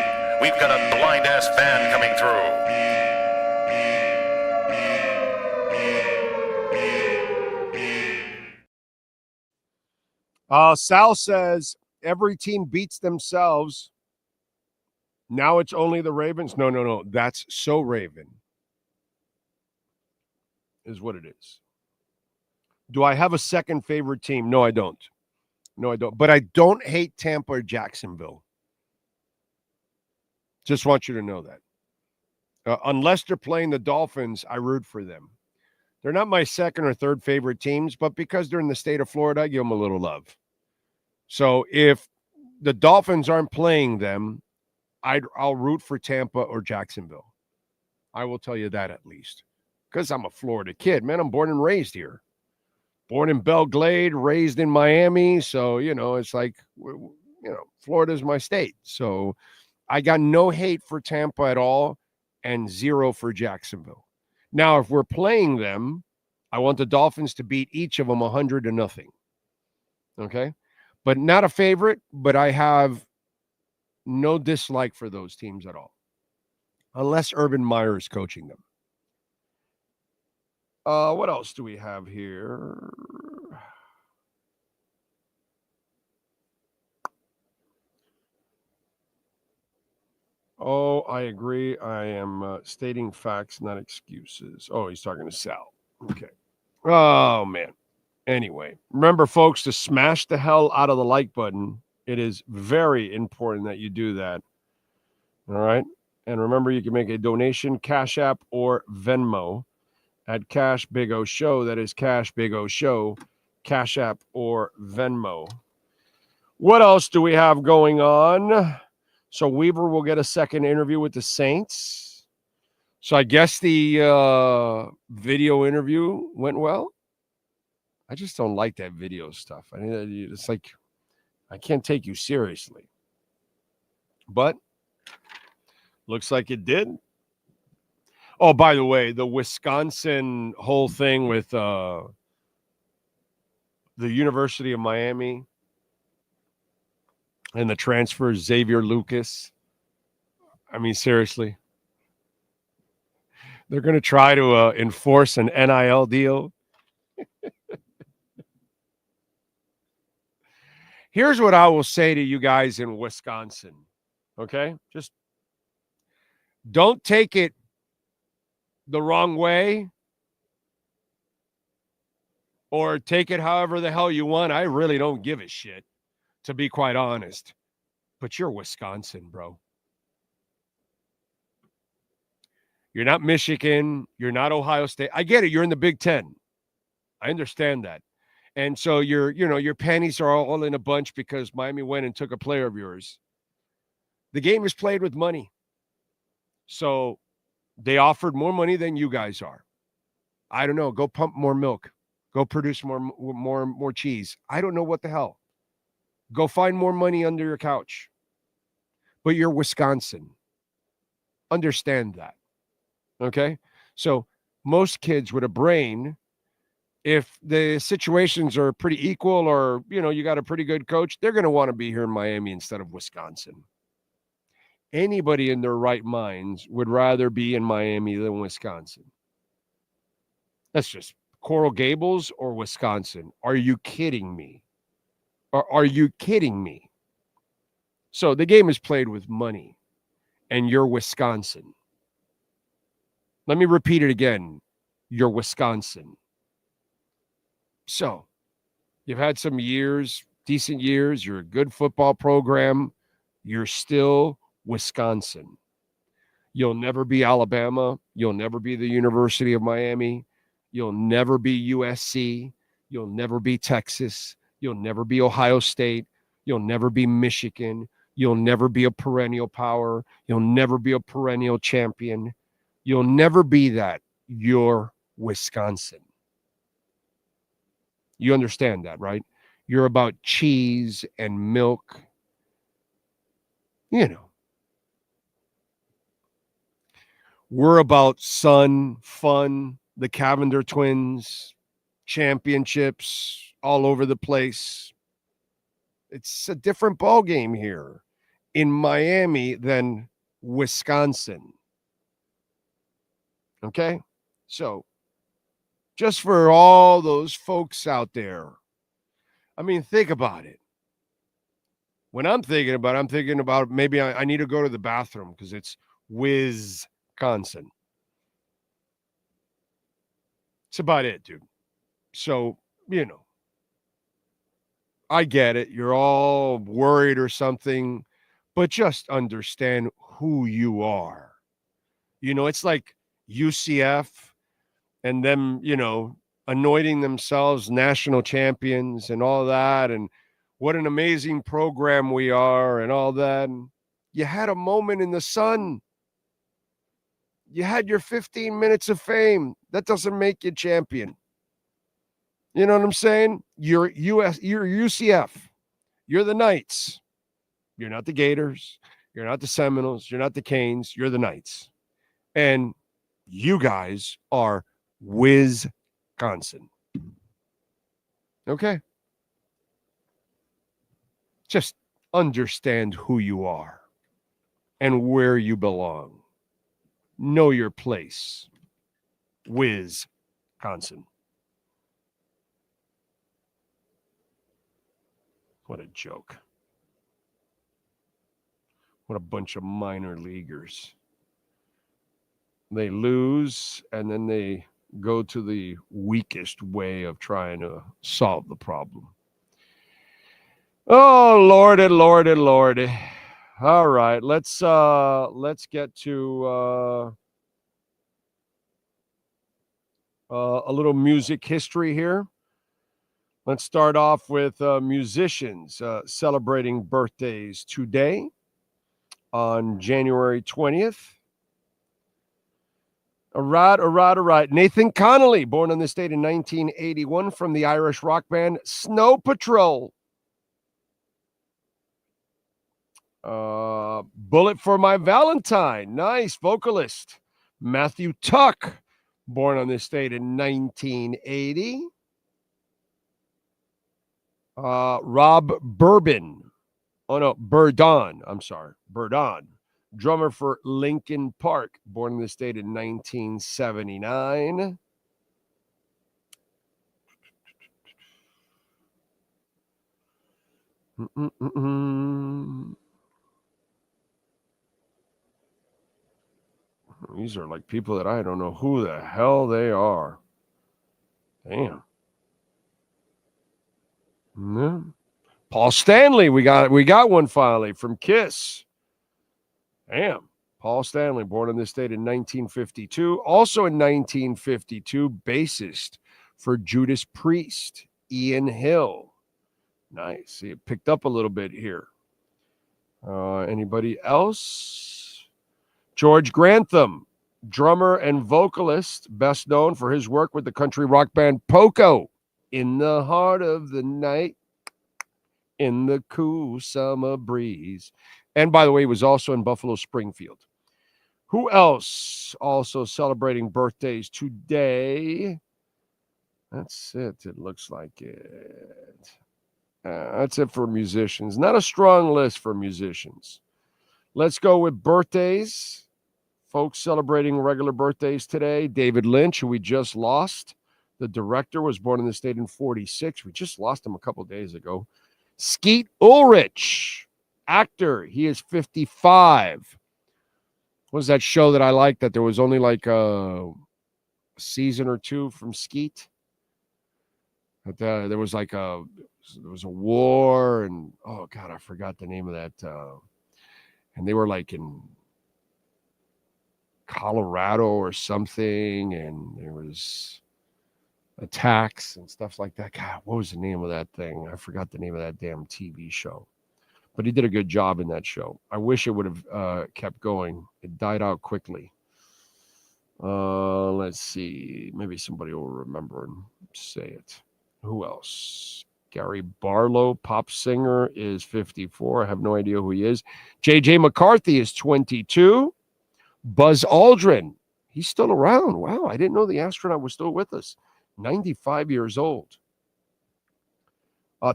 S15: We've got a blind-ass fan coming through.
S3: Sal says every team beats themselves. Now it's only the Ravens. No. That's so Raven. Is what it is. Do I have a second favorite team? No, I don't. But I don't hate Tampa or Jacksonville. Just want you to know that. Unless they're playing the Dolphins, I root for them. They're not my second or third favorite teams, but because they're in the state of Florida, I give them a little love. So if the Dolphins aren't playing them, I'll root for Tampa or Jacksonville. I will tell you that at least. Because I'm a Florida kid, man. I'm born and raised here. Born in Belle Glade, raised in Miami. So, it's like, Florida's my state. So I got no hate for Tampa at all and zero for Jacksonville. Now, if we're playing them, I want the Dolphins to beat each of them 100-0. Okay? But not a favorite, but I have no dislike for those teams at all. Unless Urban Meyer is coaching them. What else do we have here? Oh, I agree. I am stating facts, not excuses. Oh, he's talking to Sal. Okay. Oh, man. Anyway, remember, folks, to smash the hell out of the like button. It is very important that you do that. All right? And remember, you can make a donation, Cash App or Venmo at Cash Big O Show. That is Cash Big O Show, Cash App or Venmo. What else do we have going on? So Weaver will get a second interview with the Saints. So I guess the video interview went well. I just don't like that video stuff. I mean, it's like I can't take you seriously. But looks like it did. Oh, by the way, the Wisconsin whole thing with the University of Miami and the transfer, Xavier Lucas. I mean, seriously. They're going to try to enforce an NIL deal. Here's what I will say to you guys in Wisconsin, okay? Just don't take it the wrong way or take it however the hell you want. I really don't give a shit, to be quite honest. But you're Wisconsin, bro. You're not Michigan. You're not Ohio State. I get it. You're in the Big Ten. I understand that. And so your panties are all in a bunch because Miami went and took a player of yours. The game is played with money. So they offered more money than you guys are. I don't know. Go pump more milk. Go produce more cheese. I don't know what the hell. Go find more money under your couch. But you're Wisconsin. Understand that. Okay? So most kids with a brain, if the situations are pretty equal or, you got a pretty good coach, they're going to want to be here in Miami instead of Wisconsin. Anybody in their right minds would rather be in Miami than Wisconsin. That's just Coral Gables or Wisconsin. Are you kidding me? Are you kidding me? So the game is played with money, and you're Wisconsin. Let me repeat it again. You're Wisconsin. So you've had some years, decent years. You're a good football program. You're still Wisconsin. You'll never be Alabama. You'll never be the University of Miami. You'll never be USC. You'll never be Texas. You'll never be Ohio State. You'll never be Michigan. You'll never be a perennial power. You'll never be a perennial champion. You'll never be that. You're Wisconsin. You understand that, right? You're about cheese and milk. We're about sun, fun, the Cavender twins, championships all over the place. It's a different ball game here in Miami than Wisconsin. Okay? So, just for all those folks out there, I mean, think about it. When I'm thinking about maybe I need to go to the bathroom because it's Wisconsin. It's about it, dude. So, I get it. You're all worried or something, but just understand who you are. It's like UCF and them, anointing themselves national champions and all that, and what an amazing program we are and all that. And you had a moment in the sun. You had your 15 minutes of fame. That doesn't make you champion. You know what I'm saying? You're UCF. You're the Knights. You're not the Gators. You're not the Seminoles. You're not the Canes. You're the Knights. And you guys are Wisconsin. Okay? Just understand who you are and where you belong. Know your place. Wisconsin. What a joke. What a bunch of minor leaguers. They lose, and then they go to the weakest way of trying to solve the problem. Oh, Lordy, Lordy, Lordy. All right, let's get to a little music history here. Let's start off with musicians celebrating birthdays today on January 20th. All right. Nathan Connolly, born on this date in 1981 from the Irish rock band Snow Patrol. Bullet for My Valentine, nice vocalist. Matthew Tuck, born on this date in 1980. Rob Burdon, drummer for Linkin Park, born in this date in 1979. These are like people that I don't know who the hell they are. Damn. Yeah. Paul Stanley, we got one finally from Kiss. Damn. Paul Stanley, born on this date in 1952. Also in 1952, bassist for Judas Priest, Ian Hill. Nice. See, it picked up a little bit here. Anybody else? George Grantham, drummer and vocalist, best known for his work with the country rock band Poco. In the heart of the night, in the cool summer breeze. And by the way, he was also in Buffalo Springfield. Who else also celebrating birthdays today? That's it. It looks like it. That's it for musicians. Not a strong list for musicians. Let's go with birthdays. Folks celebrating regular birthdays today. David Lynch, who we just lost. The director was born in the state in 1946. We just lost him a couple days ago. Skeet Ulrich, actor. He is 55. What was that show that I liked that there was only like a season or two from Skeet? But there was a war, and oh God, I forgot the name of that. And they were like in Colorado or something, and there was attacks and stuff like that. God, what was the name of that thing? I forgot the name of that damn TV show. But he did a good job in that show. I wish it would have kept going. It died out quickly. Let's see. Maybe somebody will remember and say it. Who else? Gary Barlow, pop singer, is 54. I have no idea who he is. J.J. McCarthy is 22. Buzz Aldrin, he's still around. Wow, I didn't know the astronaut was still with us. 95 years old.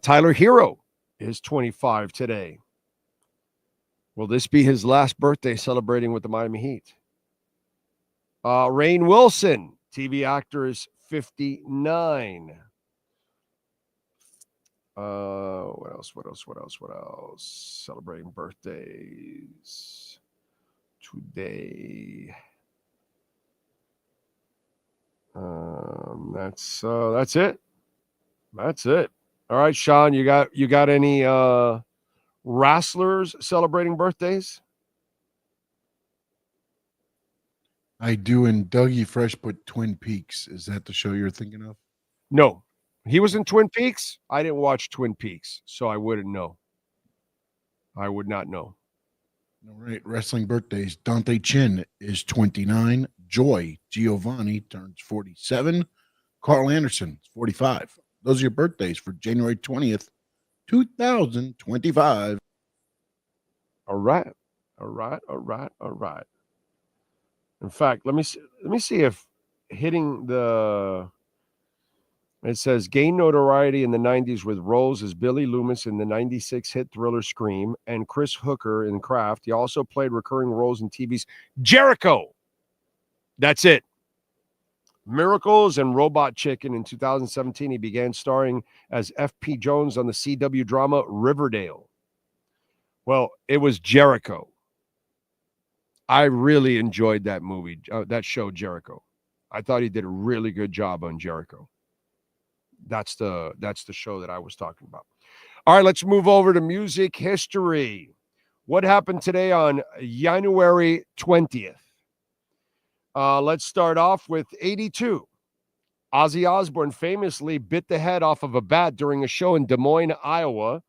S3: Tyler Hero is 25 today. Will this be his last birthday celebrating with the Miami Heat? Rainn Wilson, TV actor, is 59. What else? Celebrating birthdays today. That's it. That's it. All right, Sean, you got any wrestlers celebrating birthdays?
S11: I do, and Dougie Fresh put Twin Peaks. Is that the show you're thinking of?
S3: No. He was in Twin Peaks? I didn't watch Twin Peaks, so I wouldn't know. I would not know.
S11: All right, wrestling birthdays. Dante Chin is 29. Joy Giovanni turns 47. Carl Anderson is 45. Those are your birthdays for January 20th, 2025.
S3: All right. In fact, let me see if hitting the it says gain notoriety in the 90s with roles as Billy Loomis in the 96 hit thriller Scream and Chris Hooker in Craft. He also played recurring roles in TV's Jericho. That's it. Miracles and Robot Chicken. In 2017, he began starring as F.P. Jones on the CW drama Riverdale. Well, it was Jericho. I really enjoyed that movie, that show, Jericho. I thought he did a really good job on Jericho. That's the show that I was talking about. All right, let's move over to music history. What happened today on January 20th? Let's start off with 82. Ozzy Osbourne famously bit the head off of a bat during a show in Des Moines, Iowa.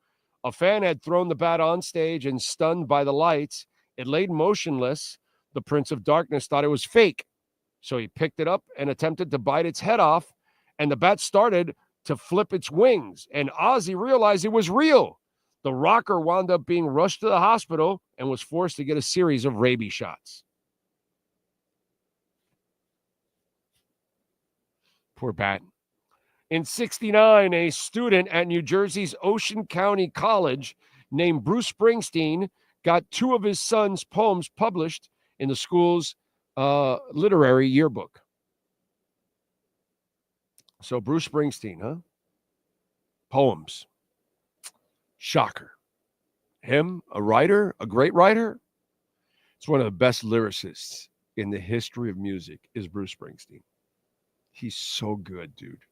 S3: A fan had thrown the bat on stage, and stunned by the lights, it laid motionless. The Prince of Darkness thought it was fake, so he picked it up and attempted to bite its head off, and the bat started to flip its wings, and Ozzy realized it was real. The rocker wound up being rushed to the hospital and was forced to get a series of rabies shots. Poor bat. In 1969, a student at New Jersey's Ocean County College named Bruce Springsteen got two of his son's poems published in the school's literary yearbook. So Bruce Springsteen, huh? Poems. Shocker. Him, a writer, a great writer. It's one of the best lyricists in the history of music is Bruce Springsteen. He's so good, dude.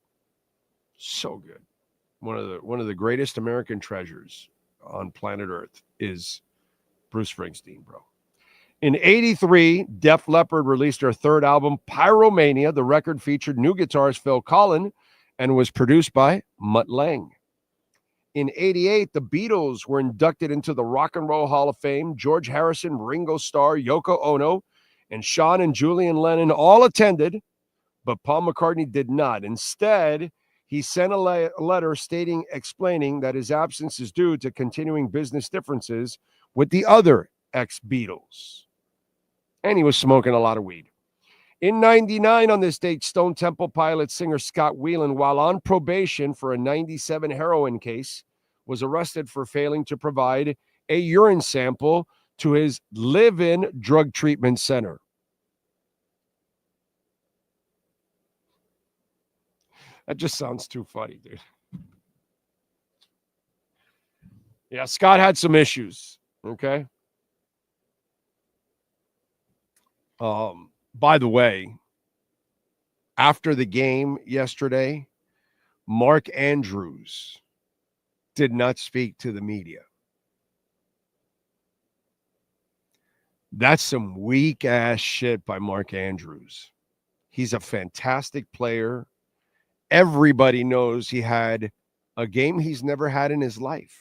S3: So good. One of the greatest American treasures on planet Earth is Bruce Springsteen, bro. In 1983, Def Leppard released their third album, Pyromania. The record featured new guitarist Phil Collen and was produced by Mutt Lange. In 1988, the Beatles were inducted into the Rock and Roll Hall of Fame. George Harrison, Ringo Starr, Yoko Ono, and Sean and Julian Lennon all attended, but Paul McCartney did not. Instead, he sent a letter explaining that his absence is due to continuing business differences with the other ex-Beatles. And he was smoking a lot of weed. In 1999, on this date, Stone Temple Pilots singer Scott Weiland, while on probation for a 1997 heroin case, was arrested for failing to provide a urine sample to his live-in drug treatment center. That just sounds too funny, dude. Yeah, Scott had some issues, okay? By the way, after the game yesterday, Mark Andrews did not speak to the media. That's some weak-ass shit by Mark Andrews. He's a fantastic player. Everybody knows he had a game he's never had in his life.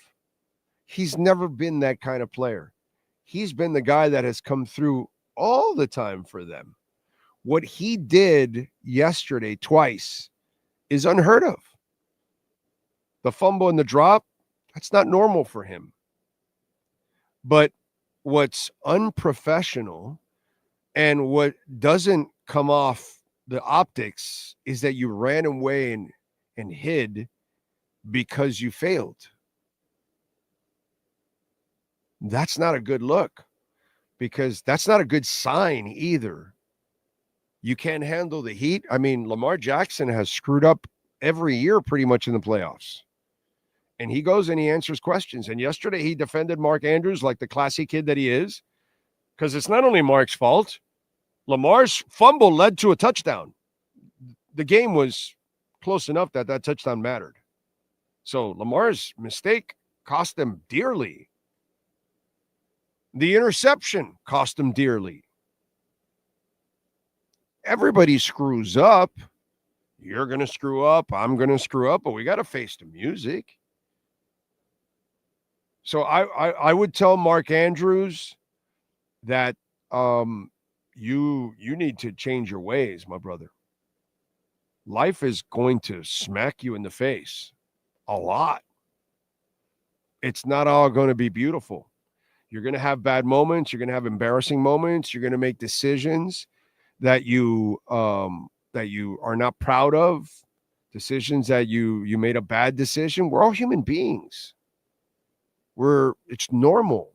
S3: He's never been that kind of player. He's been the guy that has come through all the time for them. What he did yesterday twice is unheard of. The fumble and the drop, that's not normal for him. But what's unprofessional and what doesn't come off the optics is that you ran away and hid because you failed. That's not a good look, because that's not a good sign either. You can't handle the heat. I mean, Lamar Jackson has screwed up every year pretty much in the playoffs. And he goes and he answers questions. And yesterday he defended Mark Andrews like the classy kid that he is, because it's not only Mark's fault. Lamar's fumble led to a touchdown. The game was close enough that that touchdown mattered. So Lamar's mistake cost them dearly. The interception cost them dearly. everybody screws up. You're going to screw up. I'm going to screw up, but we got to face the music. So I would tell Mark Andrews that you need to change your ways, my brother. Life is going to smack you in the face a lot. It's not all going to be beautiful. You're going to have bad moments. You're going to have embarrassing moments. You're going to make decisions that you are not proud of, decisions that you made a bad decision. We're all human beings. It's normal.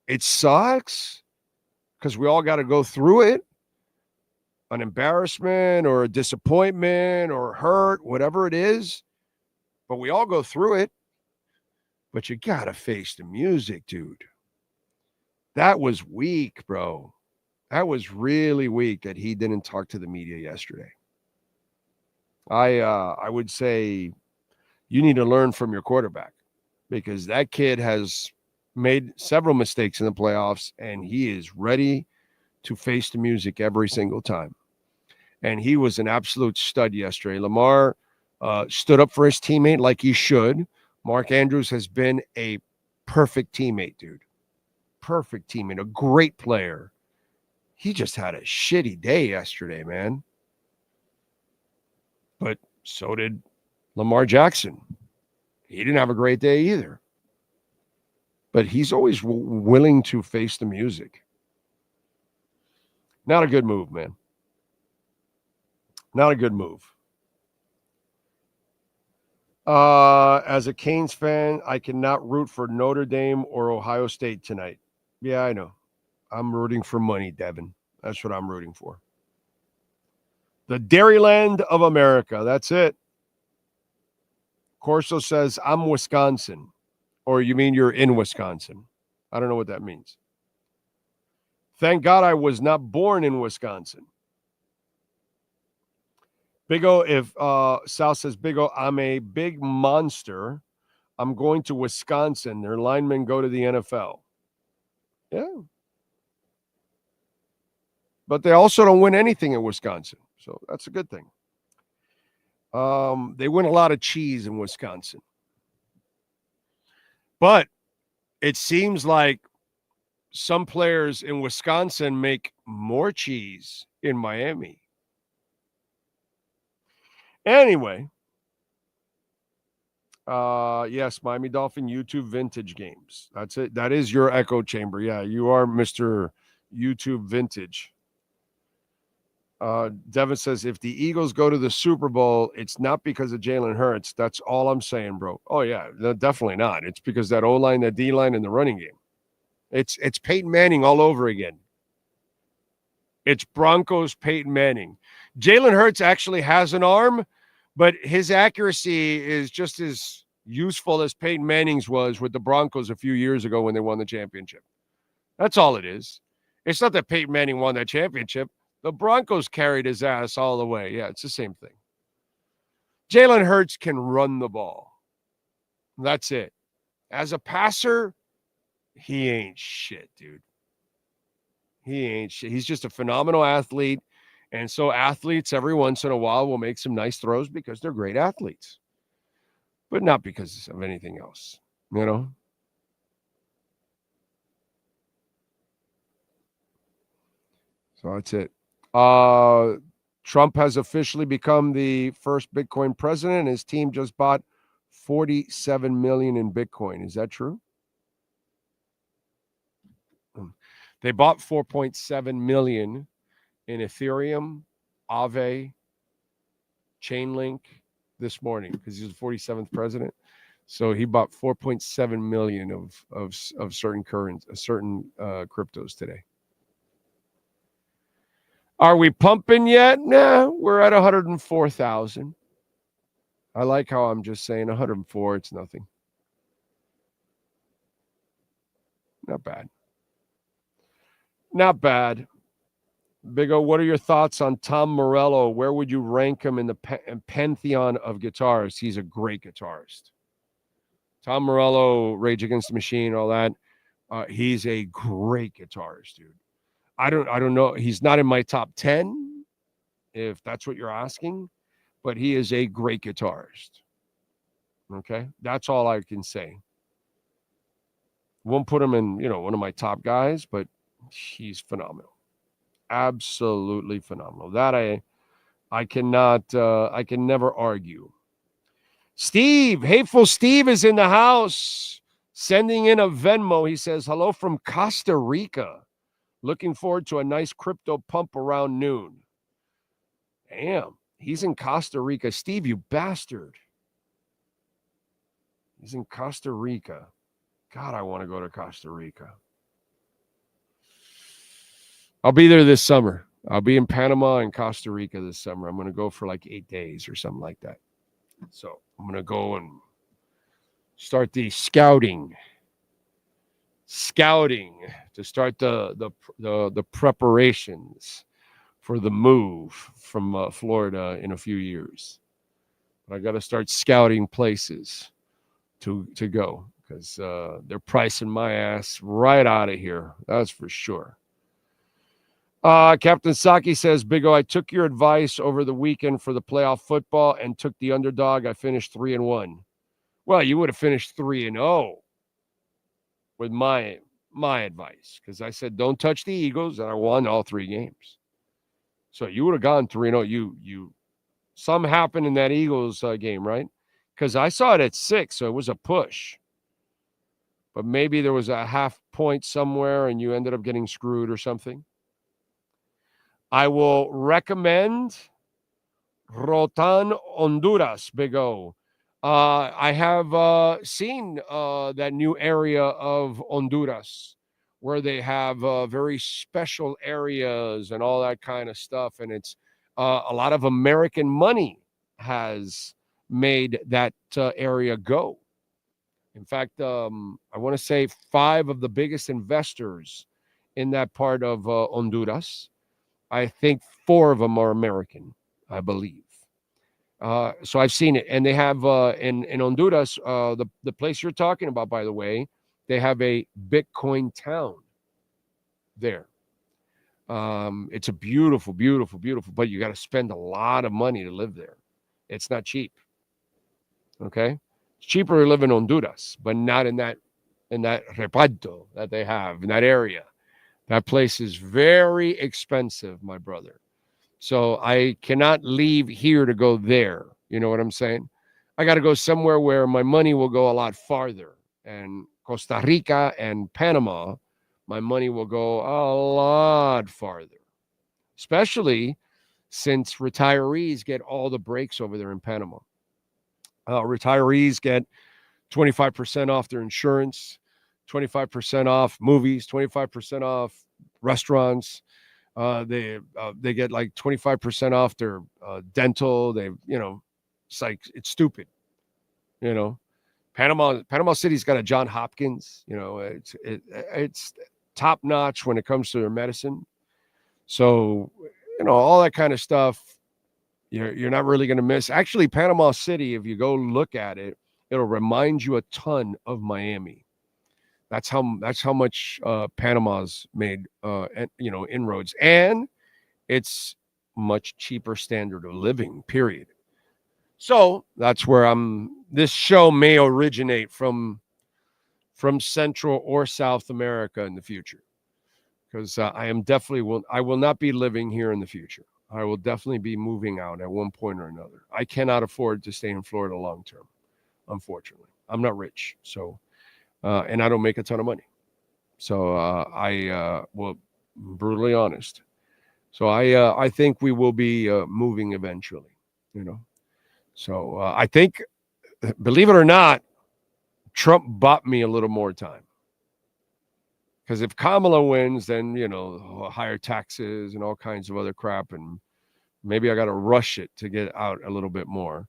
S3: It sucks because we all got to go through it. An embarrassment or a disappointment or hurt, whatever it is. But we all go through it. But you got to face the music, dude. That was weak, bro. That was really weak that he didn't talk to the media yesterday. I would say you need to learn from your quarterback because that kid has made several mistakes in the playoffs, and he is ready to face the music every single time. And he was an absolute stud yesterday. Lamar stood up for his teammate like he should. Mark Andrews has been a perfect teammate, dude. Perfect teammate, a great player. He just had a shitty day yesterday, man. But so did Lamar Jackson. He didn't have a great day either. But he's always willing to face the music. Not a good move, man. Not a good move. As a Canes fan, I cannot root for Notre Dame or Ohio State tonight. Yeah, I know. I'm rooting for money, Devin. That's what I'm rooting for. The Dairyland of America. That's it. Corso says, I'm Wisconsin. Or you mean you're in Wisconsin? I don't know what that means. Thank God I was not born in Wisconsin. Big O, if Sal says, Big O, I'm a big monster. I'm going to Wisconsin. Their linemen go to the NFL. Yeah. But they also don't win anything in Wisconsin. So that's a good thing. They win a lot of cheese in Wisconsin. But it seems like some players in Wisconsin make more cheese in Miami. Anyway, yes, Miami Dolphin YouTube vintage games. That's it. That is your echo chamber. Yeah, you are Mr. YouTube vintage. Devin says, if the Eagles go to the Super Bowl, it's not because of Jalen Hurts. That's all I'm saying, bro. Oh, yeah, no, definitely not. It's because that O-line, that D-line, and the running game. It's Peyton Manning all over again. It's Broncos Peyton Manning. Jalen Hurts actually has an arm, but his accuracy is just as useful as Peyton Manning's was with the Broncos a few years ago when they won the championship. That's all it is. It's not that Peyton Manning won that championship. The Broncos carried his ass all the way. Yeah, it's the same thing. Jalen Hurts can run the ball. That's it. As a passer, he ain't shit, dude. He ain't shit. He's just a phenomenal athlete. And so athletes every once in a while will make some nice throws because they're great athletes. But not because of anything else, you know? So that's it. Trump has officially become the first Bitcoin president. His team just bought 47 million in Bitcoin. Is that true? They bought 4.7 million in Ethereum, Aave, Chainlink this morning because he's the 47th president. So he bought 4.7 million of certain cryptos today. Are we pumping yet? Nah, we're at 104,000. I like how I'm just saying 104. It's nothing. Not bad. Not bad. Big O, what are your thoughts on Tom Morello? Where would you rank him in the pantheon of guitarists? He's a great guitarist. Tom Morello, Rage Against the Machine, all that. He's a great guitarist, dude. I don't know. He's not in my top 10, if that's what you're asking, but he is a great guitarist. Okay? That's all I can say. Won't put him in, one of my top guys, but he's phenomenal. Absolutely phenomenal. That I cannot, I can never argue. Steve, Hateful Steve is in the house, sending in a Venmo. He says, hello from Costa Rica. Looking forward to a nice crypto pump around noon. Damn, he's in Costa Rica. Steve, you bastard. He's in Costa Rica. God, I want to go to Costa Rica. I'll be there this summer. I'll be in Panama and Costa Rica this summer. I'm going to go for like 8 days or something like that. So I'm going to go and start the scouting to start the preparations for the move from Florida in a few years. But I got to start scouting places to go because they're pricing my ass right out of here. That's for sure. Captain Saki says, Big O, I took your advice over the weekend for the playoff football and took the underdog. I finished 3-1. Well, you would have finished 3-0 with my advice because I said don't touch the Eagles, and I won all 3 games. So you would have gone 3-0. You something happened in that Eagles game, right? Because I saw it at 6, so it was a push. But maybe there was a half point somewhere, and you ended up getting screwed or something. I will recommend Rotan, Honduras, Big O. I have seen that new area of Honduras where they have very special areas and all that kind of stuff. And it's a lot of American money has made that area go. In fact, I want to say 5 of the biggest investors in that part of Honduras, I think 4 of them are American, I believe. So I've seen it. And they have in Honduras, the place you're talking about, by the way, they have a Bitcoin town there. It's a beautiful, beautiful, beautiful, but you got to spend a lot of money to live there. It's not cheap. Okay? It's cheaper to live in Honduras, but not in that reparto that they have in that area. That place is very expensive, my brother. So I cannot leave here to go there. You know what I'm saying? I got to go somewhere where my money will go a lot farther. And Costa Rica and Panama, my money will go a lot farther. Especially since retirees get all the breaks over there in Panama. Retirees get 25% off their insurance, 25% off movies, 25% off restaurants. They get like 25% off their dental. It's like, it's stupid. Panama City's got a John Hopkins. It's top notch when it comes to their medicine. So, all that kind of stuff, you're not really going to miss. Actually, Panama City, if you go look at it, it'll remind you a ton of Miami. That's how much Panama's made, inroads, and it's much cheaper standard of living. Period. So that's where this show may originate from Central or South America in the future, because I will not be living here in the future. I will definitely be moving out at one point or another. I cannot afford to stay in Florida long term, unfortunately. I'm not rich, so. And I don't make a ton of money. So I will brutally honest. So I think we will be moving eventually, So I think, believe it or not, Trump bought me a little more time. Because if Kamala wins, then, higher taxes and all kinds of other crap. And maybe I got to rush it to get out a little bit more.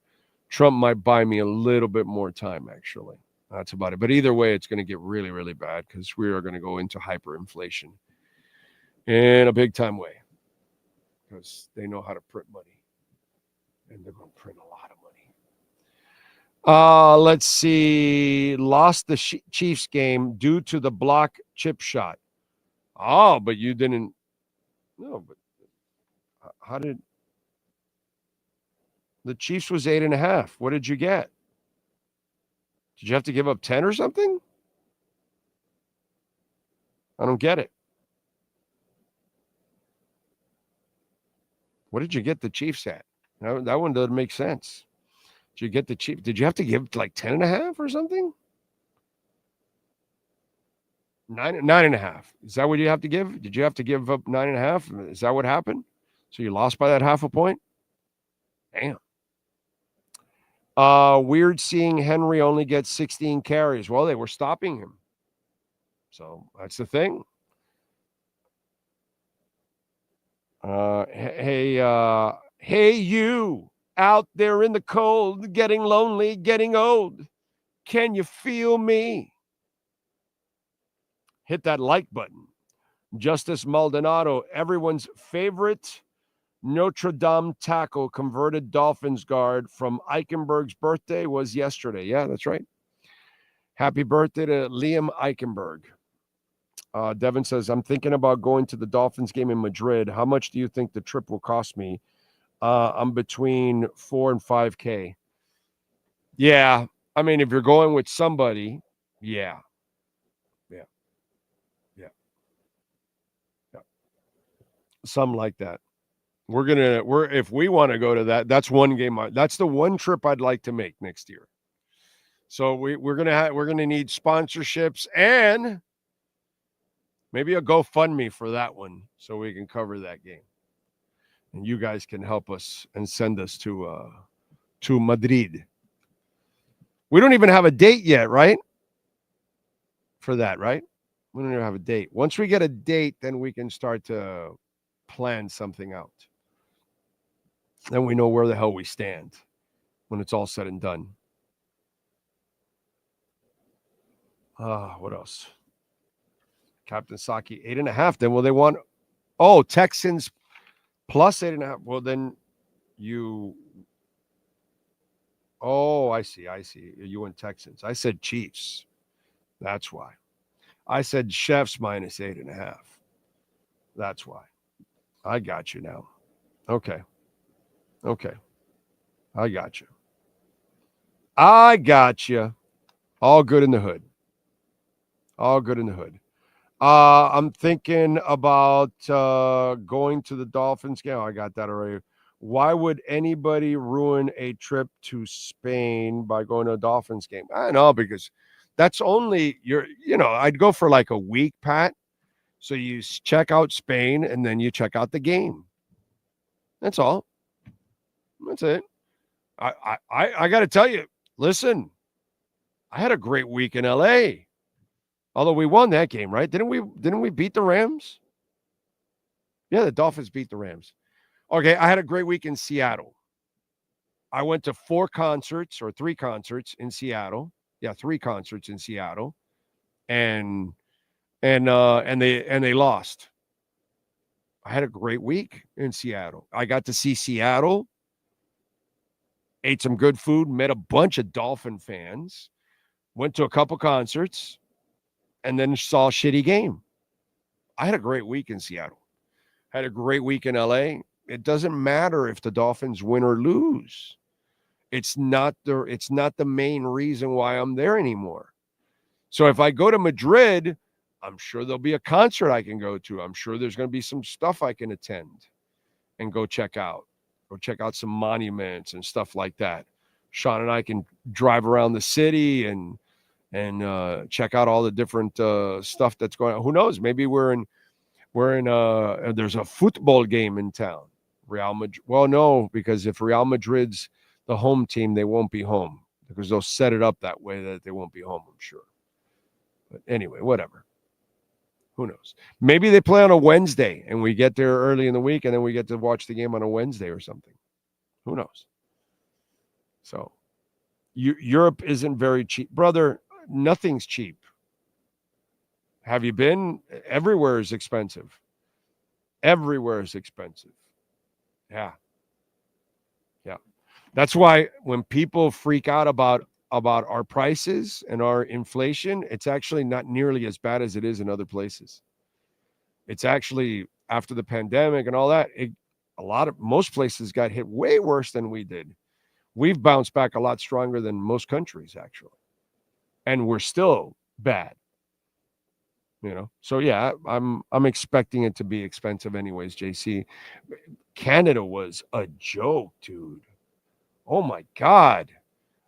S3: Trump might buy me a little bit more time, actually. That's about it. But either way, it's going to get really, really bad because we are going to go into hyperinflation in a big time way because they know how to print money. And they're going to print a lot of money. Let's see. Lost the Chiefs game due to the block chip shot. Oh, but you didn't. No, but how did The Chiefs was 8.5. What did you get? Did you have to give up 10 or something? I don't get it. What did you get the Chiefs at? That one doesn't make sense. Did you get the Chiefs? Did you have to give like 10.5 or something? 9.5. Is that what you have to give? Did you have to give up 9.5? Is that what happened? So you lost by that half a point? Damn. Weird seeing Henry only get 16 carries. Well, they were stopping him. So that's the thing. Hey, you out there in the cold, getting lonely, getting old. Can you feel me? Hit that like button. Justice Maldonado, everyone's favorite Notre Dame tackle, converted Dolphins guard from Eichenberg's birthday was yesterday. Yeah, that's right. Happy birthday to Liam Eichenberg. Devin says, I'm thinking about going to the Dolphins game in Madrid. How much do you think the trip will cost me? I'm between $4,000 and $5,000. Yeah. I mean, if you're going with somebody, yeah. Something like that. If we want to go to that, that's one game. That's the one trip I'd like to make next year. So we're gonna need sponsorships and maybe a GoFundMe for that one so we can cover that game. And you guys can help us and send us to Madrid. We don't even have a date yet, right? For that, right? We don't even have a date. Once we get a date, then we can start to plan something out. Then we know where the hell we stand when it's all said and done. What else? Captain Saki, 8.5. Then will they want? Oh, Texans plus 8.5. Well, then you. Oh, I see. You and Texans. I said Chiefs. That's why. I said Chefs minus 8.5. That's why. I got you now. Okay. I got you. All good in the hood. I'm thinking about going to the Dolphins game. I got that already. Why would anybody ruin a trip to Spain by going to a Dolphins game? I know, because that's only I'd go for like a week, Pat. So you check out Spain and then you check out the game. That's all. That's it. I got to tell you, listen, I had a great week in LA. Although we won that game, right? Didn't we beat the Rams? Yeah, the Dolphins beat the Rams. Okay, I had a great week in Seattle. I went to 3 concerts in Seattle. Yeah, 3 concerts in Seattle. And they lost. I had a great week in Seattle. I got to see Seattle, ate some good food, met a bunch of Dolphin fans, went to a couple concerts, and then saw a shitty game. I had a great week in Seattle. Had a great week in LA. It doesn't matter if the Dolphins win or lose. It's not the main reason why I'm there anymore. So if I go to Madrid, I'm sure there'll be a concert I can go to. I'm sure there's going to be some stuff I can attend and go check out. Go check out some monuments and stuff like that. Sean and I can drive around the city and check out all the different stuff that's going on. Who knows? Maybe there's a football game in town. Real Madrid. Well, no, because if Real Madrid's the home team, they won't be home because they'll set it up that way that they won't be home, I'm sure. But anyway, whatever. Who knows? Maybe they play on a Wednesday and we get there early in the week and then we get to watch the game on a Wednesday or something. Who knows? So Europe isn't very cheap. Brother, nothing's cheap. Have you been? Everywhere is expensive. Everywhere is expensive. Yeah. That's why when people freak out about our prices and our inflation, it's actually not nearly as bad as it is in other places. It's actually, after the pandemic and all that, most places got hit way worse than we did. we've bounced back a lot stronger than most countries, actually. And we're still bad. So yeah, I'm expecting it to be expensive anyways, JC. Canada was a joke, dude. Oh my God.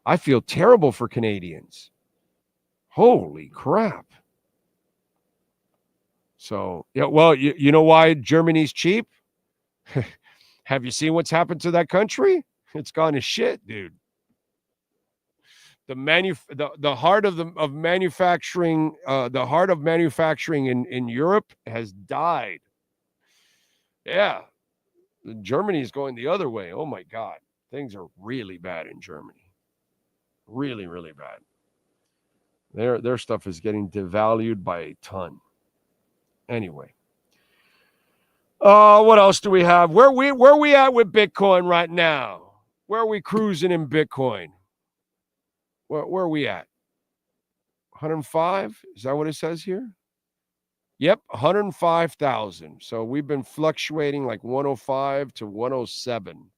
S3: I feel terrible for Canadians. Holy crap. So, yeah, well, you know why Germany's cheap? Have you seen what's happened to that country? It's gone to shit, dude. The heart of manufacturing, in Europe has died. Yeah. Germany is going the other way. Oh my God. Things are really bad in Germany. Really, really bad. Their stuff is getting devalued by a ton. Anyway. What else do we have? Where we at with Bitcoin right now? Where are we cruising in Bitcoin? Where are we at? 105? Is that what it says here? Yep, 105,000. So we've been fluctuating like 105 to 107.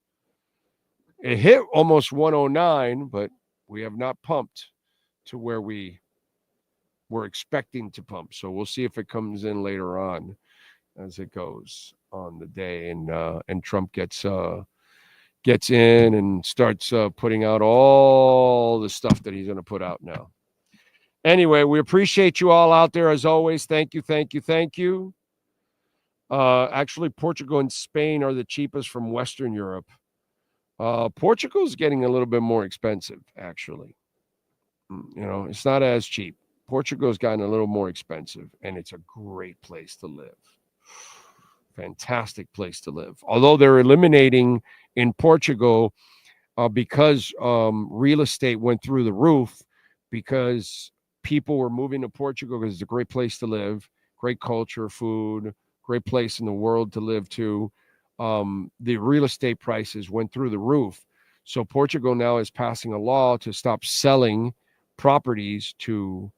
S3: It hit almost 109, but we have not pumped to where we were expecting to pump. So we'll see if it comes in later on as it goes on the day, and Trump gets in and starts putting out all the stuff that he's going to put out now. Anyway, we appreciate you all out there as always. Thank you. Actually, Portugal and Spain are the cheapest from Western Europe. Portugal's getting a little bit more expensive, actually. It's not as cheap. Portugal's gotten a little more expensive, and it's a great place to live. Fantastic place to live. Although they're eliminating in Portugal because real estate went through the roof, because people were moving to Portugal because it's a great place to live, great culture, food, great place in the world to live too. The real estate prices went through the roof. So Portugal now is passing a law to stop selling properties to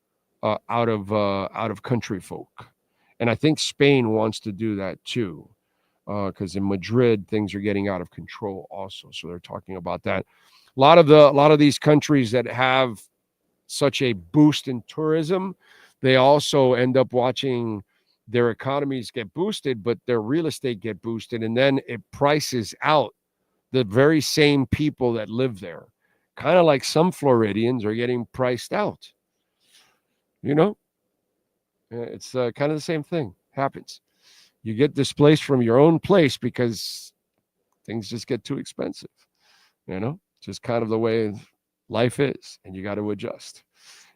S3: out of country folk. And I think Spain wants to do that too, because in Madrid things are getting out of control also. So they're talking about that. A lot of these countries that have such a boost in tourism, they also end up watching their economies get boosted, but their real estate get boosted, and then it prices out the very same people that live there. Kind of like some Floridians are getting priced out. It's kind of the same thing happens. You get displaced from your own place because things just get too expensive. Just kind of the way life is, and you got to adjust.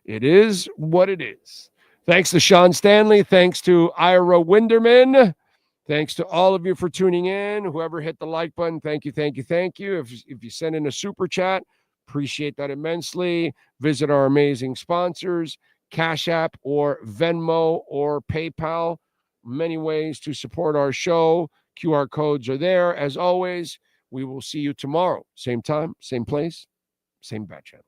S3: It is what it is. Thanks to Sean Stanley. Thanks to Ira Winderman. Thanks to all of you for tuning in. Whoever hit the like button, thank you. If you send in a super chat, appreciate that immensely. Visit our amazing sponsors, Cash App or Venmo or PayPal. Many ways to support our show. QR codes are there. As always, we will see you tomorrow. Same time, same place, same bat channel.